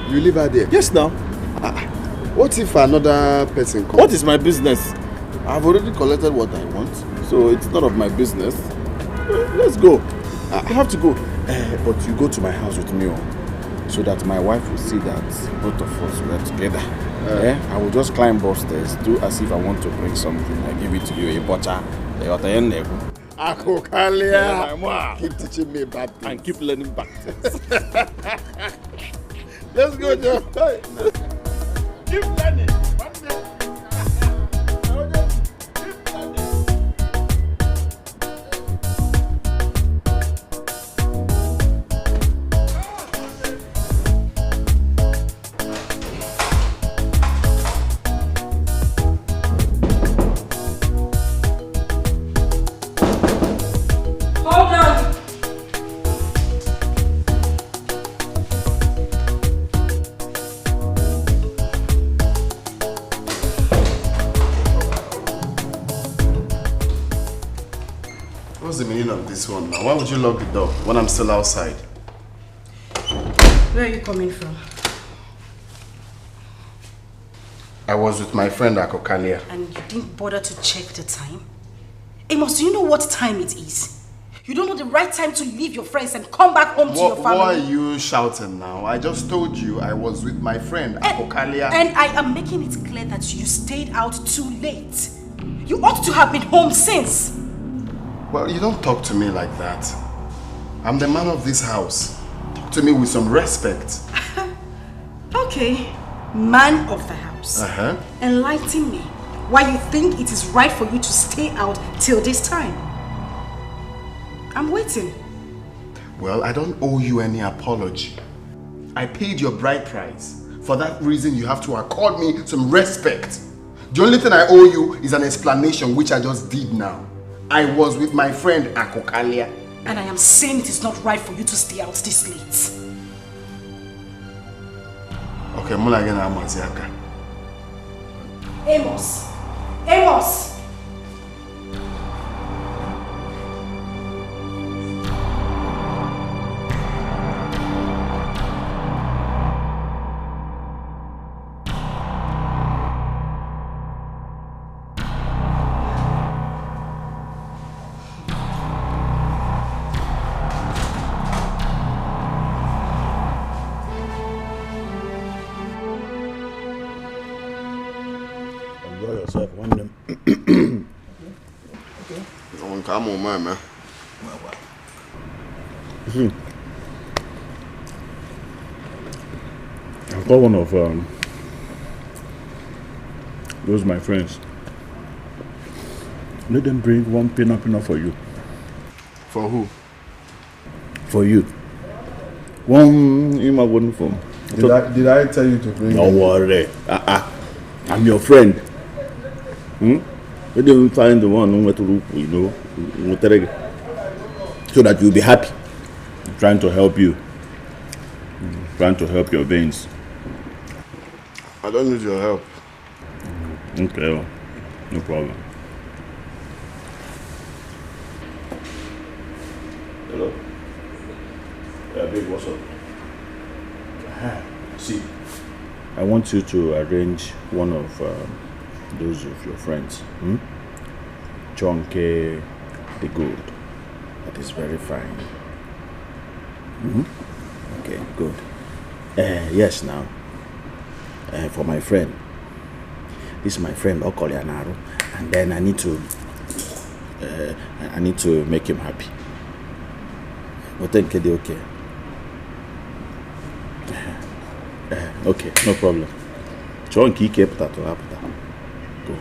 You leave her there? Yes, now. What if another person comes? What is my business? I've already collected what I want, so it's none of my business. Let's go. I have to go. But you go to my house with me, so that my wife will see that both of us were together. I will just climb upstairs, do as if I want to bring something. I give it to you, a butter. Akokalia, keep teaching me bad things. And keep learning bad things. Let's go, Joe. Keep learning. What's the meaning of this one now? Why would you lock the door when I'm still outside? Where are you coming from? I was with my friend Akokalia. And you didn't bother to check the time? Amos, do you know what time it is? You don't know the right time to leave your friends and come back home to your family. Why are you shouting now? I just told you I was with my friend, Apokalia. And I am making it clear that you stayed out too late. You ought to have been home since. Well, you don't talk to me like that. I'm the man of this house. Talk to me with some respect. Okay, man of the house. Enlighten me why you think it is right for you to stay out till this time. I'm waiting. Well, I don't owe you any apology. I paid your bride price. For that reason, you have to accord me some respect. The only thing I owe you is an explanation, which I just did now. I was with my friend Akokalia. And I am saying it is not right for you to stay out this late. Okay, Mulagena Amaziaka. Amos! Amos! Come on, man. I've got one of those my friends. Let them bring one pinna for you. For who? For you. One in my one phone. Did I tell you to bring? Don't worry. I'm your friend. Let them find the one who to so that you'll be happy. I'm trying to help you. Trying to help your veins. I don't need your help. Okay, well, no problem. Hello? Yeah, babe, what's up? See, I want you to arrange one of those of your friends. Chonke the Good. That is very fine. Okay, good. Yes, now. For my friend. This is my friend Okoli, and then I need to make him happy. But then okay. Okay, no problem. Chonke kept that to happen. Good.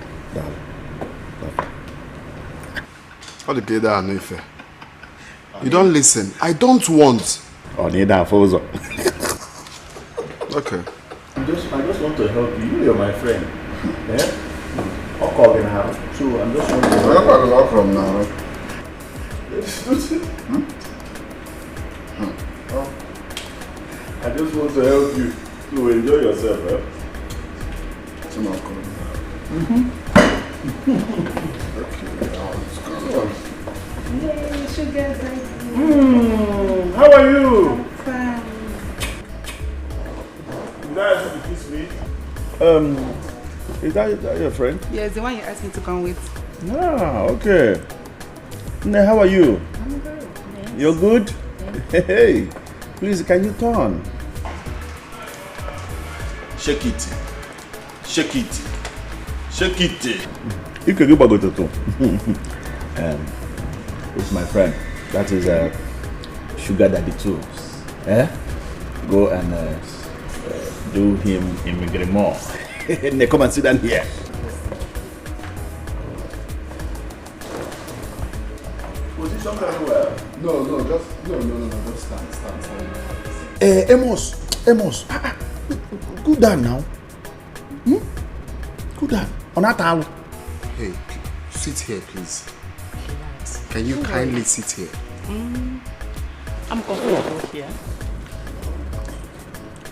What the data are no fair. You don't listen. I don't want. Okay. I just want to help you. You're my friend. Yeah? I'll call him out. So I'm just want to help you. Where are you from now? I just want to help you to enjoy yourself. Yay, sugar baby. How are you? I'm fine. Did I ask you to kiss me? Is that your friend? Yes, the one you asked me to come with. Ah, okay. How are you? I'm good. Yes. You're good? Yes. Hey, please, can you turn? Shake it. Shake it. Shake it. You can go back to the it's my friend. That is Sugar Daddy too. Go and do him immigrant. Come and sit down here. Position very well. No, just stand. Amos. Go down now. Go down. On that towel. Hey, sit here, please. Can you kindly sit here? I'm comfortable here.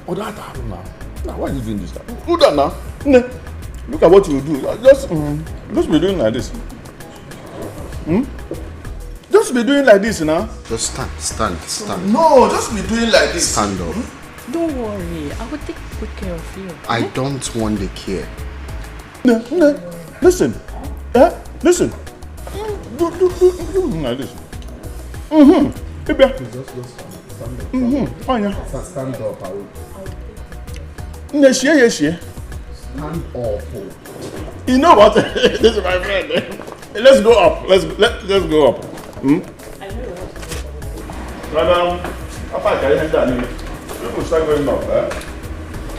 Oh, that towel now. Now, why are you doing this? Go down now. Look at what you do. Just be doing like this. Just be doing like this now. Just stand. No, just be doing like this. Stand up. Don't worry, I will take good care of you. I don't want the care. No. Listen. Listen. Do like this. Just stand up. Oh, yeah. Stand up. I will. Yes, Stand up. You know what? This is my friend. Let's go up. Let's go up. Madam, after I carry him down, we will start going up.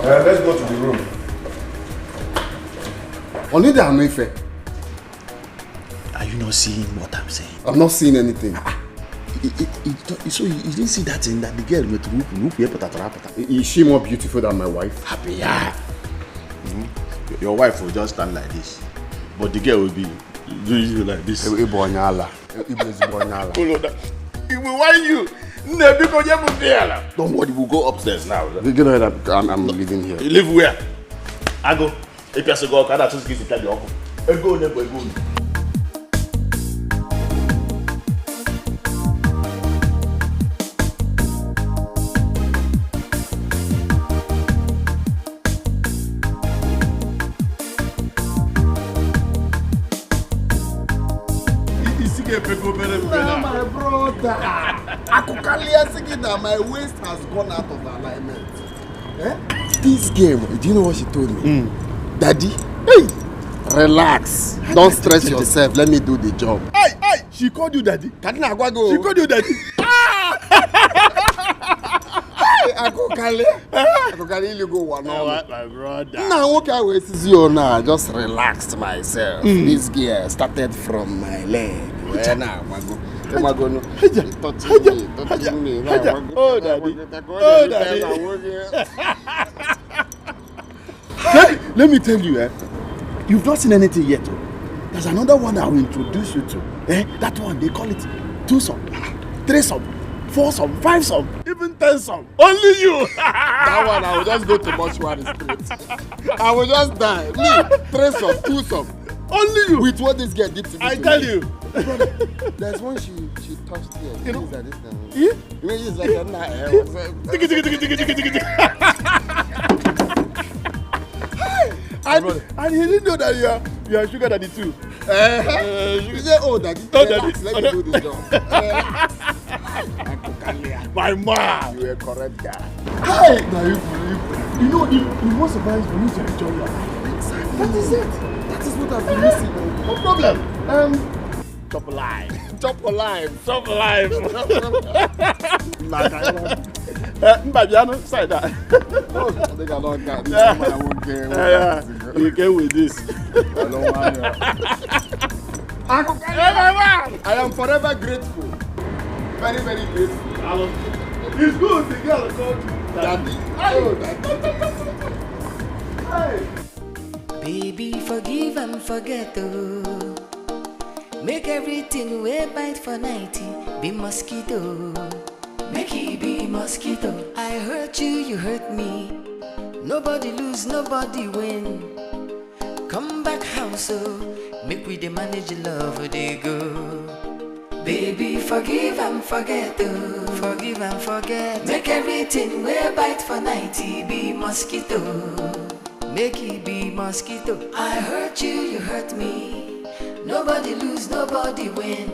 Let's go to the room. Only the Amefe. Are you not seeing what I'm saying? I'm not seeing anything. So you didn't see that thing that the girl with whoop. Is she more beautiful than my wife? Happy, yeah. Your wife will just stand like this, but the girl will be doing you like this. He will whine you. Don't worry, we'll go upstairs now. I'm leaving here. You live where? I go. If you go, I just give you the uncle. Go. My brother. Akukalia thinking that my waist has gone out of alignment. This game, do you know what she told me? Daddy, hey, relax. Don't stress yourself. Let me do the job. Hey, she called you daddy. She called you daddy. Akukali, you go one on. My brother. Now, okay, I will see you now. I just relaxed myself. This gear started from my leg. Where now, Mago? Touching me. Oh, daddy. Let me tell you, you've not seen anything yet. There's another one I will introduce you to. That one, they call it 2-some, 3-some, 4-some, 5-some, even 10-some. Only you. That one, I will just go to mortuary straight. I will just die. Me, 3-some, 2-some. Only you. With what this girl did to me. I tell you. Brother, there's one she touched here. You know? This thing. Yeah? You mean it's like a and he didn't know that you are sugar daddy too. You say, oh daddy, relax, let me do this job. My man. You are a correct guy. Hey! Now you know, it was surprised for you to enjoy your life. Exactly. That is it. That is what I've been missing. No problem. Top alive. Mbabiano, say that. Oh, they got all that. I won't care. Yeah. You came with this. I don't want you. I am forever grateful. Very, very grateful. It's good. The girl called you daddy. Hey. Baby, forgive and forget, oh. Make everything way bite for 90 be mosquito. Make it be mosquito. I hurt you, you hurt me. Nobody lose, nobody win. Come back house, oh. Make we the manage love, they go. Baby, forgive and forget, oh. Forgive and forget. Make everything way bite for 90 be mosquito. Make it be mosquito. I hurt you, you hurt me. Nobody lose, nobody win.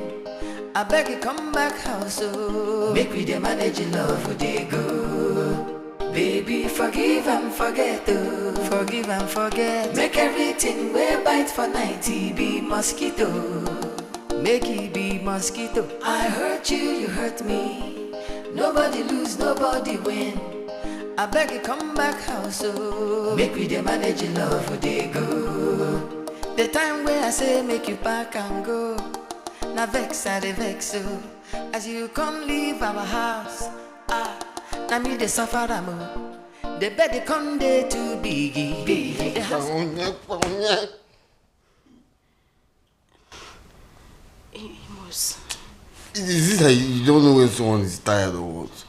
I beg you come back house, oh. Make we the manage love, they go. Baby, forgive and forget, oh. Forgive and forget. Make everything way bite for 90 be mosquito. Make it be mosquito. I hurt you, you hurt me. Nobody lose, nobody win. I beg you come back house, oh. Make we the manage love, they go. The time where I say make you back and go. Na vex I dey vex, oh. As you come leave our house, na me dey suffer am, oh. The bed they come there to biggie. Is it that you don't know when someone is tired or what?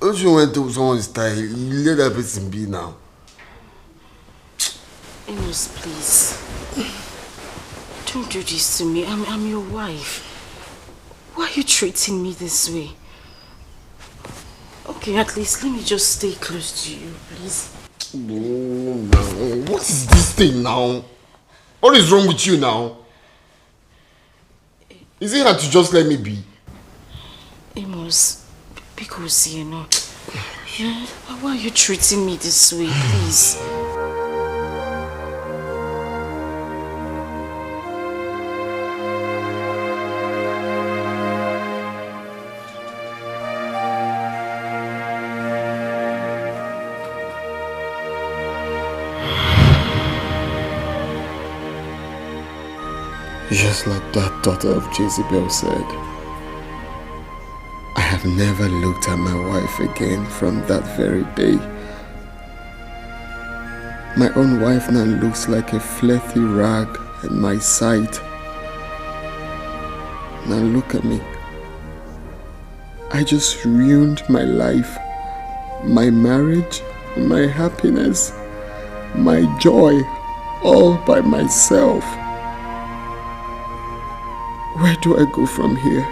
Don't you when someone is tired, you let that person be now? Amos, please. Don't do this to me. I'm your wife. Why are you treating me this way? Okay, at least let me just stay close to you, please. No. What is this thing now? What is wrong with you now? Is it hard to just let me be? Amos, because, you know, why are you treating me this way, please? Just like that daughter of Jezebel said, I have never looked at my wife again from that very day. My own wife now looks like a filthy rag in my sight. Now look at me. I just ruined my life, my marriage, my happiness, my joy, all by myself. Where do I go from here?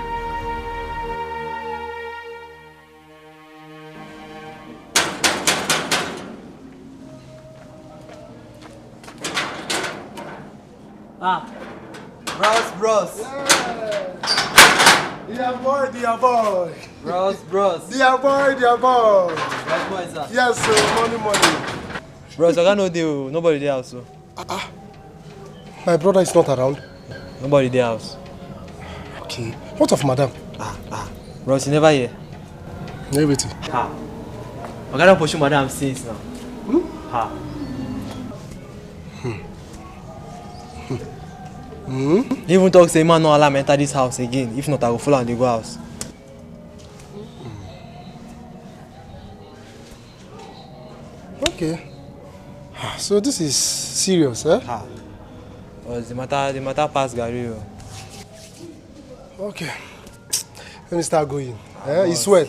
Bros. Dear boy. Bros. Dear boy. Bros, boy, sir. Yes, sir, money. Bros, I got no deal. Nobody there also. My brother is not around. Nobody there house. Okay. What of madam? Bros, you never hear. Everything. I gotta push madam since now. He even talk say man no allow me enter this house again. If not, I will follow and they go house. Okay. So this is serious, eh? Because the matter pass Gary. Okay. Let me start going. It's well.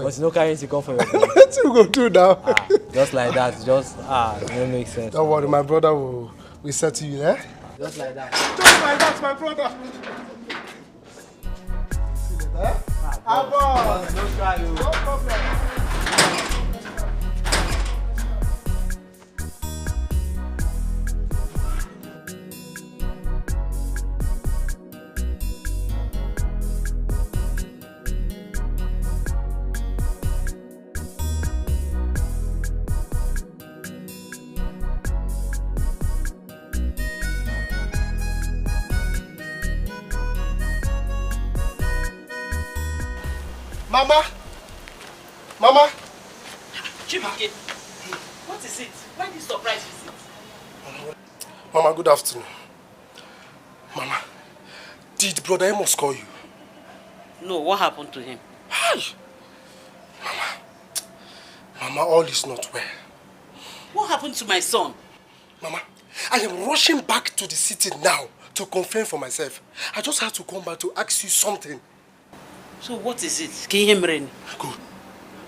But you no carry to come for your What you go do now? Just like that. It don't make sense. Don't worry, my brother will settle you, eh? Just like that. Just like that, my brother. See you later, eh? Don't try you. No problem. Mama! Chibike, what is it? Why this surprise visit? Mama, good afternoon. Mama, did Brother Amos call you? No, what happened to him? Hi! Mama, all is not well. What happened to my son? Mama, I am rushing back to the city now to confirm for myself. I just had to come back to ask you something. So what is it? Can you hear me? Good.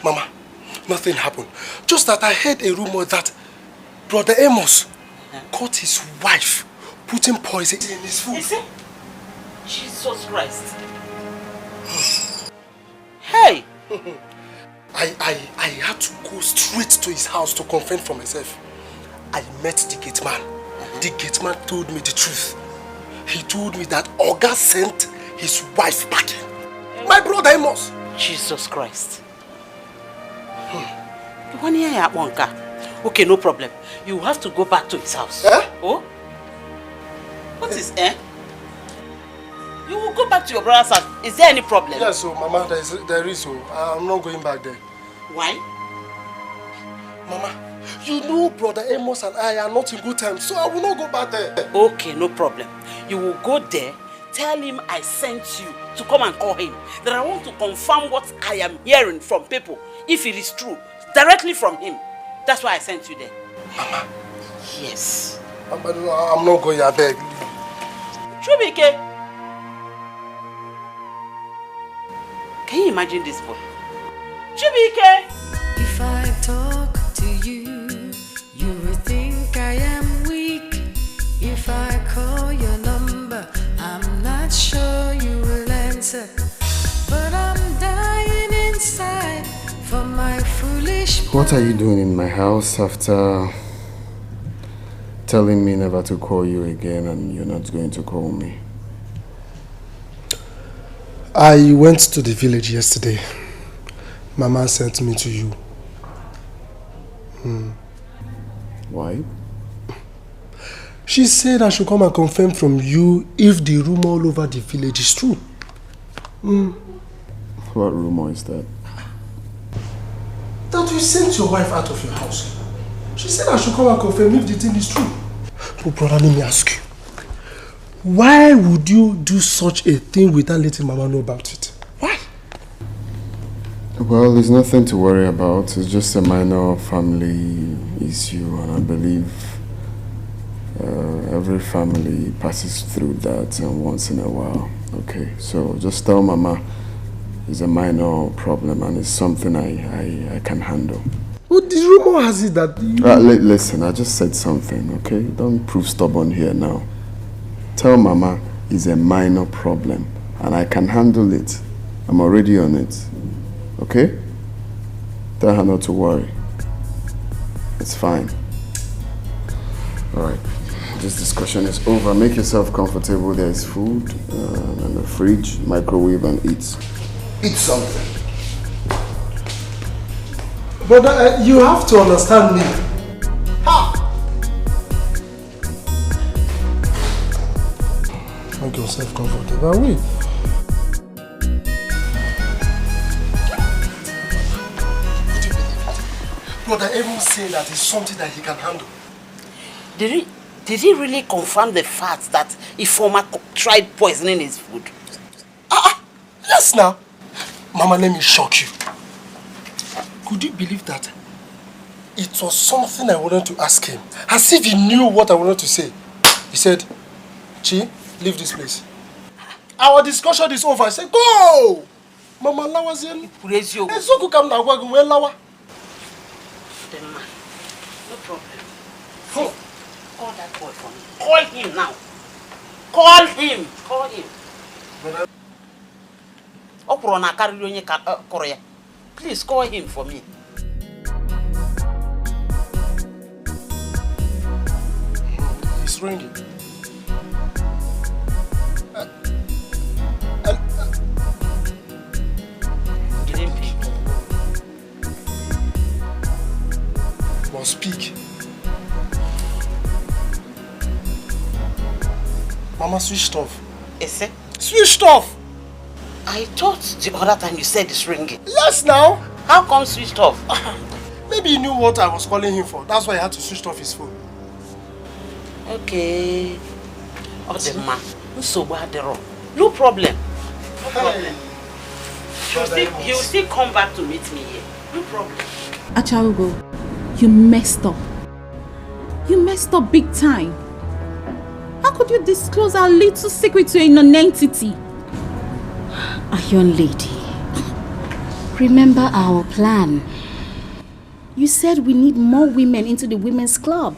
Mama, nothing happened. Just that I heard a rumor that Brother Amos caught his wife putting poison in his food. Is it? Jesus Christ. Hey! I had to go straight to his house to confirm for myself. I met the gate man. The gate man told me the truth. He told me that Oga sent his wife packing. My brother Amos. Jesus Christ. Okay, no problem. You have to go back to his house. Oh? What is You will go back to your brother's house. Is there any problem? Yes, so Mama, there is. I'm not going back there. Why? Mama, you know Brother Amos and I are not in good terms, so I will not go back there. Okay, no problem. You will go there, tell him I sent you to come and call him. That I want to confirm what I am hearing from people, if it is true, directly from him. That's why I sent you there. Mama. Yes. Mama, I'm not going, I beg. Chubike. Can you imagine this boy? Chubike. If I talk to you, you will think I am weak. If I call your number, I'm not sure you will answer. But I'm dying inside for my foolish. What are you doing in my house after telling me never to call you again and you're not going to call me? I went to the village yesterday. Mama sent me to you. Why? She said I should come and confirm from you if the rumor all over the village is true. What rumor is that? That you sent your wife out of your house. She said I should come and confirm if the thing is true. But brother, let me ask you. Why would you do such a thing without letting Mama know about it? Why? Well, there's nothing to worry about. It's just a minor family issue, and I believe every family passes through that once in a while. Okay, so just tell Mama it's a minor problem and it's something I can handle. Well, the rumor has it that you... Listen, I just said something, okay? Don't prove stubborn here now. Tell Mama it's a minor problem and I can handle it. I'm already on it. Okay? Tell her not to worry. It's fine. Alright. This discussion is over. Make yourself comfortable. There is food in the fridge, microwave, and eat. Eat something. Brother, you have to understand me. Ha! Make yourself comfortable. Are we? Brother, even say that is something that he can handle. Did he really confirm the fact that Ifeoma tried poisoning his food? Yes, now. Mama, let me shock you. Could you believe that? It was something I wanted to ask him. As if he knew what I wanted to say. He said, Chi, leave this place. Our discussion is over. I said, go! Mama, Lawa's in. Praise you. It's so good. Come now. Where Lawa? The man. No problem. Hey, call that boy for me. Call him now. Call him. Call him. Please call him for me. It's ringing. Didn't pick. Must speak. Mama switched off. Is it? Switched off! I thought the other time you said it's ringing. Yes, now. How come switched off? Maybe he knew what I was calling him for. That's why he had to switch off his phone. Okay. Oh, the man. No problem. No problem. He'll still come back to meet me here. No problem. Acharugo, you messed up. You messed up big time. How could you disclose our little secret to a non-entity? A young lady, remember our plan. You said we need more women into the women's club.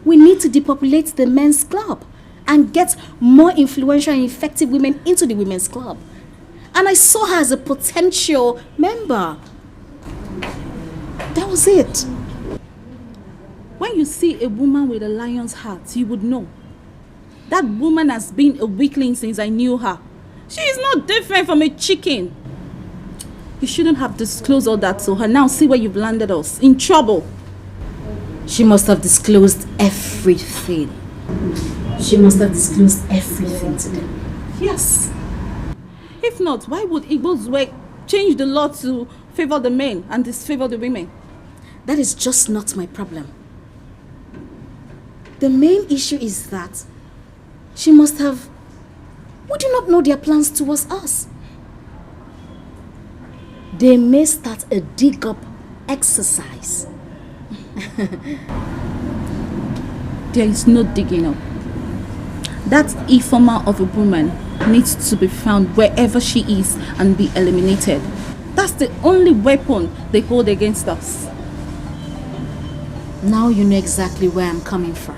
We need to depopulate the men's club and get more influential and effective women into the women's club. And I saw her as a potential member. That was it. When you see a woman with a lion's heart, you would know. That woman has been a weakling since I knew her. She is not different from a chicken. You shouldn't have disclosed all that to her. Now see where you've landed us. In trouble. She must have disclosed everything. She must have disclosed everything to them. Yes. If not, why would Igbo's way change the law to favor the men and disfavor the women? That is just not my problem. The main issue is that she must have... We do not know their plans towards us. They may start a dig-up exercise. There is no digging up. That Ifeoma of a woman needs to be found wherever she is and be eliminated. That's the only weapon they hold against us. Now you know exactly where I'm coming from.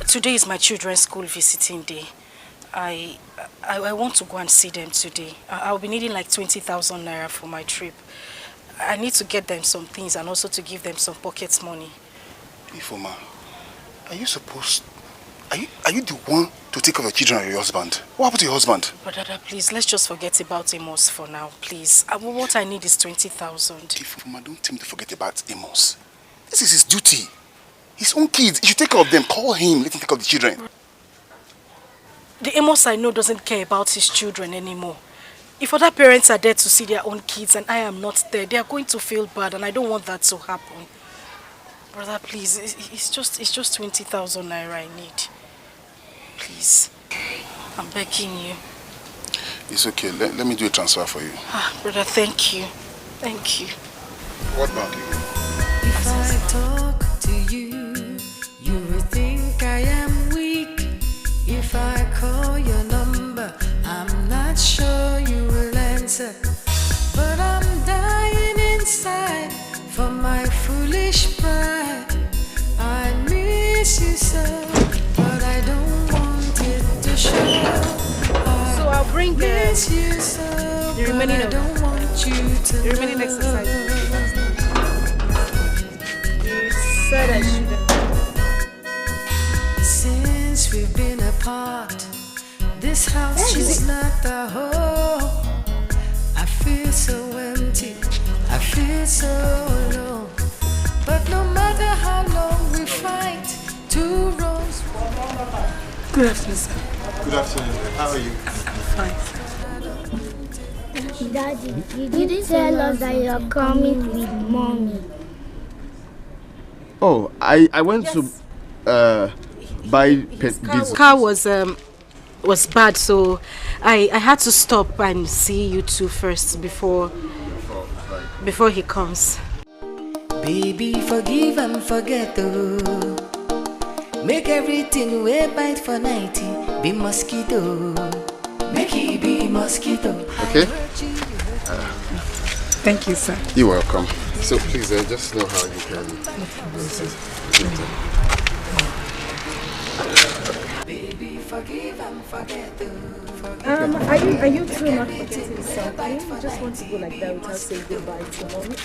Today is my children's school visiting day. I want to go and see them today. I'll be needing like 20,000 naira for my trip. I need to get them some things and also to give them some pocket money. Ifoma, are you supposed... Are you the one to take care of the children or your husband? What happened to your husband? But Dada, please, let's just forget about Amos for now, please. What I need is 20,000. Ifoma, don't tell me to forget about Amos. This is his duty. His own kids. He should take care of them. Call him. Let him take care of the children. The Amos I know doesn't care about his children anymore. If other parents are there to see their own kids and I am not there, they are going to feel bad and I don't want that to happen. Brother, please, it's just 20,000 naira I need. Please, I'm begging you. It's okay. Let me do a transfer for you. Brother, thank you. Thank you. What bank? If I talk to you, you will think I am weak. If I call your number, I'm not sure you will answer. But I'm dying inside for my foolish pride. I miss you so, but I don't want it to show. So I'll bring the remaining of the remaining exercise. You said I should. Since we've been apart, this house is not the home. I feel so empty, I feel so alone. But no matter how long we fight, two wrongs. Good afternoon, sir. Good afternoon. How are you? I'm fine. Daddy, did you tell us that you're coming with mommy? Oh, I went to buy diesel. Car was bad, so I had to stop and see you two first before he comes. Baby, forgive and forget, oh. Make everything way bite for 90. Be mosquito. Make it be mosquito. Okay? Thank you, sir. You're welcome. So please, just know how you can. Baby, forgive and forget, oh. Are you two not forgetting something? You just want to go like that without saying goodbye to mommy?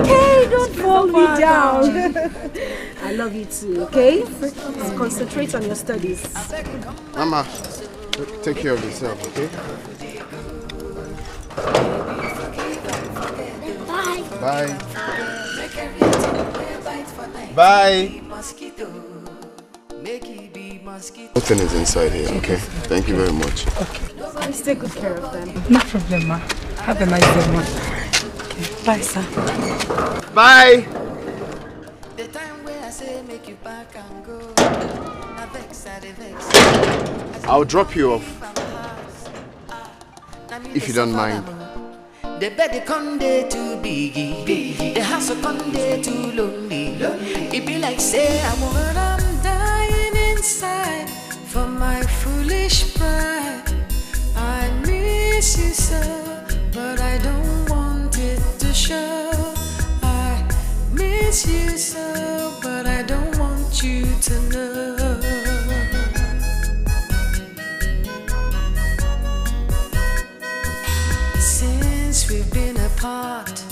Okay, don't fall me down. I love you too, okay? Concentrate on your studies. Mama, take care of yourself, okay? Bye. Bye. Bye. Nothing is inside here, okay? Thank you very much. Okay. Please take good care of them. No problem, ma. Have a nice day, ma. Okay. Bye, sir. Bye. The time where I say make you back and go. I'll drop you off. If you don't mind. The bed conde too biggie. The house conde too lonely. It be like say I'm dying inside for my foolish pride. I miss you so, but I don't want it to show. I miss you so, but I don't want you to know. Since we've been apart,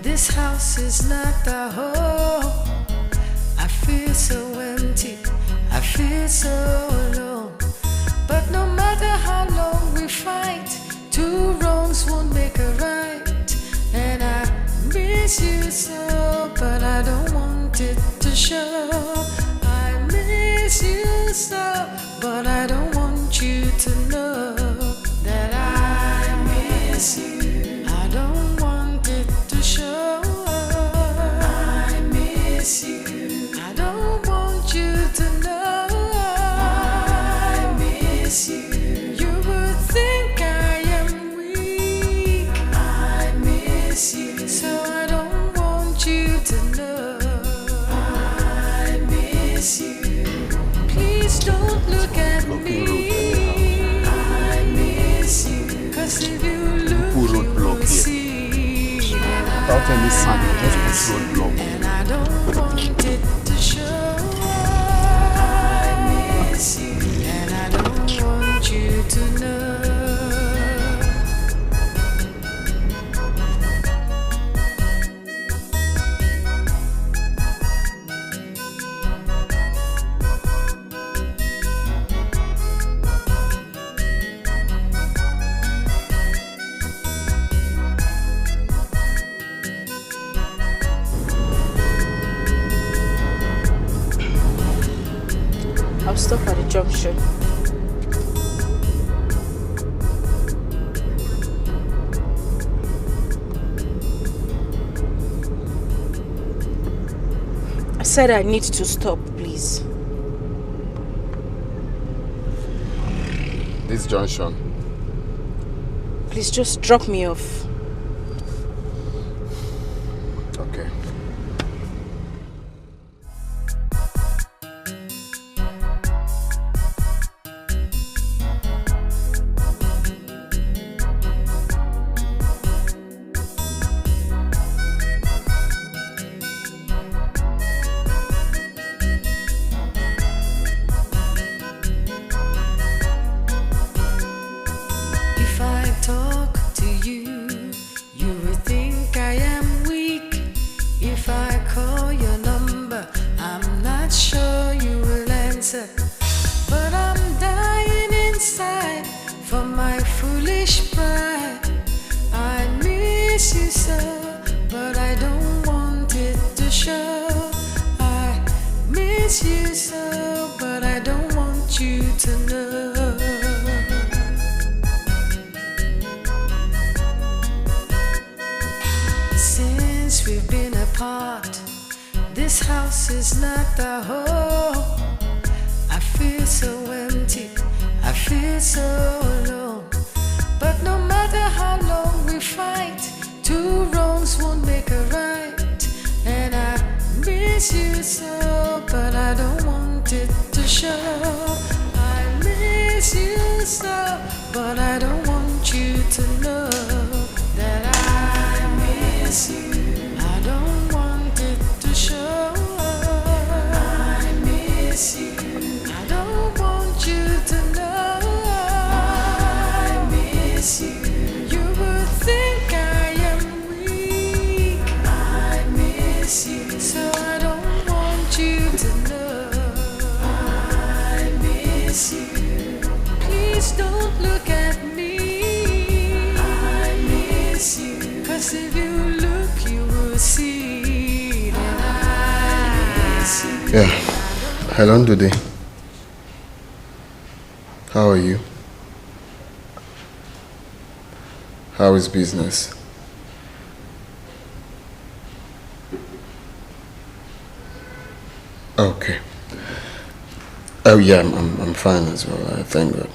this house is not the home. I feel so empty, I feel so alone. But no matter how long we fight, two wrongs won't make a right. And I miss you so, but I don't want it to show. I miss you so, but I don't want you to know that I miss you. I don't want it to show. I miss you. I don't want you to know. I miss you. You would think I am weak. I miss you. So I don't want you to know. I miss you. Please don't look at me. I miss you. 'Cause if you look, you will see. Without any sign, just put roadblock. And I don't want it to show. I I'll stop at the junction. I said I need to stop, please. This junction. Please just drop me off. Okay. If I talk to you, you will think I am weak. If I call your number, I'm not sure you will answer. But I'm dying inside for my foolish pride. I miss you so, but I don't want it to show. I miss you so, but I don't want you to know. Since we've been apart, this house is not a home. I feel so empty, I feel so alone. But no matter how long we fight, two wrongs won't make a right. And I miss you so, but I don't want it to show. I miss you so, but I don't want you to know that I miss you. I don't want it to show. I miss you. I don't want you to know. I miss you. You would think I am weak. I miss you. So I don't want you to know. I miss you. Please don't look at me. I miss you. 'Cause if you look, you will see that I miss you. Yeah. Hello, Dude. How are you? How is business? Okay. Oh yeah, I'm fine as well. Thank God.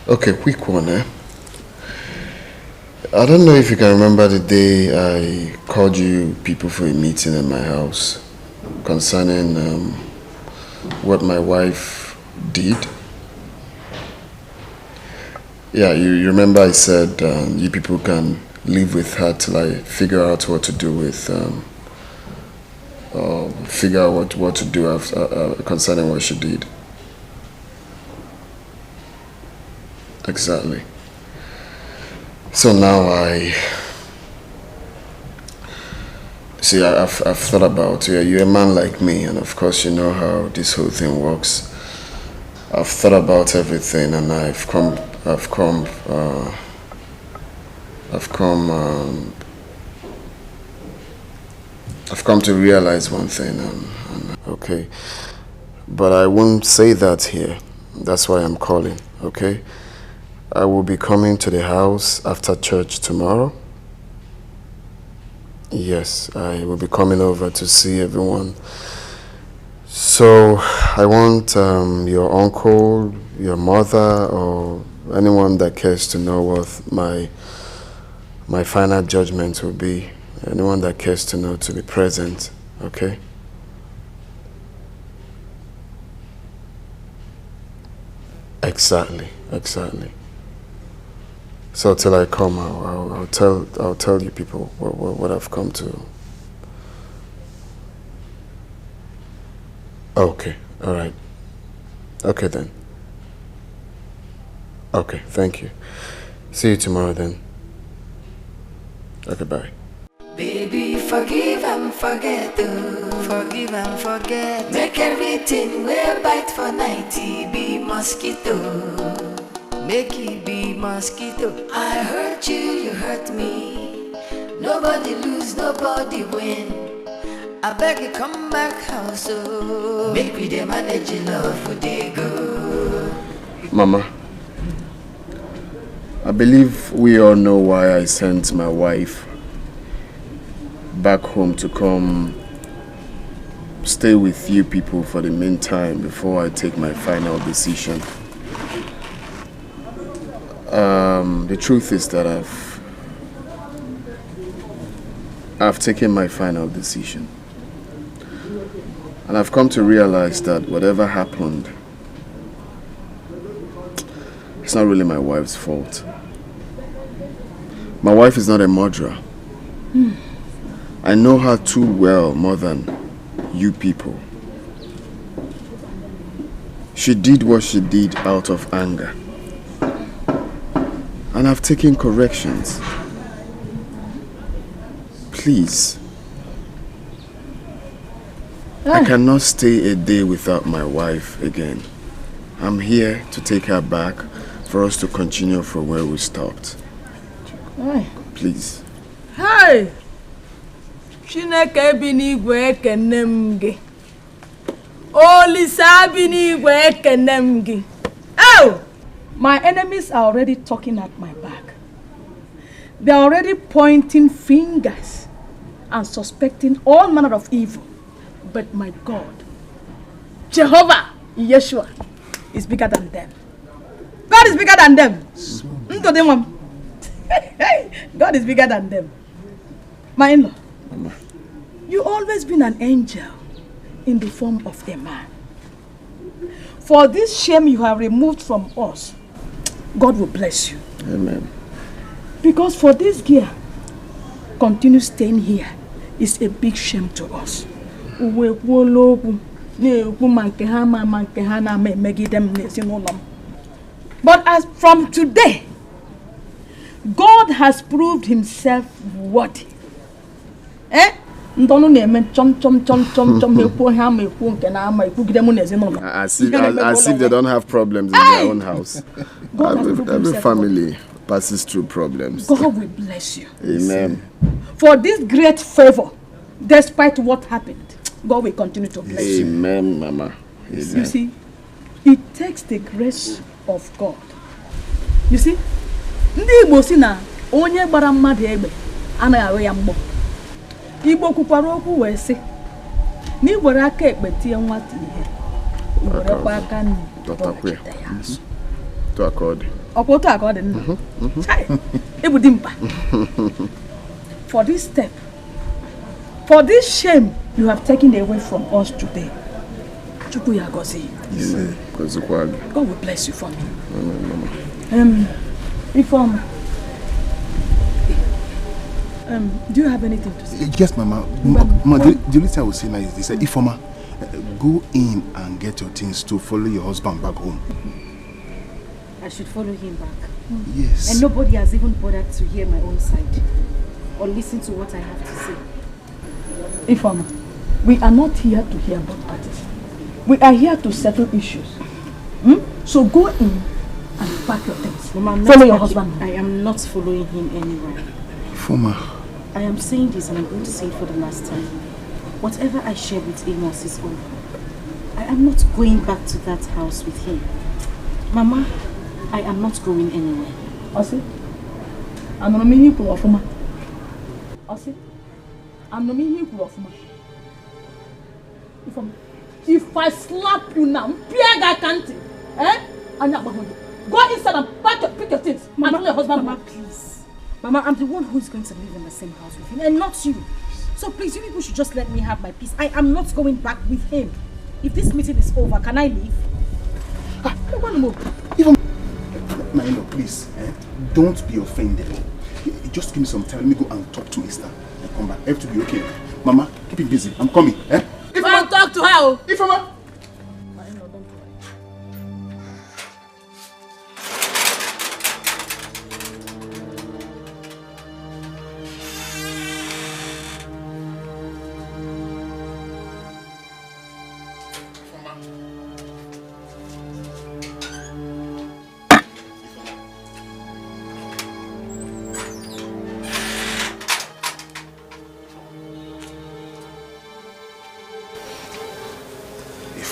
Okay, quick one, eh? I don't know if you can remember the day I called you people for a meeting in my house concerning what my wife did. Yeah, you remember I said you people can live with her till I figure out what to do with, figure out what to do after, concerning what she did. Exactly. So now I've thought about it. You're a man like me, and of course you know how this whole thing works. I've thought about everything, and I've come to realize one thing. Okay, but I won't say that here. That's why I'm calling. Okay. I will be coming to the house after church tomorrow. Yes, I will be coming over to see everyone. So I want your uncle, your mother, or anyone that cares to know what my final judgment will be. Anyone that cares to know to be present, okay? Exactly. So till I come, I'll tell you people what I've come to. Okay, all right. Okay then. Okay, thank you. See you tomorrow then. Okay, bye. Baby, forgive and forget, oh. Forgive and forget. Make everything we bite for 90 be mosquito. Make it be mosquito. I hurt you, you hurt me. Nobody lose, nobody win. I beg you come back house, oh. Make we dey manage your love for day go. Mama, I believe we all know why I sent my wife back home to come stay with you people for the meantime before I take my final decision. The truth is that I've taken my final decision. And I've come to realize that whatever happened, it's not really my wife's fault. My wife is not a murderer. I know her too well, more than you people. She did what she did out of anger. And I've taken corrections. Please. I cannot stay a day without my wife again. I'm here to take her back for us to continue from where we stopped. Please. Hey! Chineke bi n'igwe ekene m gị. Olisa bi n'igwe ekene m gị. Oh! My enemies are already talking at my back. They are already pointing fingers and suspecting all manner of evil. But my God, Jehovah, Yeshua, is bigger than them. God is bigger than them. God is bigger than them. My in-law, you always been an angel in the form of a man. For this shame you have removed from us, God will bless you. Amen. Because for this gear, continue staying here is a big shame to us. But as from today, God has proved himself worthy. As if they don't have problems in their own house. Every family passes through problems. God will bless you. Amen. For this great favor, despite what happened, God will continue to bless you. Amen, Mama. Amen. You see, it takes the grace of God. You see, ndị Igbo si na onye gbara mmadụ egbe anaghị ahụ ya mgbọ. Igbo kwukwara okwu wee sị na iwere aka ekpe tie nwata ihe, iwerekwa aka nri dọtakwa ya azụ. To accord. Okoto accord nna. Ebu dimpa. For this step, for this shame you have taken away from us today, God will bless you for me. Reform. Do you have anything to say? Yes, Mama. Mama, the only thing I will say now is this: Ifoma, go in and get your things to follow your husband back home. I should follow him back. Yes. And nobody has even bothered to hear my own side or listen to what I have to say. Ifoma, we are not here to hear both parties. We are here to settle issues. So go in and pack your things. Mama, follow your husband. I am not following him anywhere. Ifoma. I am saying this and I'm going to say it for the last time. Whatever I shared with Amos is over. I am not going back to that house with him. Mama, I am not going anywhere. Ose, I'm not meaning to offer ma. Ose, I'm not meaning to offer ma. If I slap you now, I can't. Go inside and pick your things. Mama, and your husband. Mama, please. Mama, I'm the one who is going to live in the same house with him, and not you. So please, you people should just let me have my peace. I am not going back with him. If this meeting is over, can I leave? I want to move. Even my in-law, please, don't be offended. Just give me some time. Let me go and talk to Mister and come back. Everything will be okay. Mama, keep it busy. I'm coming. Go and talk to her. Ifoma.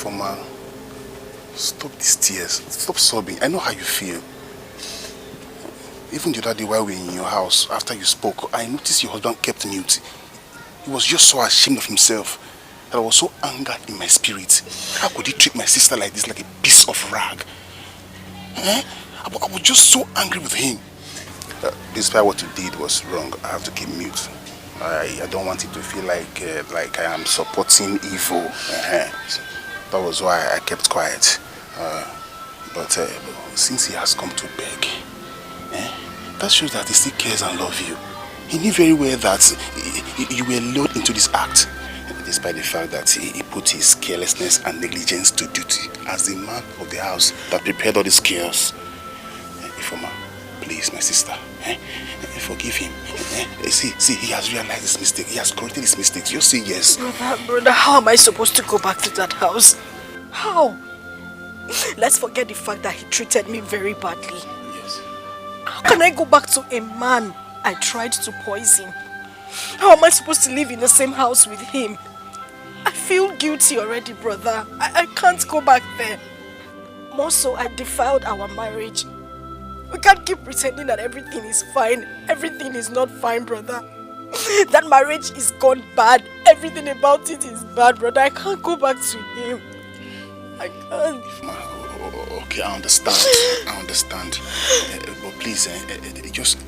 Ifoma, stop these tears. Stop sobbing. I know how you feel. Even the other day while we were in your house, after you spoke, I noticed your husband kept mute. He was just so ashamed of himself that I was so angered in my spirit. How could he treat my sister like this, like a piece of rag? Eh? I was just so angry with him. Despite what you did was wrong, I have to keep mute. I don't want it to feel like I am supporting evil. That was why I kept quiet. But since he has come to beg, that shows that he still cares and loves you. He knew very well that you were lured into this act, despite the fact that he put his carelessness and negligence to duty as the man of the house that prepared all this chaos. Ifoma, please, my sister, forgive him. See, he has realized his mistake. He has corrected his mistakes. You say yes. Brother, how am I supposed to go back to that house? How? Let's forget the fact that he treated me very badly. Yes. How can I go back to a man I tried to poison? How am I supposed to live in the same house with him? I feel guilty already, brother. I can't go back there. More so, I defiled our marriage. We can't keep pretending that everything is fine. Everything is not fine, brother. That marriage is gone bad. Everything about it is bad, brother. I can't go back to him. I can't. Okay, I understand. But please, just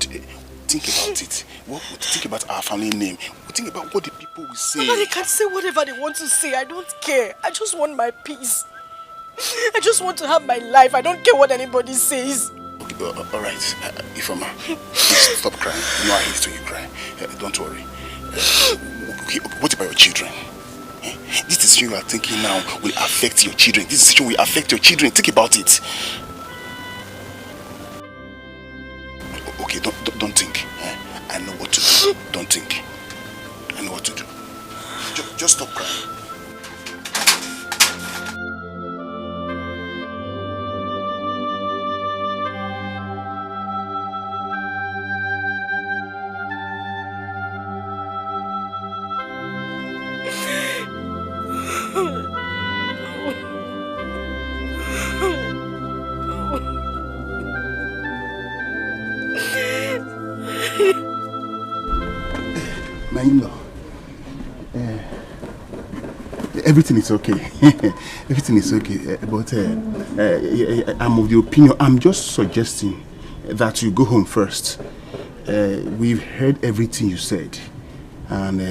think about it. Think about our family name. Think about what the people will say. But they can say whatever they want to say. I don't care. I just want my peace. I just want to have my life. I don't care what anybody says. Okay, alright, Ifoma, please stop crying. You know I hate it when you cry. Don't worry. Okay, what about your children? This decision you are taking now will affect your children. This decision will affect your children. Think about it. Okay, don't think. I know what to do. Don't think. I know what to do. Just stop crying. My in-law, everything is okay. Everything is okay. But I'm of the opinion, I'm just suggesting that you go home first. We've heard everything you said. And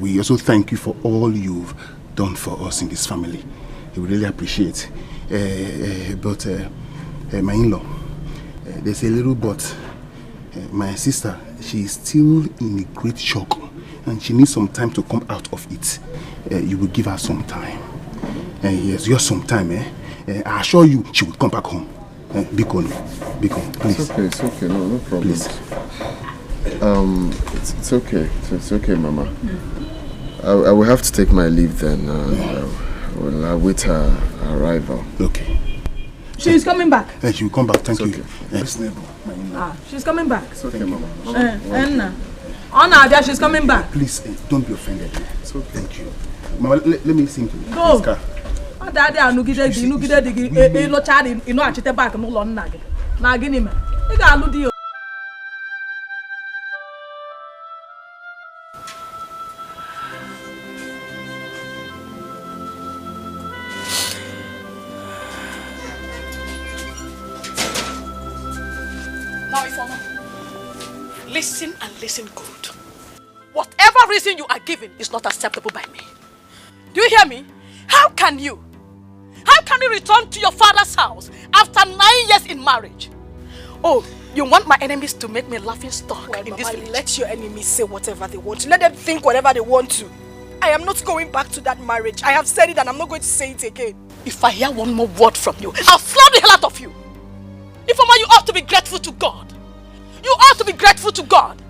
we also thank you for all you've done for us in this family. We really appreciate. But my in-law, there's a little but. My sister, she is still in a great shock. And she needs some time to come out of it. You will give her some time. Yes, just some time. I assure you, she will come back home. Bikon, please. It's okay. No problem. Please. It's okay. It's okay, Mama. I will have to take my leave then. I'll wait her arrival. Okay. She's coming back. She will come back. Thank you. She's coming back. It's okay, Mama. Anna, she's coming back. Please, don't be offended. It's okay. Thank you. Mama, let me sing to you. Go. Daddy, Now, Ifoma, listen and listen good. Whatever reason you are giving is not acceptable by me. Do you hear me? How can you return to your father's house after 9 years in marriage? Oh, you want my enemies to make me a laughing stock in this village? Let your enemies say whatever they want to. Let them think whatever they want to. I am not going back to that marriage. I have said it and I'm not going to say it again. If I hear one more word from you, I'll floor the hell out of you. Ifoma, you ought to be grateful to God. You ought to be grateful to God.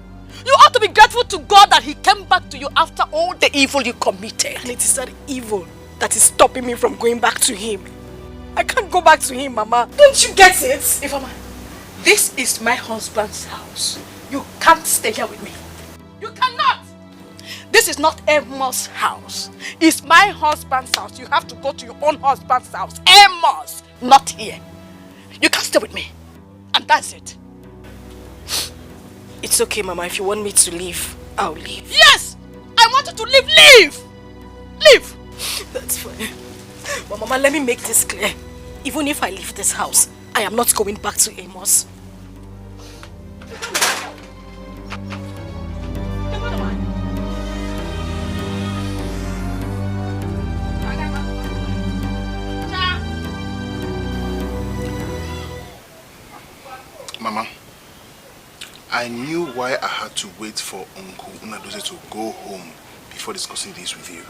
You ought to be grateful to God that he came back to you after all the evil you committed. And it is that evil that is stopping me from going back to him. I can't go back to him, Mama. Don't you get it? Ifoma, this is my husband's house. You can't stay here with me. You cannot. This is not Amos' house. It's my husband's house. You have to go to your own husband's house. Amos, not here. You can't stay with me. And that's it. It's okay, Mama. If you want me to leave, I'll leave. Yes! I want you to leave. Leave! Leave! That's fine. But Mama, let me make this clear. Even if I leave this house, I am not going back to Amos. Mama, I knew why I had to wait for Uncle Unadose to go home before discussing this with you.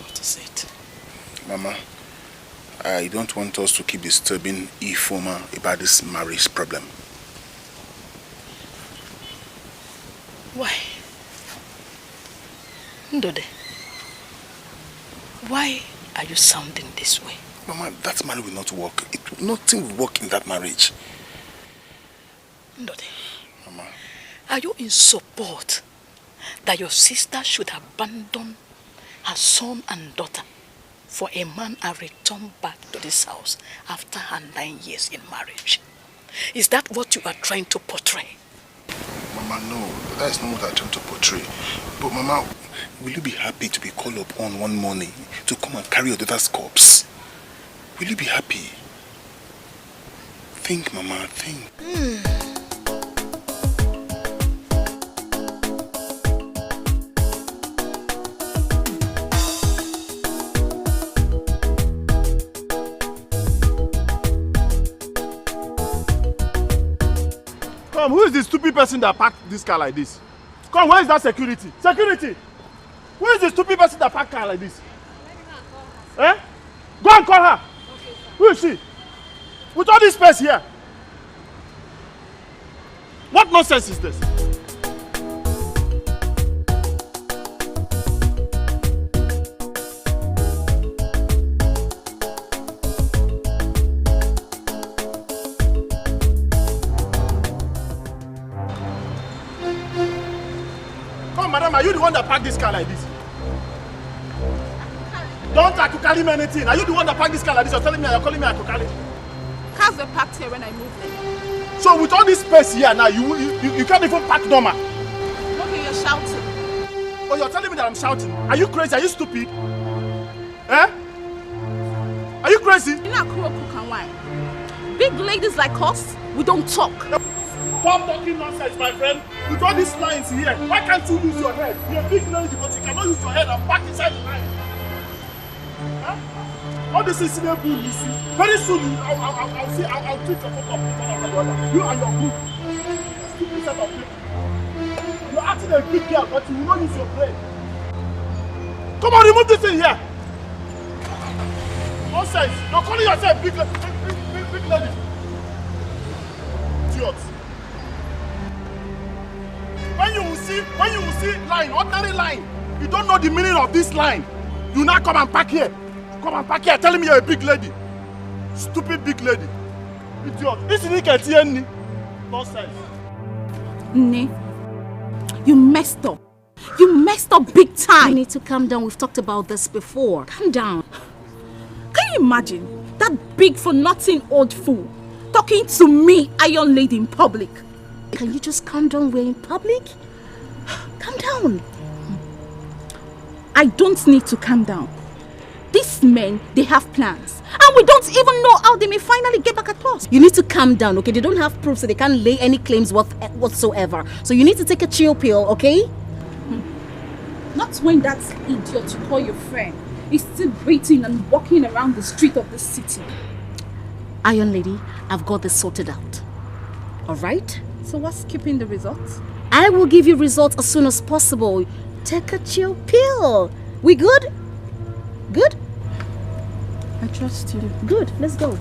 What is it? Mama, I don't want us to keep disturbing Ifoma about this marriage problem. Why? Ndode, why are you sounding this way? Mama, that marriage will not work. Nothing will work in that marriage. Ndode, Mama, are you in support that your sister should abandon her son and daughter for a man and return back to this house after her 9 years in marriage? Is that what you are trying to portray? Mama, no, that is not what I'm trying to portray. But Mama, will you be happy to be called upon one morning to come and carry your daughter's corpse? Will you be happy? Think, Mama, think. Come, who is the stupid person that parked this car like this? Come, where is that security? Security! Who is the stupid person that parked car like this? Eh? Go and call her! Who is she? With all this space here? What nonsense is this? Come, madam, are you the one that parked this car like this? Don't Akukali me anything. Are you the one that parked this car like this? You're telling me you're calling me Akukali? Cars were parked here when I moved in. So with all this space here now, you can't even park normal. Okay, you're shouting. Oh, you're telling me that I'm shouting? Are you crazy? Are you stupid? Eh? Are you crazy? You're not cool, cook and wine. Big ladies like us, we don't talk. Stop talking nonsense, my friend. With all these lines here, why can't you use your head? You're a big lady, but you cannot use your head and back inside the line. Huh? All this is in a bull, you see. Very soon, I'll treat your photo of one after the other. You and your group. Stupid set of people. You're acting a big girl, but you will not use your brain. Come on, remove this thing here. Nonsense. You're calling yourself big lady. Idiot. When you will see line, ordinary line, you don't know the meaning of this line. You now come and park here. Come and park here telling me you're a big lady. Stupid big lady. Idiot. This is Niketi. Nonsense. Ne, you messed up. You messed up big time. You need to calm down. We've talked about this before. Calm down. Can you imagine that big for nothing old fool talking to me, Iron Lady, in public? Can you just calm down? We're in public. Calm down. I don't need to calm down. These men, they have plans. And we don't even know how they may finally get back at us. You need to calm down, okay? They don't have proof, so they can't lay any claims whatsoever. So you need to take a chill pill, okay? Not when that idiot you call your friend is still breathing and walking around the street of the city. Iron Lady, I've got this sorted out. Alright? So what's keeping the results? I will give you results as soon as possible. Take a chill pill. We good? Good? I trust you. Good, let's go.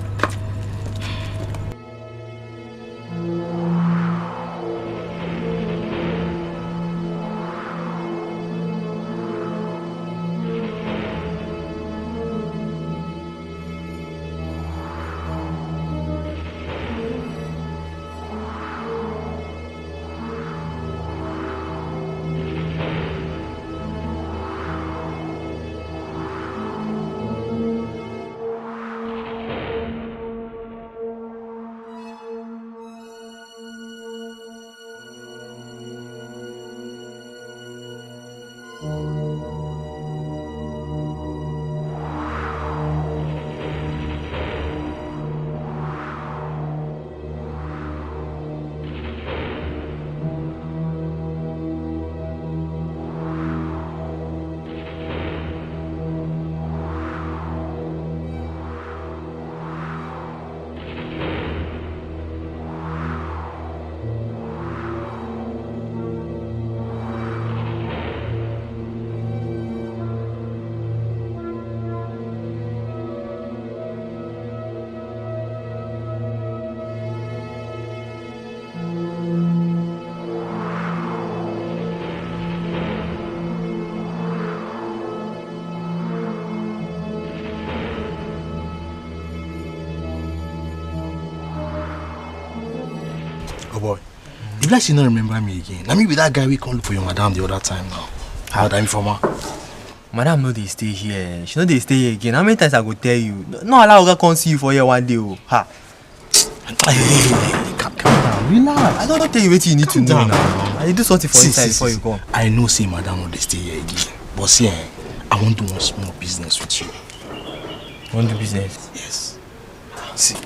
You like you not remember me again. Let me be that guy we come look for your madam the other time now. How time from her? Madam no dey stay here. She no dey stay here again. How many times I go tell you? No allow Oga come see you for here one day. Oh. Ha. Calm down, relax. I don't tell you what you need to know now. I do something for inside before you come. I know say madam no dey stay here again. But see, I want to do one small business with you. You want to do business? Yes. See.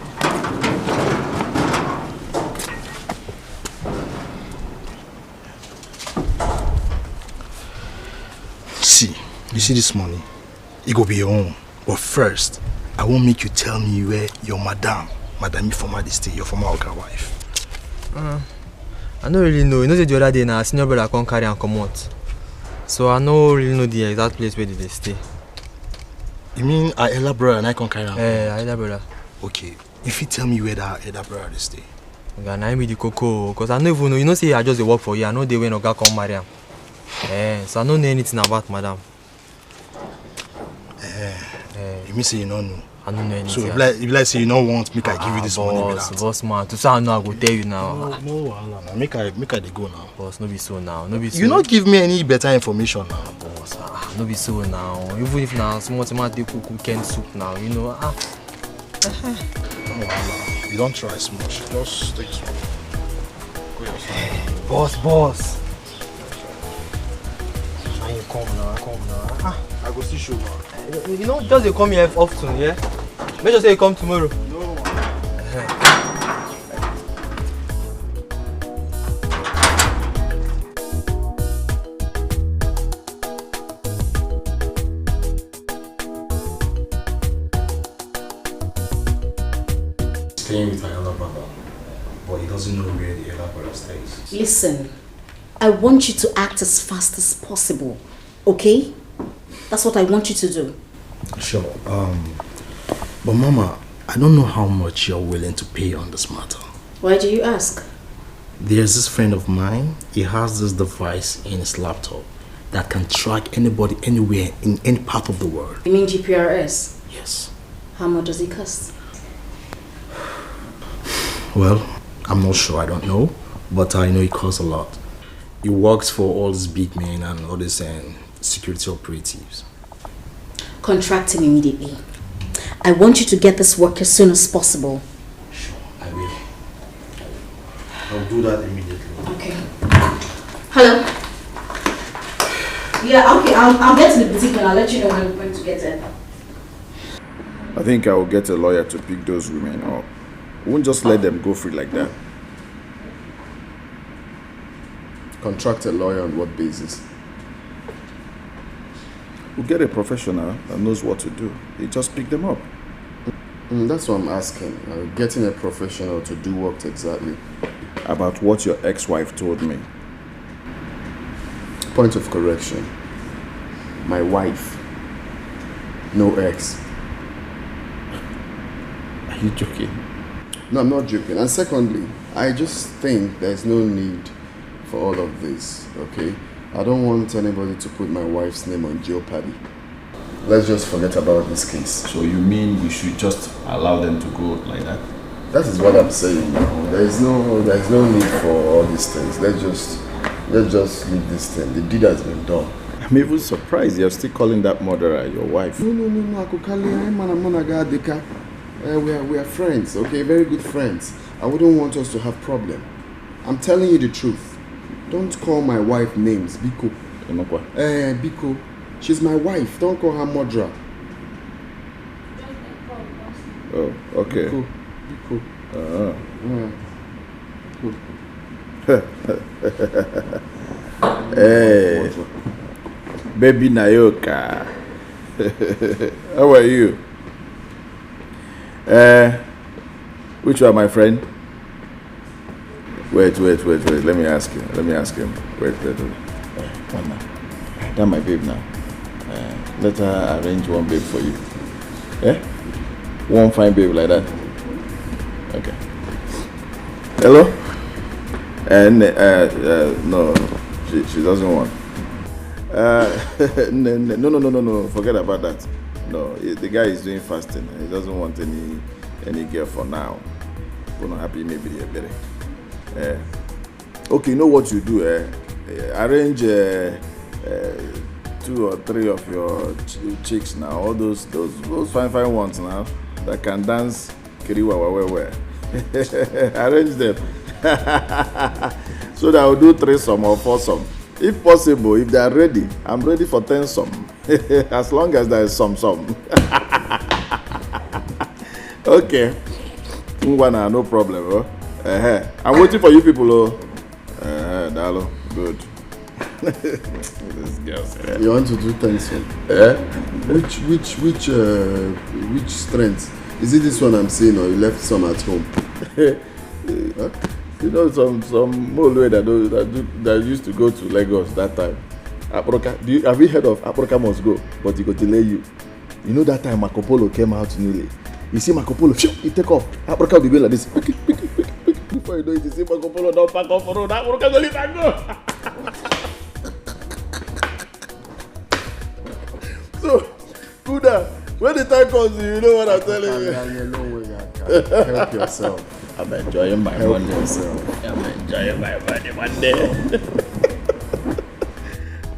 See, you see this money? It go be your own. But first, I won't make you tell me where your madam former stay, your former Oga wife. I don't really know. You know the other day now, senior brother come carry and come out. So I don't really know the exact place where they stay. You mean our elder brother and I can't carry on? Yeah, elder brother. Okay. If you tell me where that elder brother they stay. Okay, now be the cocoa. Because I don't even know. You know, say I just work for you. I know they when Oga come marry him. So I don't know anything about madam. You mean say you don't know? I don't know anything. So if like say you don't want, make I give you this money without. Boss man, to say I know I go tell you now. No, make I dey go now. Boss, no be so now. No be so. You not give me any better information now. Boss, no be so now. Even if now small tomato cook weekend soup now, you know. You don't try so much. Just take some. Go yourself. Boss. Now you come now. I go see show now. You know, just they come here often, yeah? Make sure say you come tomorrow. No. Staying with my elder brother, but he doesn't know where the elder brother stays. Listen, I want you to act as fast as possible, okay? That's what I want you to do. Sure. But Mama, I don't know how much you're willing to pay on this matter. Why do you ask? There's this friend of mine. He has this device in his laptop that can track anybody anywhere in any part of the world. You mean GPRS? Yes. How much does it cost? Well, I'm not sure. I don't know. But I know it costs a lot. He works for all these big men and all these security operatives. Contract him immediately. I want you to get this work as soon as possible. Sure, I will. I'll do that immediately. Okay. Hello? Yeah, okay, I'll get to the boutique and I'll let you know when we're going to get there. I think I will get a lawyer to pick those women up. We won't just let them go free like that. Contract a lawyer on what basis? We'll get a professional that knows what to do. He just pick them up. That's what I'm asking. Getting a professional to do what exactly? About what your ex-wife told me. Point of correction. My wife. No ex. Are you joking? No, I'm not joking. And secondly, I just think there's no need for all of this, okay? I don't want anybody to put my wife's name on jeopardy. Let's just forget about this case. So you mean we should just allow them to go like that? That is what I'm saying now. There's no need for all these things. Let's just leave this thing. The deed has been done. I'm even surprised you're still calling that murderer your wife. No. We are friends, okay? Very good friends. I wouldn't want us to have problem. I'm telling you the truth. Don't call my wife names, Biko. Biko. She's my wife. Don't call her murderer. Oh, okay. Biko. Hey, baby Nayoka. How are you? Which one, my friend? Wait. Let me ask him. Wait. Come now. That's my babe now. Let her arrange one babe for you. One fine babe like that. Okay. Hello? No. She doesn't want. No. Forget about that. No, the guy is doing fasting. He doesn't want any girl for now. We're not happy, maybe they're better. Okay, you know what you do, arrange 2 or 3 of your chicks now, all those fine ones now that can dance kiriwa. Arrange them so that I'll do 3-some or 4-some. If possible, if they are ready, I'm ready for 10-some. As long as there is some. Okay. No problem. I'm waiting for you people. Dalo. Good. This girl said. You want to do 10-some? Which strength? Is it this one I'm seeing, or you left some at home? Huh? You know, some mole that used to go to Lagos that time. Aproka, have you heard of Aproka must go, but he go delay you? You know that time Marco Polo came out newly. You see Marco Polo, he take off. Aproka will be going like this. Pick. Before you know it, you see Marco Polo don't pack off for road. Aproka go leave and go. So, Kuda, when the time comes, you know what I'm telling you. Help yourself. I'm enjoying my money. I'm enjoying my money one day.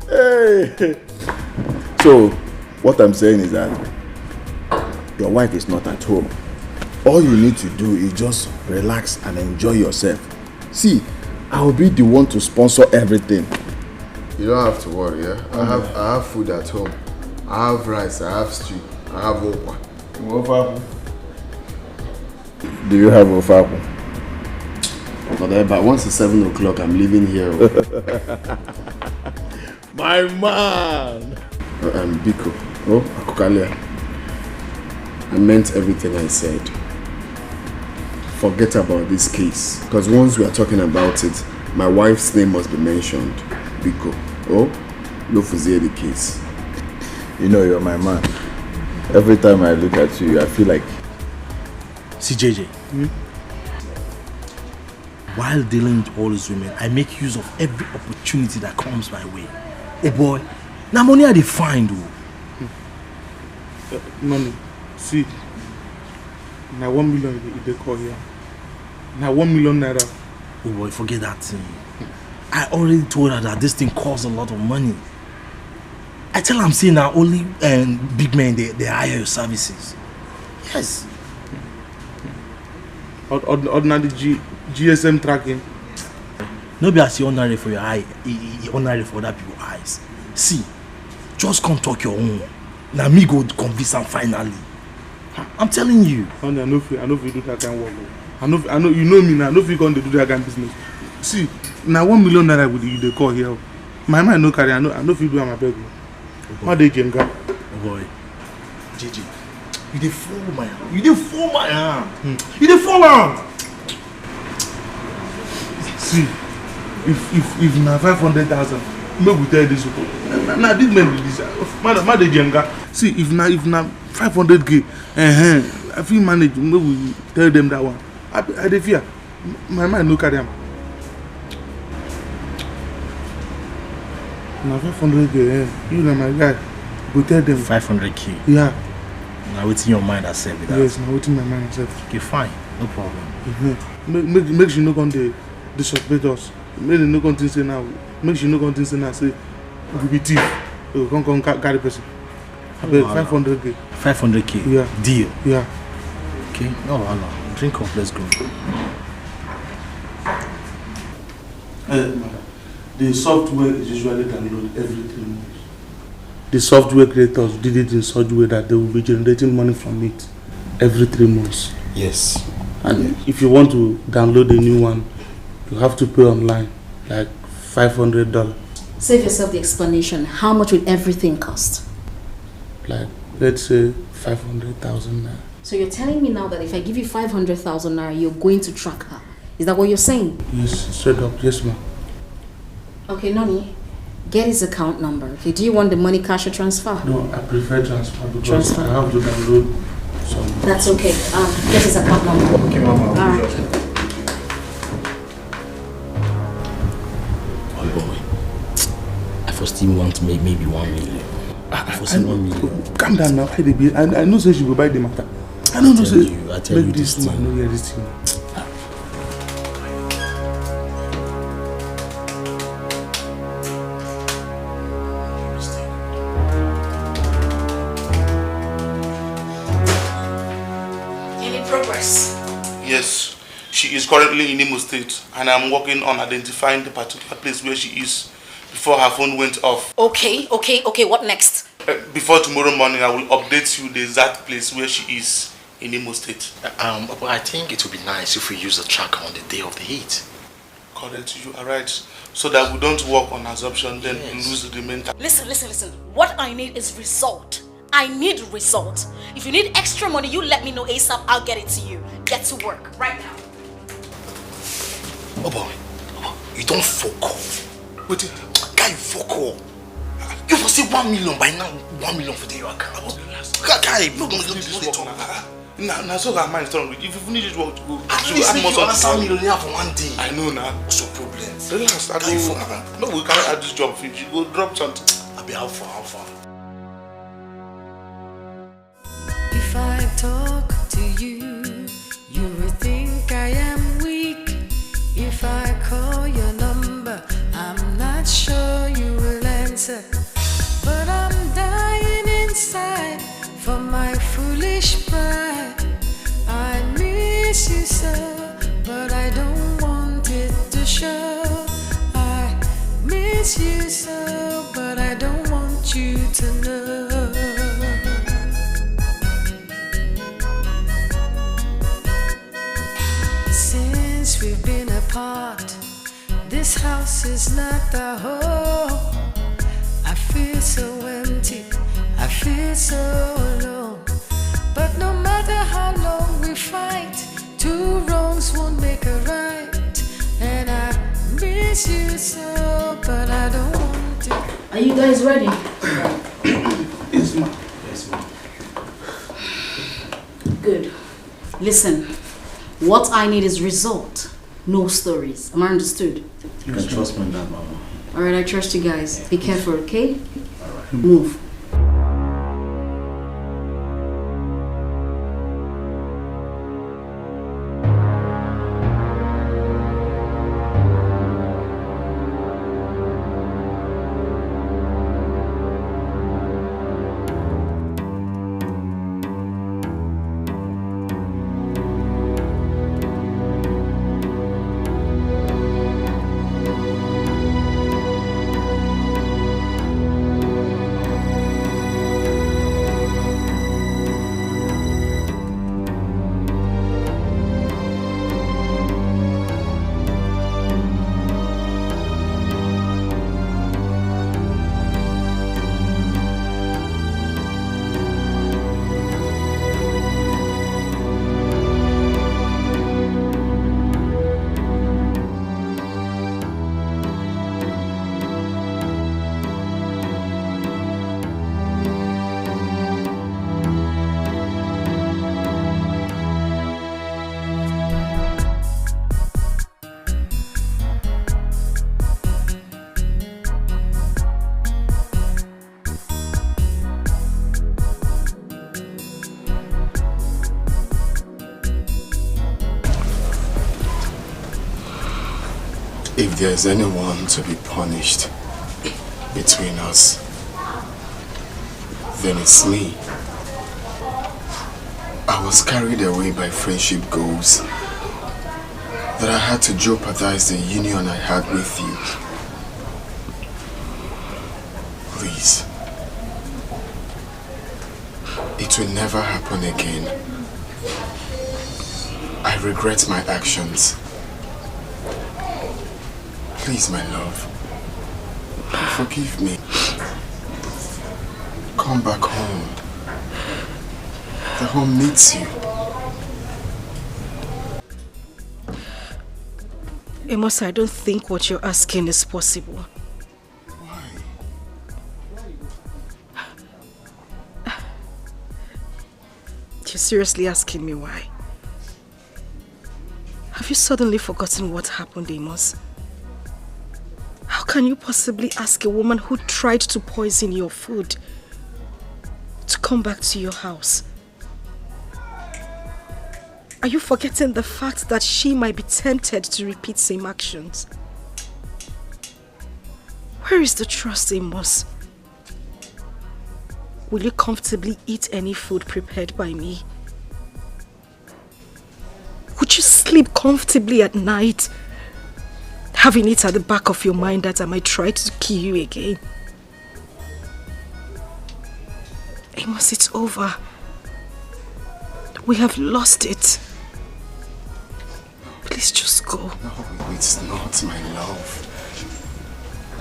Hey. So, what I'm saying is that your wife is not at home. All you need to do is just relax and enjoy yourself. See, I will be the one to sponsor everything. You don't have to worry, yeah? I have food at home. I have rice, I have stew, I have okwa. Do you have ofaku? But once it's 7 o'clock, I'm leaving here. My man! Biko. Oh, Akukalia. I meant everything I said. Forget about this case. Because once we are talking about it, my wife's name must be mentioned. Biko. Oh, no fuzie the case. You know you're my man. Every time I look at you, I feel like... See, JJ. While dealing with all these women, I make use of every opportunity that comes my way. Hey boy, now money I find. Money. See, now 1 million if they call here. Now 1 million naira. Oh boy, forget that thing. I already told her that this thing costs a lot of money. I tell her I'm saying now only big men they hire your services. Yes. Ordinary GSM tracking. No be as you ordinary for your eye, ordinary for other people's eyes. See, just come talk your own. Now me go convince am finally. I'm telling you. I know if you do that kind of work. I know you know me now. I know if you going to do that kind of business. See, now 1 million naira with you they call here. My mind no carry. I know if you do my beg. How they can go? Oh boy, JJ, you dey fall my hand. You dey fall my hand. You dey fall hand. See, if na 500,000, maybe we tell this people. Now this man do this. Man dey jenga. See, if na 500k, I feel manage. Maybe we tell them that one. I dey fear. My mind no carry am. Now 500k, you know my guy. Go tell them 500k. Yeah. Now within your mind accept that. Yes, now within my mind accept. Okay, fine, no problem. Make sure no come to disrespect us. Make no come to say now. Make sure no come to say now. Say we be thief. Come carry person. 500k. 500k. Yeah. Deal. Yeah. Okay. No, no. Drink up. Let's go. The software is usually downloaded every 3 months. The software creators did it in such a way that they will be generating money from it every 3 months. Yes. And if you want to download a new one, you have to pay online, like $500. Save yourself the explanation. How much will everything cost? Like, let's say 500,000 naira. So you're telling me now that if I give you 500,000 naira, you're going to track her? Is that what you're saying? Yes, straight up. Yes, ma'am. Okay, Noni, get his account number. Okay, do you want the money cash or transfer? No, I prefer transfer because I have to download some. That's okay. Get his account number. Okay, Mama. All right. Oh boy, I first still want to make maybe 1 million. I first 1 million. Calm down now. I know say she will buy the matter. I don't know say. I tell you this thing. thing. No, hear this thing. address? Yes, she is currently in Imo State, and I'm working on identifying the particular place where she is before her phone went off. Okay, what next? Before tomorrow morning, I will update you the exact place where she is in Imo State. But I think it would be nice if we use the tracker on the day of the hit. Correct, you are right. So that we don't work on assumption, then lose the mental. Listen. What I need is result. I need result. If you need extra money, you let me know ASAP. I'll get it to you. Get to work right now. Oh boy, you don't fuck off. Wait, guy, fuck off. You must say 1 million by now. 1 million for the your account. Guy, don't this work now. Now, so that mind strong. If you need this work to go, you answer million for 1 day. I know now. What's your problem? Relax, no, we can't add this job. If you go drop something. I'll be how far. If I talk to you, you will think I am weak. If I call your number, I'm not sure you will answer. But I'm dying inside for my foolish pride. I miss you so, but I don't want it to show. I miss you so, but I don't want you to know. Since we've been apart, this house is not the home. I feel so empty, I feel so alone. But no matter how long we fight, 2 wrongs won't make a right. And I miss you so, but I don't want it. Are you guys ready? Yes, ma'am. Yes, ma'am. Good. Listen, what I need is result, no stories. Am I understood? You can trust me on that, mama. Alright, I trust you guys. Be careful, okay? Alright. Move. If there's anyone to be punished between us, then it's me. I was carried away by friendship goals that I had to jeopardize the union I had with you. Please. It will never happen again. I regret my actions. Please, my love, forgive me. Come back home. The home needs you. Amos, I don't think what you're asking is possible. Why? You're seriously asking me why? Have you suddenly forgotten what happened, Amos? How can you possibly ask a woman who tried to poison your food to come back to your house? Are you forgetting the fact that she might be tempted to repeat same actions? Where is the trust, Amos? Will you comfortably eat any food prepared by me? Can't you sleep comfortably at night? Having it at the back of your mind that I might try to kill you again. Amos, it's over. We have lost it. Please just go. No, it's not, my love.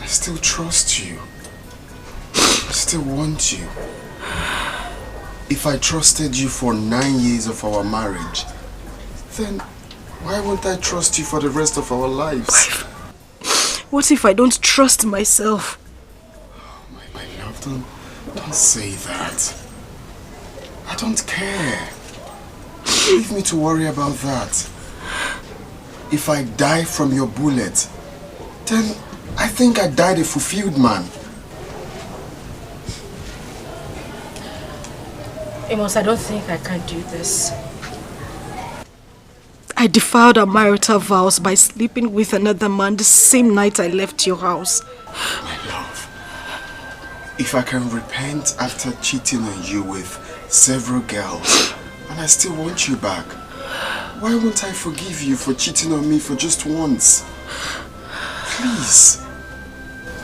I still trust you. I still want you. If I trusted you for 9 years of our marriage, then why won't I trust you for the rest of our lives? What if I don't trust myself? My love, don't say that. I don't care. Leave me to worry about that. If I die from your bullet, then I think I died a fulfilled man. Amos, I don't think I can do this. I defiled our marital vows by sleeping with another man the same night I left your house. My love, if I can repent after cheating on you with several girls, and I still want you back, why won't I forgive you for cheating on me for just once? Please,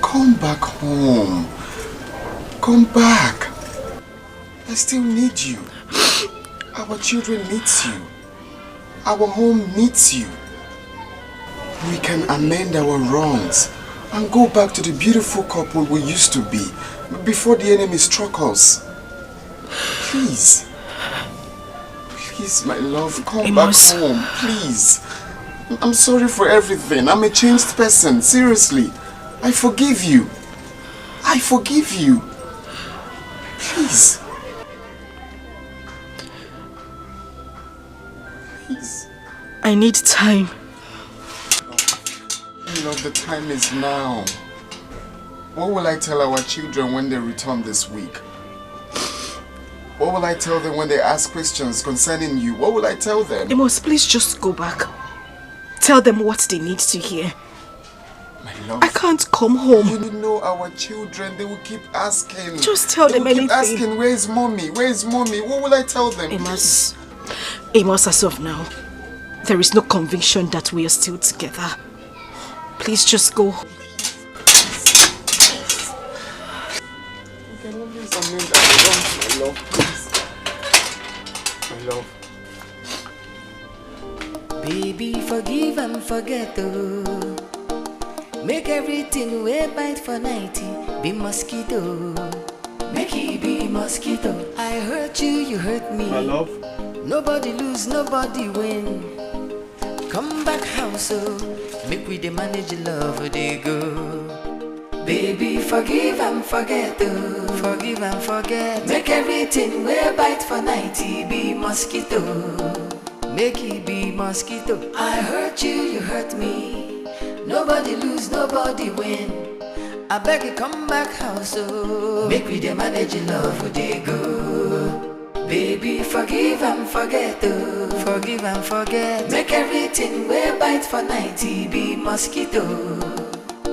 come back home. Come back. I still need you. Our children need you. Our home needs you. We can amend our wrongs and go back to the beautiful couple we used to be before the enemy struck us. Please. Please, my love, come Amos. back home. Please. I'm sorry for everything. I'm a changed person. Seriously. I forgive you. I forgive you. Please. Please. I need time. Love, the time is now. What will I tell our children when they return this week? What will I tell them when they ask questions concerning you? What will I tell them? Amos, please just go back. Tell them what they need to hear. My love, I can't come home. You know our children, they will keep asking. Just tell them anything. Keep asking, where is mommy? Where is mommy? What will I tell them? Amos, Amos, as of now, there is no conviction that we are still together. Please just go. Okay, let me something that I love, please. My love. Baby, forgive and forget, oh. Make everything way bite for 90. Be mosquito. Make it be mosquito. I hurt you, you hurt me. My love. Nobody lose, nobody win. Come back house, oh. Make we the manage love, they go. Baby, forgive and forget, oh. Forgive and forget. Make everything way bite for 90. Be mosquito. Make it be mosquito. I hurt you, you hurt me. Nobody lose, nobody win. I beg you, come back house, oh. Make we the manage love, they go. Baby, forgive and forget, oh. Forgive and forget. Make everything way bite for 90. Be mosquito.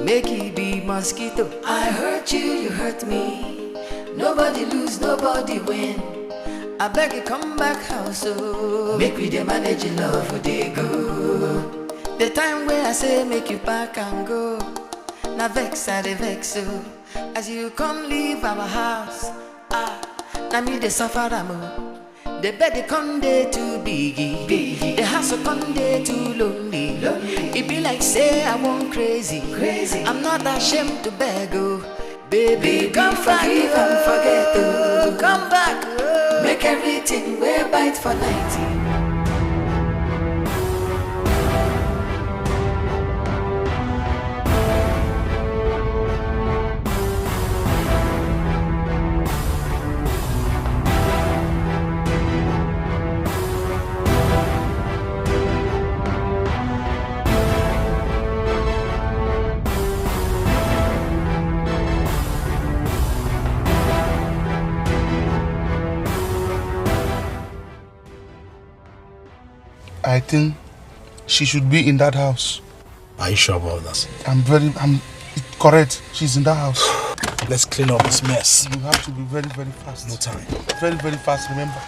Make it be mosquito. I hurt you, you hurt me. Nobody lose, nobody win. I beg you, come back house, oh. Make we the manage love, they go. The time where I say make you back and go. Now vex, I dey vex, oh. As you come leave our house, now me the suffer, the bed they come there too biggie. The house come there too lonely. It be like say I want crazy. I'm not ashamed to beg, oh. Baby, come forgive and forget, oh. Come back, oh. Make everything way bite for 90. I think she should be in that house. Are you sure about that? I'm correct. She's in that house. Let's clean up this mess. You have to be very, very fast. No time. Very, very fast, remember.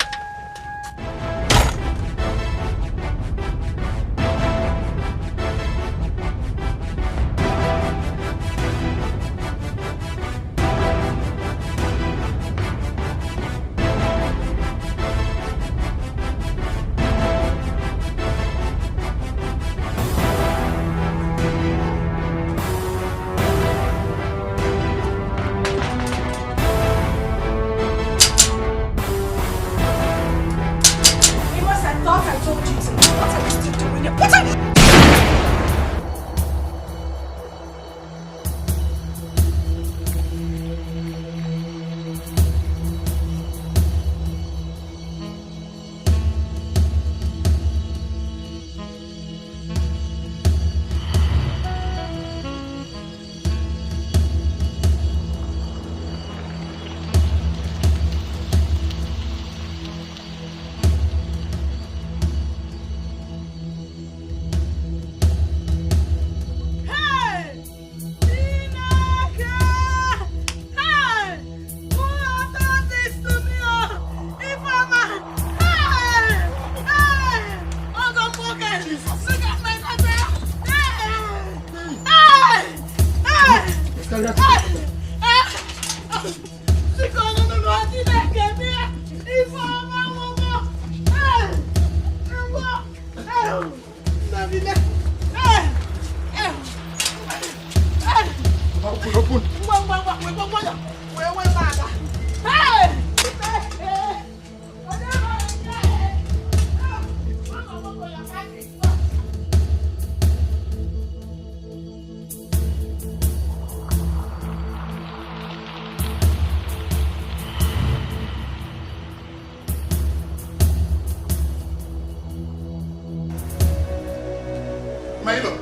Nailo,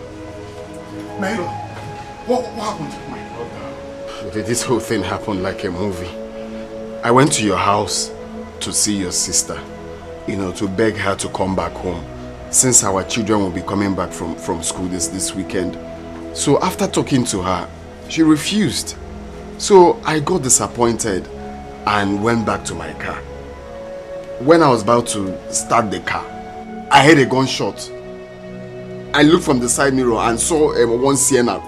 what happened? My brother. This whole thing happened like a movie. I went to your house to see your sister, to beg her to come back home, since our children will be coming back from school this weekend. So after talking to her, she refused. So I got disappointed and went back to my car. When I was about to start the car, I heard a gunshot. I looked from the side mirror and saw one Sienna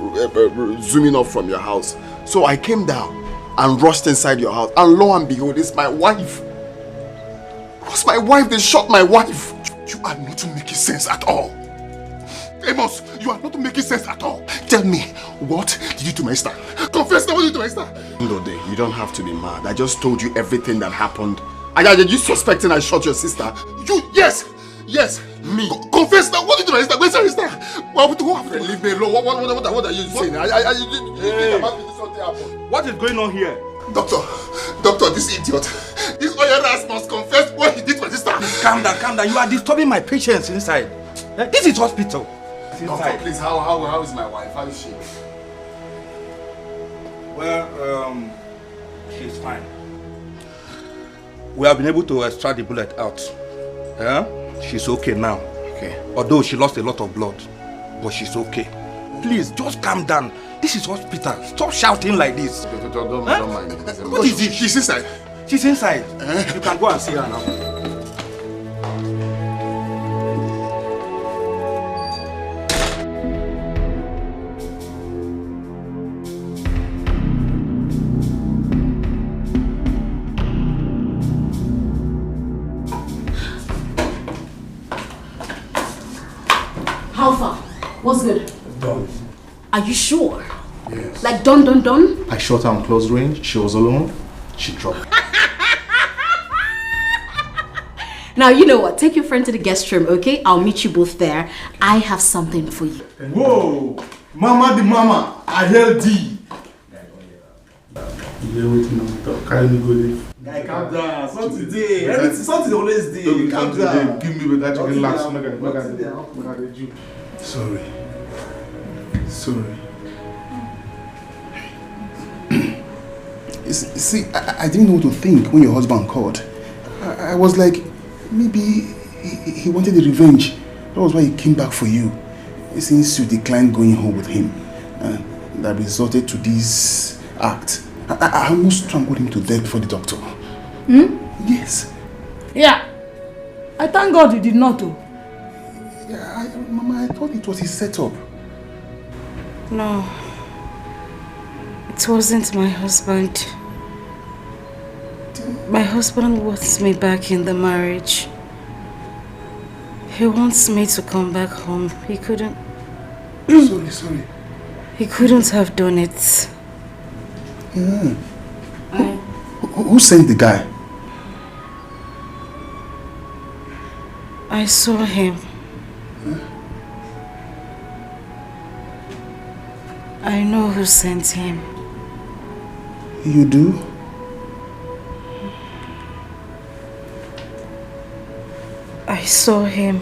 zooming up from your house. So I came down and rushed inside your house. And lo and behold, it's my wife. It was my wife. They shot my wife. You are not making sense at all. Amos, you are not making sense at all. Tell me, what did you do to my sister? Confess now, what did you do to my sister? Ndode, you don't have to be mad. I just told you everything that happened. Are you suspecting I shot your sister? Yes. Me? Confess now, what did you do to my sister? Where's your sister? What happened? Leave me alone. What are you saying? What is going on here? Doctor, this idiot. This Oyera must confess what he did to my sister. Calm down. You are disturbing my patients inside. This is hospital. Doctor, please, how is my wife? How is she? Well, she's fine. We have been able to extract the bullet out. She's okay now. Okay. Although she lost a lot of blood, but she's okay. Please, just calm down. This is hospital. Stop shouting like this. Don't mind. What is it? She's inside. She's inside. You can go and see her now. How far? What's good? Done. Are you sure? Yes. Like done? I shot her on close range. She was alone. She dropped. Now, you know what? Take your friend to the guest room, okay? I'll meet you both there. I have something for you. Whoa! Mama the mama, I held thee. Carry me go there. Guy, calm down. Something today. Something always day. Calm down. Give me better chicken last. Sorry. See, I didn't know what to think when your husband called. I was like, maybe he wanted the revenge. That was why he came back for you. Since you declined going home with him, that resulted to this act. I almost strangled him to death before the doctor. Yes. Yeah. I thank God you did not. Yeah, Mama, I thought it was his setup. No. It wasn't my husband. My husband wants me back in the marriage. He wants me to come back home. He couldn't... Sorry. He couldn't have done it. Who sent the guy? I saw him. I know who sent him. You do? I saw him.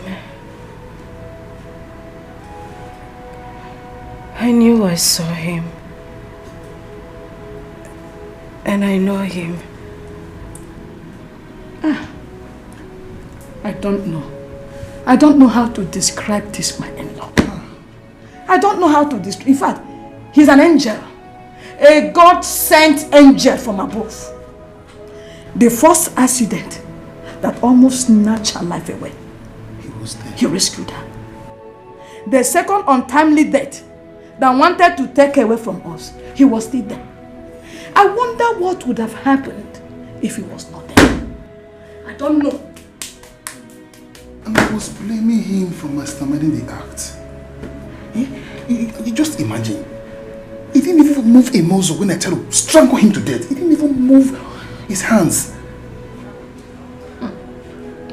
I knew I saw him. And I know him. I don't know. I don't know how to describe this, my in-law. I don't know how to describe. In fact, he's an angel. A God-sent angel from above. The first accident that almost snatched her life away, he rescued her. The second untimely death that wanted to take her away from us, he was still there. I wonder what would have happened if he was not there. I don't know. And I was blaming him for masterminding the act. You just imagine. He didn't even move a muscle when I tried to strangle him to death. He didn't even move his hands.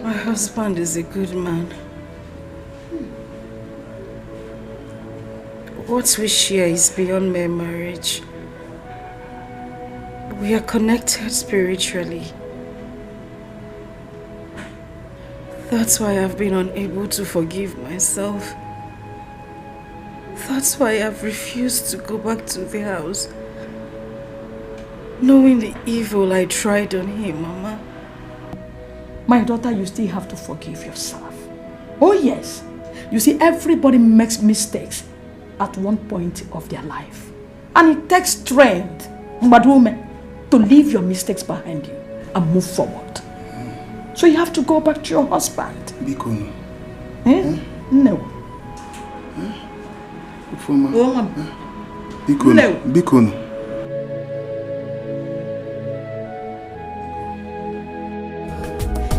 My husband is a good man. What we share is beyond mere marriage. We are connected spiritually. That's why I've been unable to forgive myself. That's why I've refused to go back to the house. Knowing the evil I tried on him, Mama. My daughter, you still have to forgive yourself. Oh yes. You see, everybody makes mistakes at one point of their life. And it takes strength, Madume, to leave your mistakes behind you and move forward. So you have to go back to your husband. Bikono. No. Bikono. No. Bikono.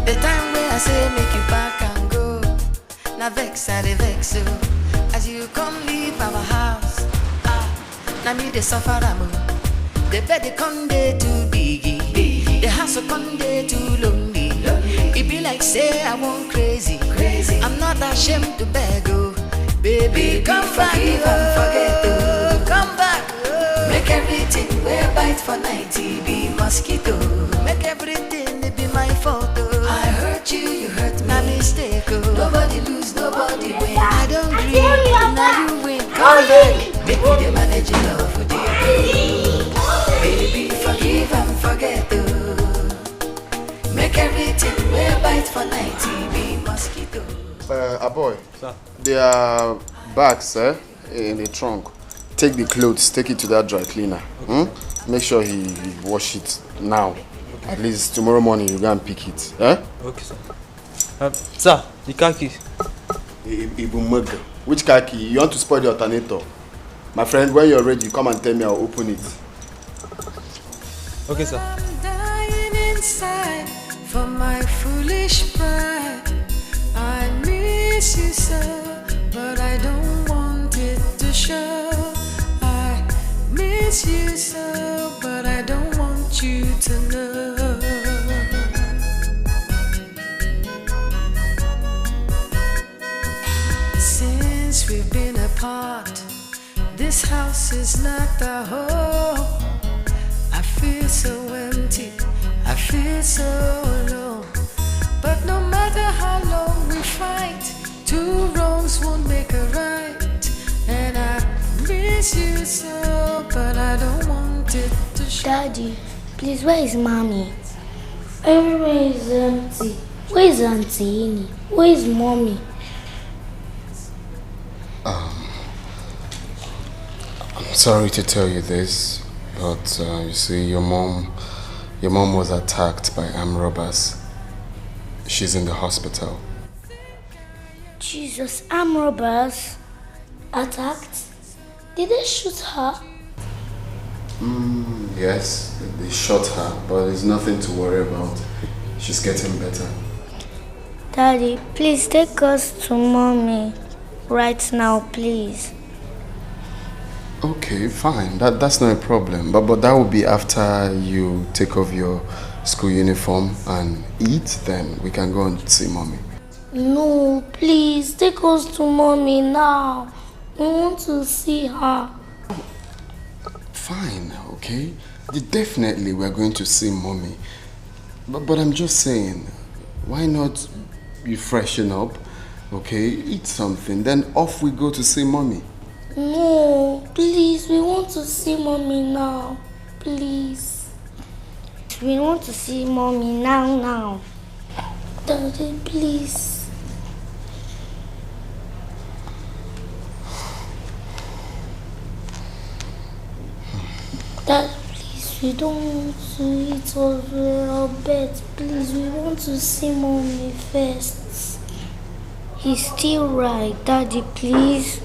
The time where I say make you back and go, na vex I dey vex you. As you come leave our house, na me dey suffer am. The bed dey come dey too biggie, the house come dey too lonely. It be like say I want crazy. I'm not ashamed to beg oh, baby come back and forget oh. Come back, make everything we bite for 90 be mosquito. Make everything it be my fault oh. I hurt you, you hurt me. Na mistake oh. Nobody lose, nobody win. I don't dream, now you win. Come back, make me the manage your love for dear. Baby forgive and forget oh. Make everything we bite for 90 be mosquito. Boy, sir. There are bags in the trunk. Take the clothes, take it to that dry cleaner. Okay. Make sure he wash it now. Okay. At least tomorrow morning you go and pick it. Okay, sir. Sir, the car key. Which car key? You want to spoil the alternator? My friend, when you're ready, come and tell me, I'll open it. Okay, sir. I'm dying inside for my foolish pride. I miss you so, but I don't want it to show. I miss you so, but I don't want you to know. Since we've been apart, this house is not a home. I feel so empty, I feel so alone. But no matter how long we fight, two wrongs won't make a right. And I miss you so, but I don't want it to show. Daddy, please, where is Mommy? Everywhere is empty. Where is Auntie Ini? Where is Mommy? I'm sorry to tell you this, but you see, your mom was attacked by armed robbers. She's in the hospital. Jesus, armed robbers attacked? Did they shoot her? Yes, they shot her, but there's nothing to worry about. She's getting better. Daddy, please take us to Mommy right now, please. Okay, fine. That's not a problem. But that will be after you take off your school uniform and eat, then we can go and see Mommy. No, please take us to Mommy now. We want to see her. Fine, okay? Definitely we're going to see Mommy. But I'm just saying, why not you freshen up, okay? Eat something, then off we go to see Mommy. No, please, we want to see Mommy now. Please. We want to see Mommy now. Daddy, please. Dad, please, we don't want to eat our bed. Please, we want to see Mommy first. He's still right, Daddy, please.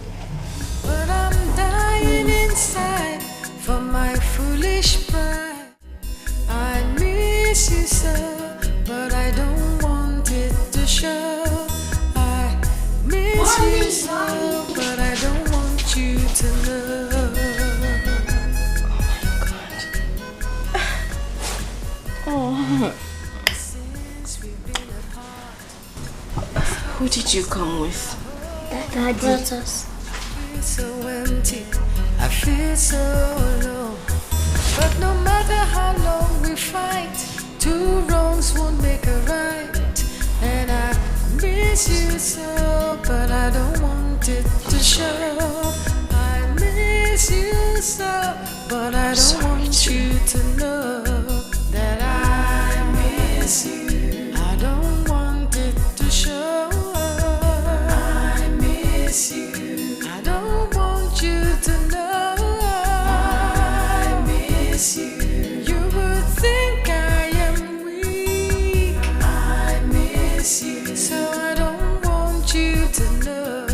But I'm dying inside for my foolish pride. I miss you so, but I don't want it to show. I miss you so, but I don't want you to know. Oh. Who did you come with? Daddy. Brothers. So empty, I feel so alone. But no matter how long we fight, two wrongs won't make a right. And I miss you so, but I don't want it to show. so, but I don't want you to know that I miss you. I don't want it to show. I miss you. I don't want you to know. I miss you. You would think I am weak. I miss you. So I don't want you to know.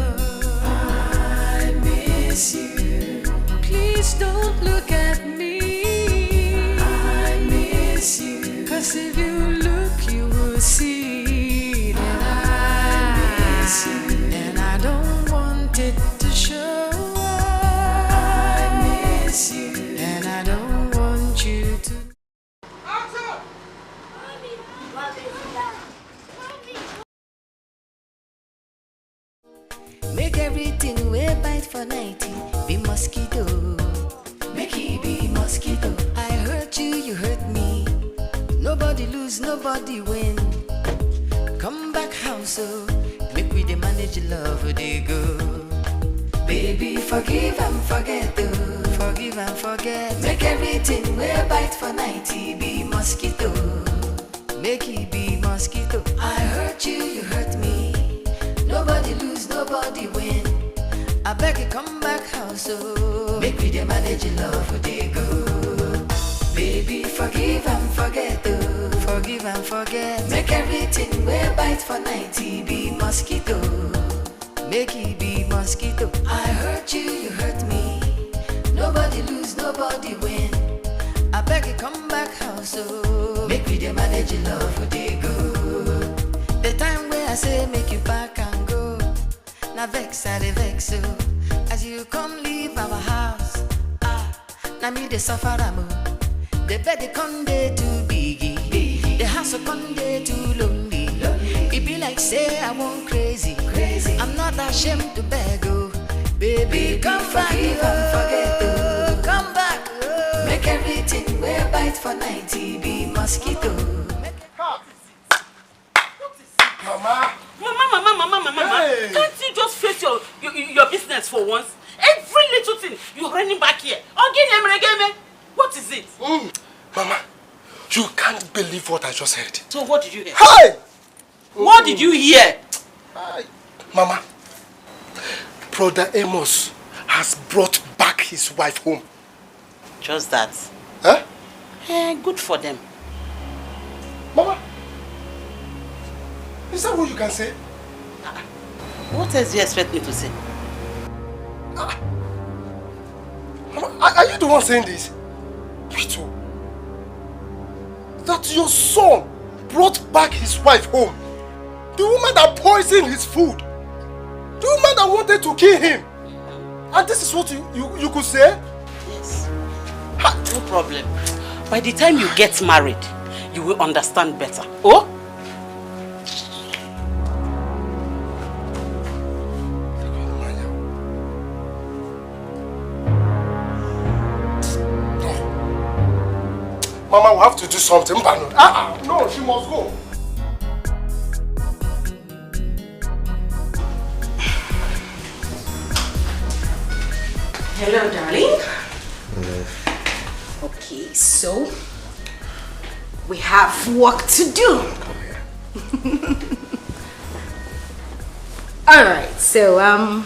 I miss you. Please don't look at me. I miss you. 'Cause if you look, you will see that I miss you. And I don't want it to show. I miss you. And I don't want you to. Make everything we bite for 90 be mosquito. Make it be mosquito. I hurt you, you hurt me. Nobody lose, nobody win. Come back house, so make we the manage love they go. Baby, forgive and forget, oh. Forgive and forget. Make everything we bite for 90 be mosquito. Make it be mosquito. I hurt you, you hurt me. Nobody lose, nobody win. I beg you, come back house, oh. Make we the manage love they go. Baby, forgive and forget, oh. Forgive and forget. Make everything we bite for 90 be mosquito. Make it be mosquito. I hurt you, you hurt me. Nobody lose, nobody win. I beg you, come back house, oh. Make we the manage love they go. The time where I say make you back and go. Now vex, I dey vex, so as you come leave our house, now me the suffer amo. The bed they come there too biggie, the house come there too lonely. It be like say I want crazy. I'm not ashamed to beg, oh baby, come back, forget, oh. Come back, oh. Make everything we bite for 90 be mosquito. Mama. Hey. Can't you just face your business for once? Every little thing, you're running back here. Again, what is it? Mama, you can't believe what I just heard. So what did you hear? Hey! What did you hear? Mama, Brother Amos has brought back his wife home. Just that. Huh? Good for them. Mama, is that what you can say? What else do you expect me to say? Mama, are you the one saying this? Wait, that your son brought back his wife home. The woman that poisoned his food. The woman that wanted to kill him. And this is what you could say? Yes. No problem. By the time you get married, you will understand better. Oh? Mama will have to do something. No, she must go. Hello, darling. Hello. Okay, so we have work to do. All right, so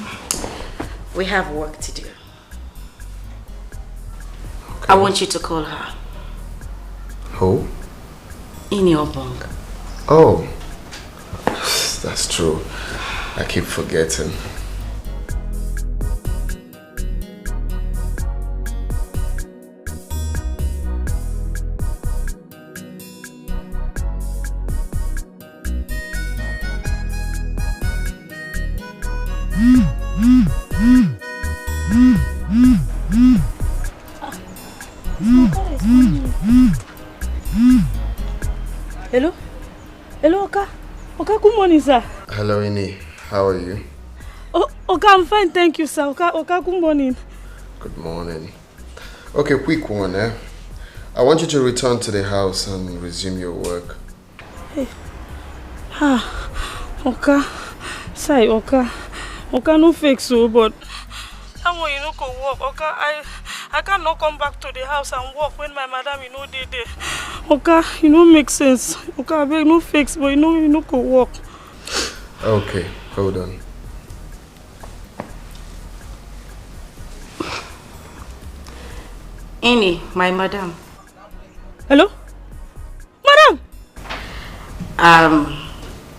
we have work to do. Okay. I want you to call her. Who? In your bunk. Oh, that's true. I keep forgetting. Hello? Hello, Oka. Oka, good morning, sir. Hello, Ini. How are you? Oh, Oka, I'm fine, thank you, sir. Oka, good morning. Good morning. Okay, quick one, eh? I want you to return to the house and resume your work. Hey. Oka. Say, Oka. Oka, no fake so, but... you no go work. Oka, I I cannot come back to the house and work when my madam dey there. Okay, make sense. Okay, I beg no fix, but go work. Okay, hold on. Annie, my madam. Hello? Madam!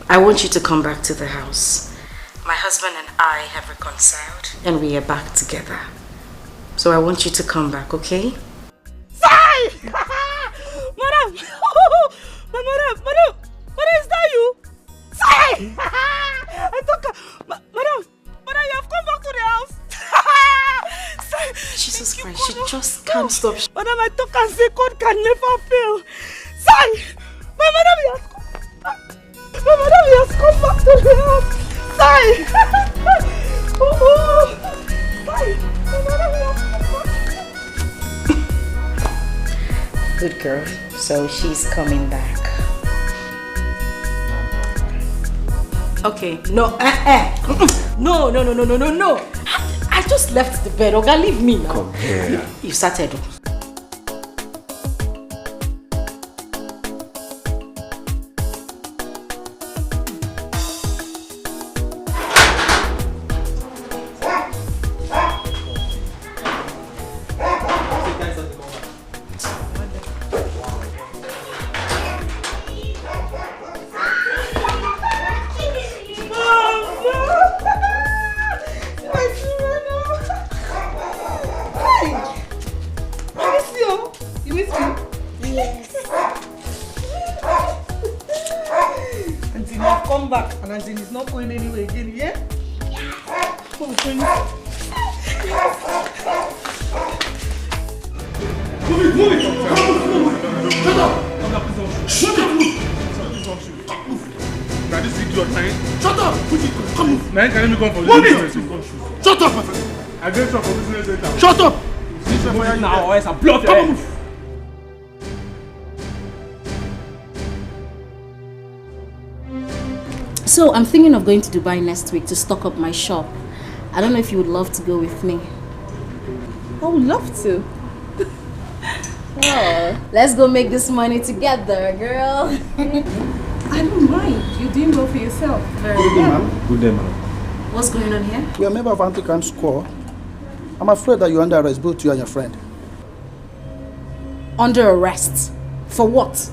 I want you to come back to the house. My husband and I have reconciled and we are back together. So I want you to come back, okay? Sai! Madam! Madam, is that you? Sai! I thought, Madam, you have come back to the house. Sai! Jesus Christ, she just can't stop. Madam, I thought I say God can never fail. Sai! My madam has come back. My madam has come back to the house. Sai! Sai! My madam has come back. Good girl. So she's coming back. Okay. No. No. I just left the bed. Okay, leave me now. Come here. You started. Shut up, my friend. I get shot for business later. Shut up! Move now, or else I'll blow up your head. So I'm thinking of going to Dubai next week to stock up my shop. I don't know if you would love to go with me. I would love to. Oh, let's go make this money together, girl. I don't mind. You're doing well for yourself. Very Good day, well. ma'am. Good day, ma'am. What's going on here? We are a member of anti-crime squad. I'm afraid that you're under arrest, both you and your friend. Under arrest? For what?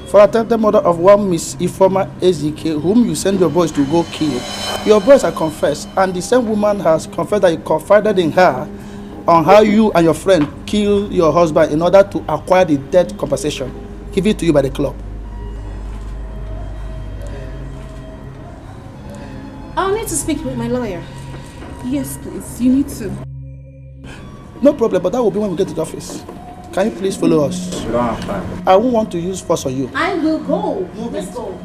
For attempted murder of one Miss Ifoma Ezike, whom you send your boys to go kill. Your boys have confessed, and the same woman has confessed that you confided in her on how you and your friend killed your husband in order to acquire the death compensation given to you by the club. I'll need to speak with my lawyer. Yes, please. You need to. No problem, but that will be when we get to the office. Can you please follow us? We don't have time. I won't want to use force on you. I will go. Let's go.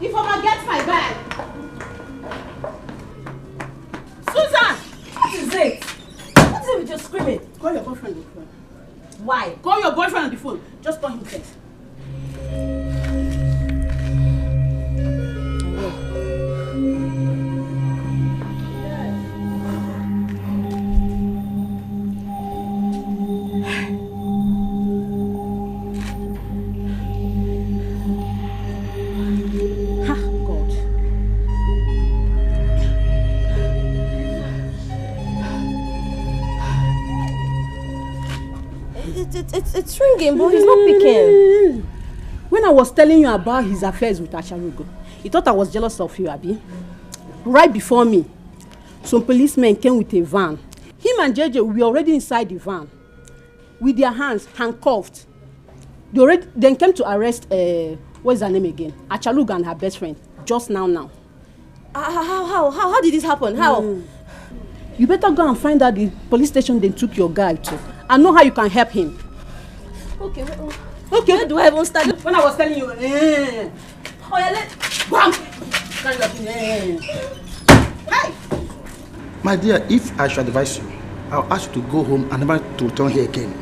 If I'ma get my bag. Susan! What is it? What is it with your screaming? Call your boyfriend on the phone. Why? Call your boyfriend on the phone. Just call him first. It's ringing, but he's not picking. When I was telling you about his affairs with Acharugo, he thought I was jealous of you, Abi. Right before me, some policemen came with a van. Him and JJ were already inside the van, with their hands handcuffed. They then came to arrest, what's her name again? Acharugo and her best friend, just now. How did this happen? How? You better go and find out the police station they took your guy to. I know how you can help him. Okay, where do I even start? When I was telling you, oh yeah, go Hey! My dear, if I should advise you, I'll ask you to go home and never to return here again.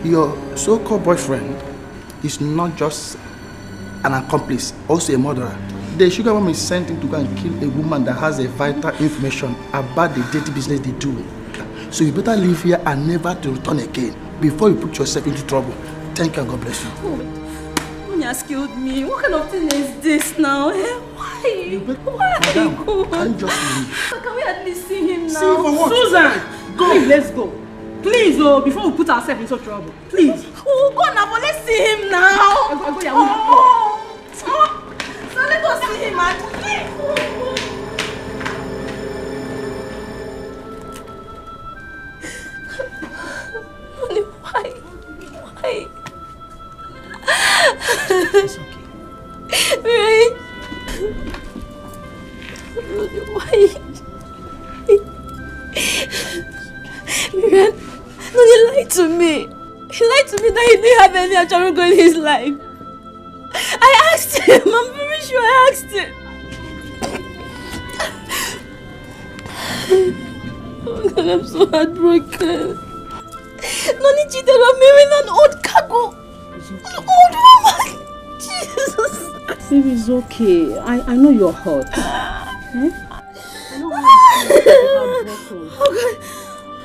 Your so-called boyfriend is not just an accomplice, also a murderer. The sugar mom is sent him to go and kill a woman that has a vital information about the dirty business they do. So you better leave here and never to return again before you put yourself into trouble. Thank you and God bless you. Has killed me. What kind of thing is this now? Why? Why? Madam, can you just leave? Can we at least see him now? See him for what? Susan! Go! Please, let's go. Please, before we put ourselves in such trouble. Please. Oh, go now, but let's see him now. So let us see him and Why? It's okay. Right? Why? Miriam, no, he lied to me. He lied to me that he didn't have any Acharugo in his life. I asked him. I'm very sure I asked him. Oh God, I'm so heartbroken. Noni cheated on me with an old cargo. An old woman. Jesus. Baby, it's okay. I know you're hurt. I know how you feel. Okay.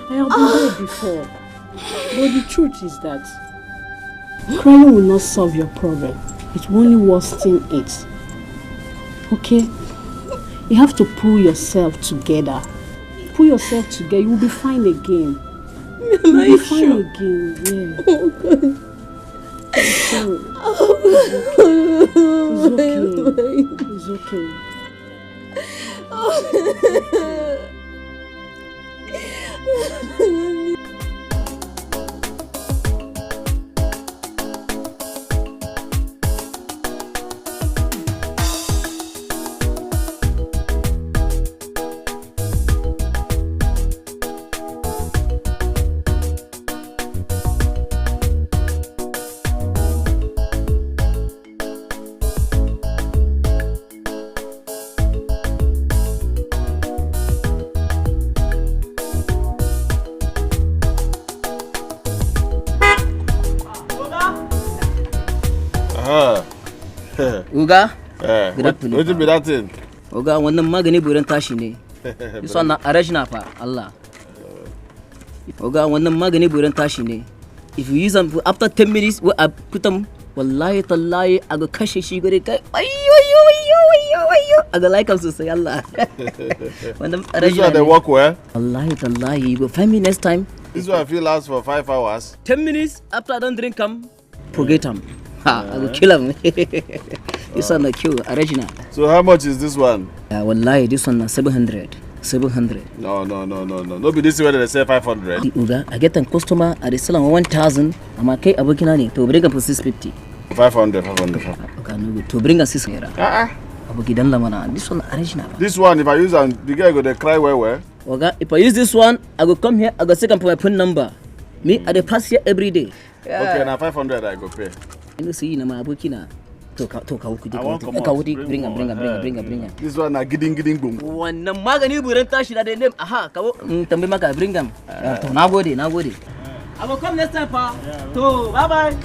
I have been there before. But the truth is that crying will not solve your problem. It will only worsen it. Okay? You have to pull yourself together. Pull yourself together. You will be fine again. Am I You'll be fine sure? again. Yeah. Oh God. I'm sorry. It's okay. Uga? Good afternoon. What be that thing? Uga, wannan magani burin tashi ne. This one na original fa, Allah. Uga, wannan magani burin tashi ne. If you use them after 10 minutes, I put them, wallahi tallahi, I go kashe shi gure kai. Ayyo. I go like them to say Allah. This one they work well? Wallahi tallahi, you go find me next time. This one I feel lasts for 5 hours. 10 minutes after I don't drink them, forget them. I will kill him. This one the cure, original. So how much is this one? Wallahi, this one 700. 700. No. No be this way they say 500. Uga, I get a customer at the salon 1,000. I'm okay, abokina ni to bring up for 650. 500. Okay, no, to bring us 600. Abokidan lamana. This one original. This one, if I use and the guy go they cry well. Oga, if I use this one, I go come here, I go second for my phone number. Me, I dey pass here every day. Okay, now 500 I go pay. You know, see, na my abokina. To I want come out. Bring him. This one na giding boom. Wannan magani burin tashi da name. Aha, kawo tambaye maka bring him. To nagode. I will come next time pa. To bye.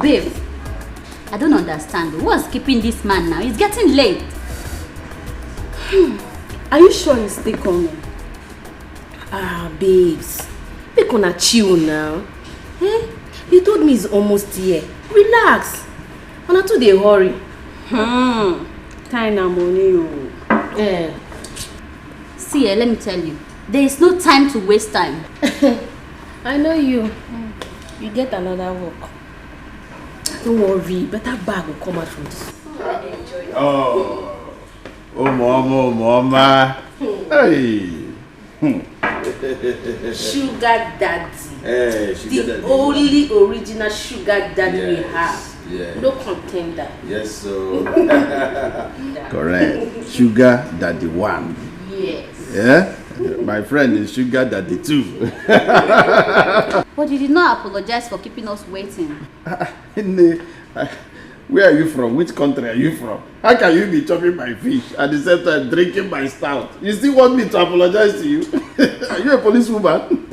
Babe, I don't understand. What's keeping this man now? It's getting late. Are you sure he's still coming? Babes, make una chill now. He told me he's almost here. Relax. Una too dey hurry. Time na money. See, let me tell you. There is no time to waste time. I know you. You get another work. Don't worry, better bag will come out from this. Oh mama. Hey. Sugar daddy. Hey, sugar the daddy. only original sugar daddy we have. Yeah. No contender. Yes, so. Correct. Sugar daddy one. Yeah? My friend is sugar daddy too. But you did not apologize for keeping us waiting. Where are you from? Which country are you from? How can you be chopping my fish at the same time drinking my stout? You still want me to apologize to you? Are you a policewoman?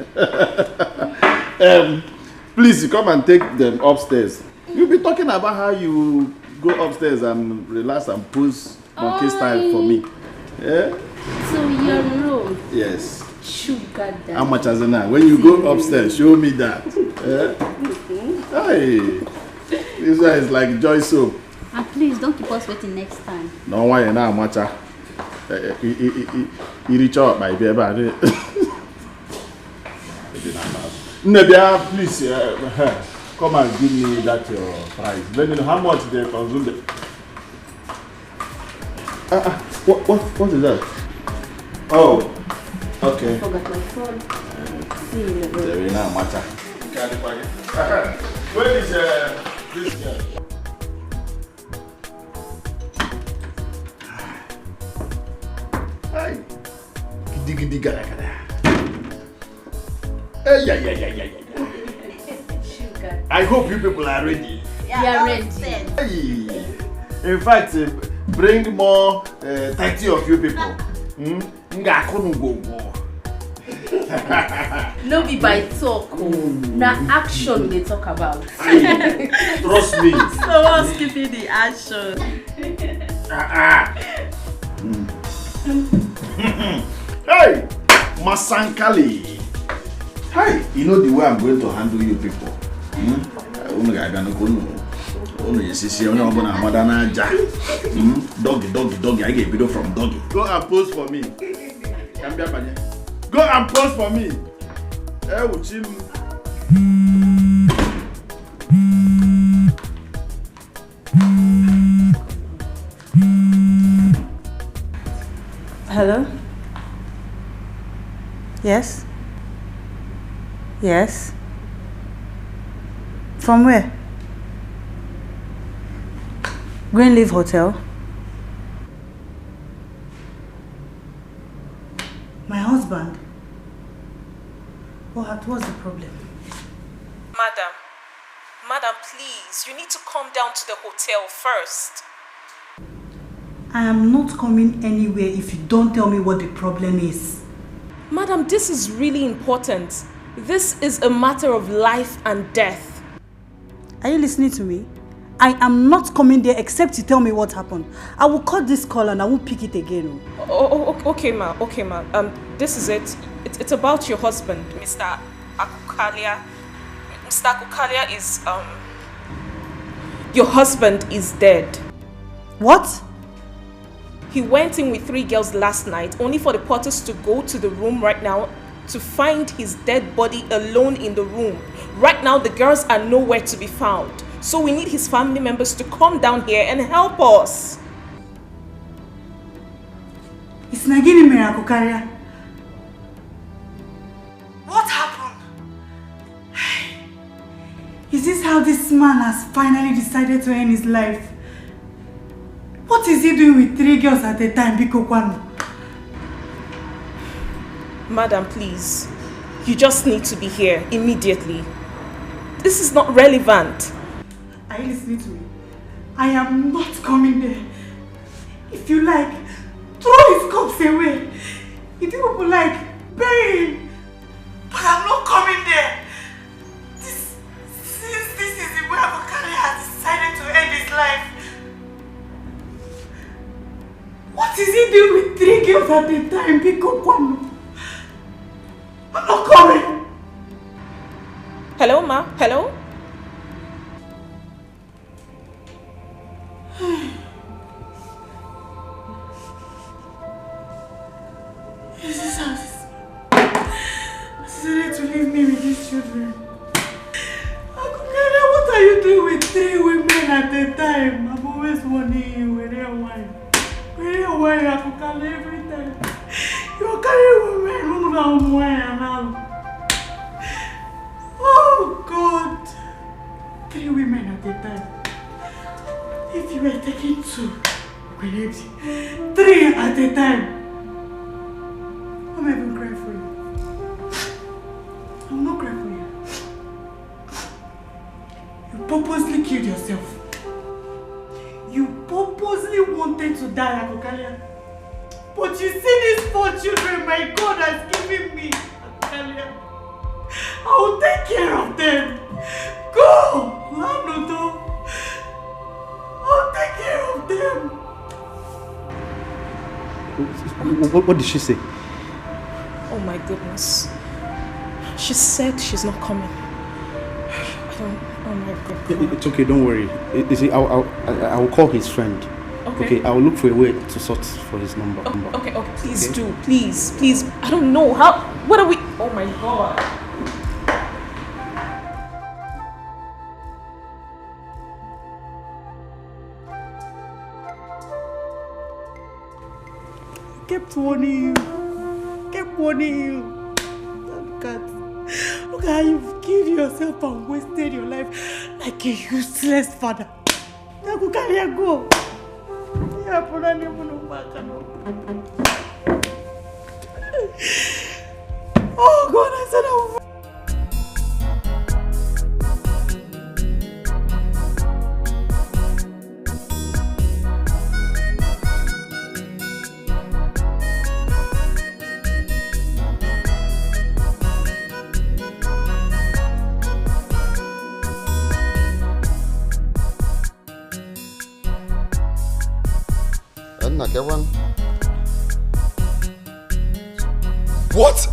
Please come and take them upstairs. You'll be talking about how you go upstairs and relax and pose monkey style for me. Yeah? To your room. Yes. Sugar daddy. How much as now? When you go upstairs, show me that. Hey, this one is like joy soap. And please don't keep us waiting next time. No why now, macha. You reach out, my baby. Nebia, please come and give me that your price. Let me know how much they consume them. What is that? Oh, okay. I forgot my phone. See you later. There we now, matter. Where is this girl? Hi. Giddy gada gada. Yeah. I hope you people are ready. Yeah, we are ready. Hey. In fact, bring more 30 of you people. No be by talk, na action they talk about. Trust me. So what's keeping the action? Hey, Masankali. Hey, you know the way I'm going to handle you people. Doggy. I get video from doggy. Go and pose for me. Go and pose for me. Hello? Yes? Yes? From where? Greenleaf Hotel? My husband? What's the problem? Madam, please, you need to come down to the hotel first. I am not coming anywhere if you don't tell me what the problem is. Madam, this is really important. This is a matter of life and death. Are you listening to me? I am not coming there except you tell me what happened. I will cut this call and I won't pick it again. Okay, ma. This is it. It's about your husband, Mr. Akukalia. Mr. Akukalia is, your husband is dead. What? He went in with 3 girls last night, only for the porters to go to the room right now to find his dead body alone in the room. Right now, the girls are nowhere to be found. So we need his family members to come down here and help us. It's Nagini Mirakukaria. What happened? Is this how this man has finally decided to end his life? What is he doing with 3 girls at a time, Biko Kwano? Madam, please. You just need to be here immediately. This is not relevant. Are you listening to me? I am not coming there. If you like, throw his corpse away. If you people like, bury him. But I'm not coming there. Since this is the way Akokari has decided to end his life. What is he doing with 3 girls at a time, Biko Kwano? I'm not coming. Hello, ma? Hello? Is this how this decided to leave me with these children? Akokari, what are you doing with 3 women at a time? I'm always warning you, where are wine? Where are wine, Akokari, every time? You're carrying women who don't wine now. Oh God! 3 women at a time. If you were taking 2, 3 at a time. killed yourself. You purposely wanted to die, Akokalia. But you see these 4 children my God has given me, Akokalia. I will take care of them. Go! Lanoto. I'll take care of them. What did she say? Oh my goodness. She said she's not coming. Oh my God. It's okay, don't worry. You see, I will call his friend. Okay, I will look for a way to sort for his number. Okay, please do. Please. I don't know. What are we? Oh my God. Kept warning you. Look how you've killed yourself and wasted your life like a useless father. Go. Oh God, I said I will. What?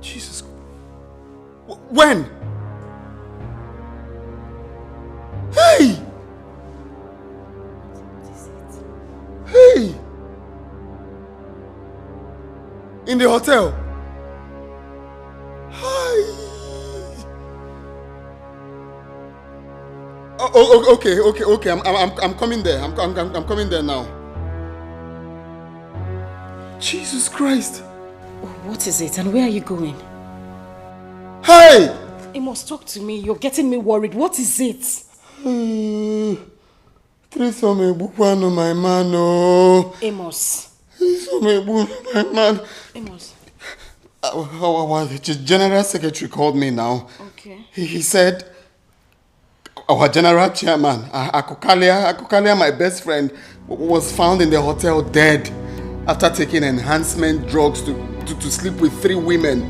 Jesus. When? Hey! Hey! In the hotel? Hi! Oh, okay. I'm coming there. I'm coming there now. Jesus Christ. What is it and where are you going? Hey! Amos, talk to me. You're getting me worried. What is it? My man, oh. Amos. My man. Amos. The general secretary called me now. Okay. He said our general chairman, Akokalia, my best friend, was found in the hotel dead after taking enhancement drugs to sleep with 3 women.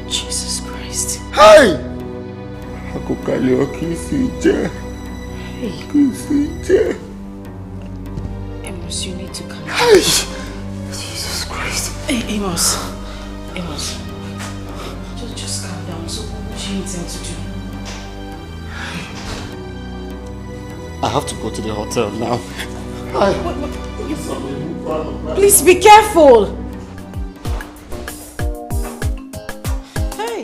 Jesus Christ. Hey! Akokalia, Kisije. Kisije. Amos, you need to calm down. Hey! Jesus Christ. Hey, Amos. Just calm down. So what do you intend to do? I have to go to the hotel now. Please be careful. Hey.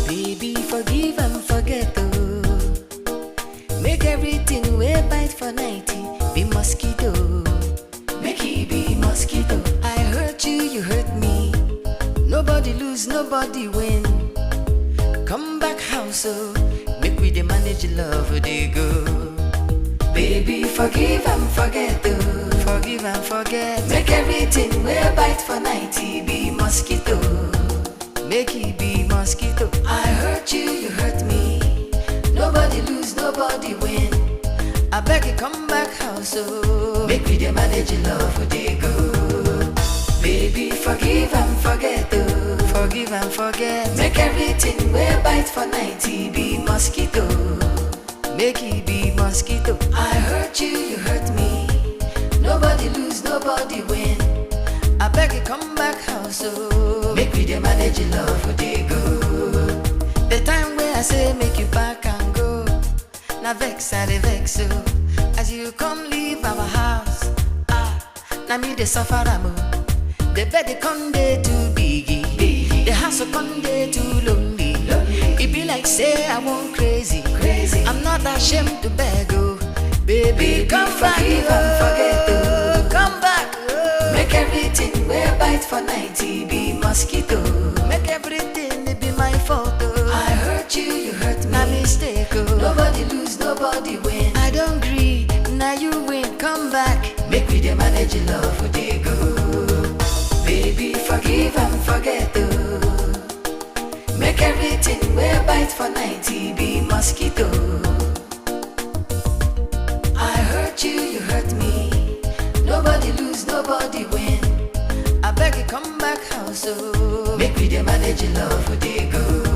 Baby, forgive and forget, oh. Make everything we bite for 90 be mosquito. Make it be mosquito. I hurt you, you hurt me. Nobody lose, nobody win. Come back house, oh. Make we the manage love, they go. Baby, forgive and forget, oh. Forgive and forget. Make everything we bite for 90 be mosquito. Make it be mosquito. I hurt you, you hurt me. Nobody lose, nobody win. I beg you, come back house, oh. Make we the manage love, they go. Baby, forgive and forget, oh. Forgive and forget. Make everything we bite for 90 be mosquito. Make it be mosquito. I hurt you, you hurt me. Nobody lose, nobody win. I beg you, come back house, oh. Make we the manage love, they go. The time where I say make you back and go. Now vex, I dey vex, oh. As you come leave our house, now me the suffer, the bed come day too biggie. The house come day too lonely. It be like say I want crazy. I'm not ashamed to beg, oh. Baby, come back, oh. Come back, oh. Make everything we bite for 90 be mosquito. Make everything it be my fault, oh. I hurt you, you hurt me. My mistake, oh. Nobody lose, nobody win. I don't agree, now you win. Come back, make we the manage love, they go. forget though. Make everything we bite for 90 be mosquito. I hurt you, you hurt me. Nobody lose, nobody win. I beg you come back house, oh. Make we dey manage your love, we dey go.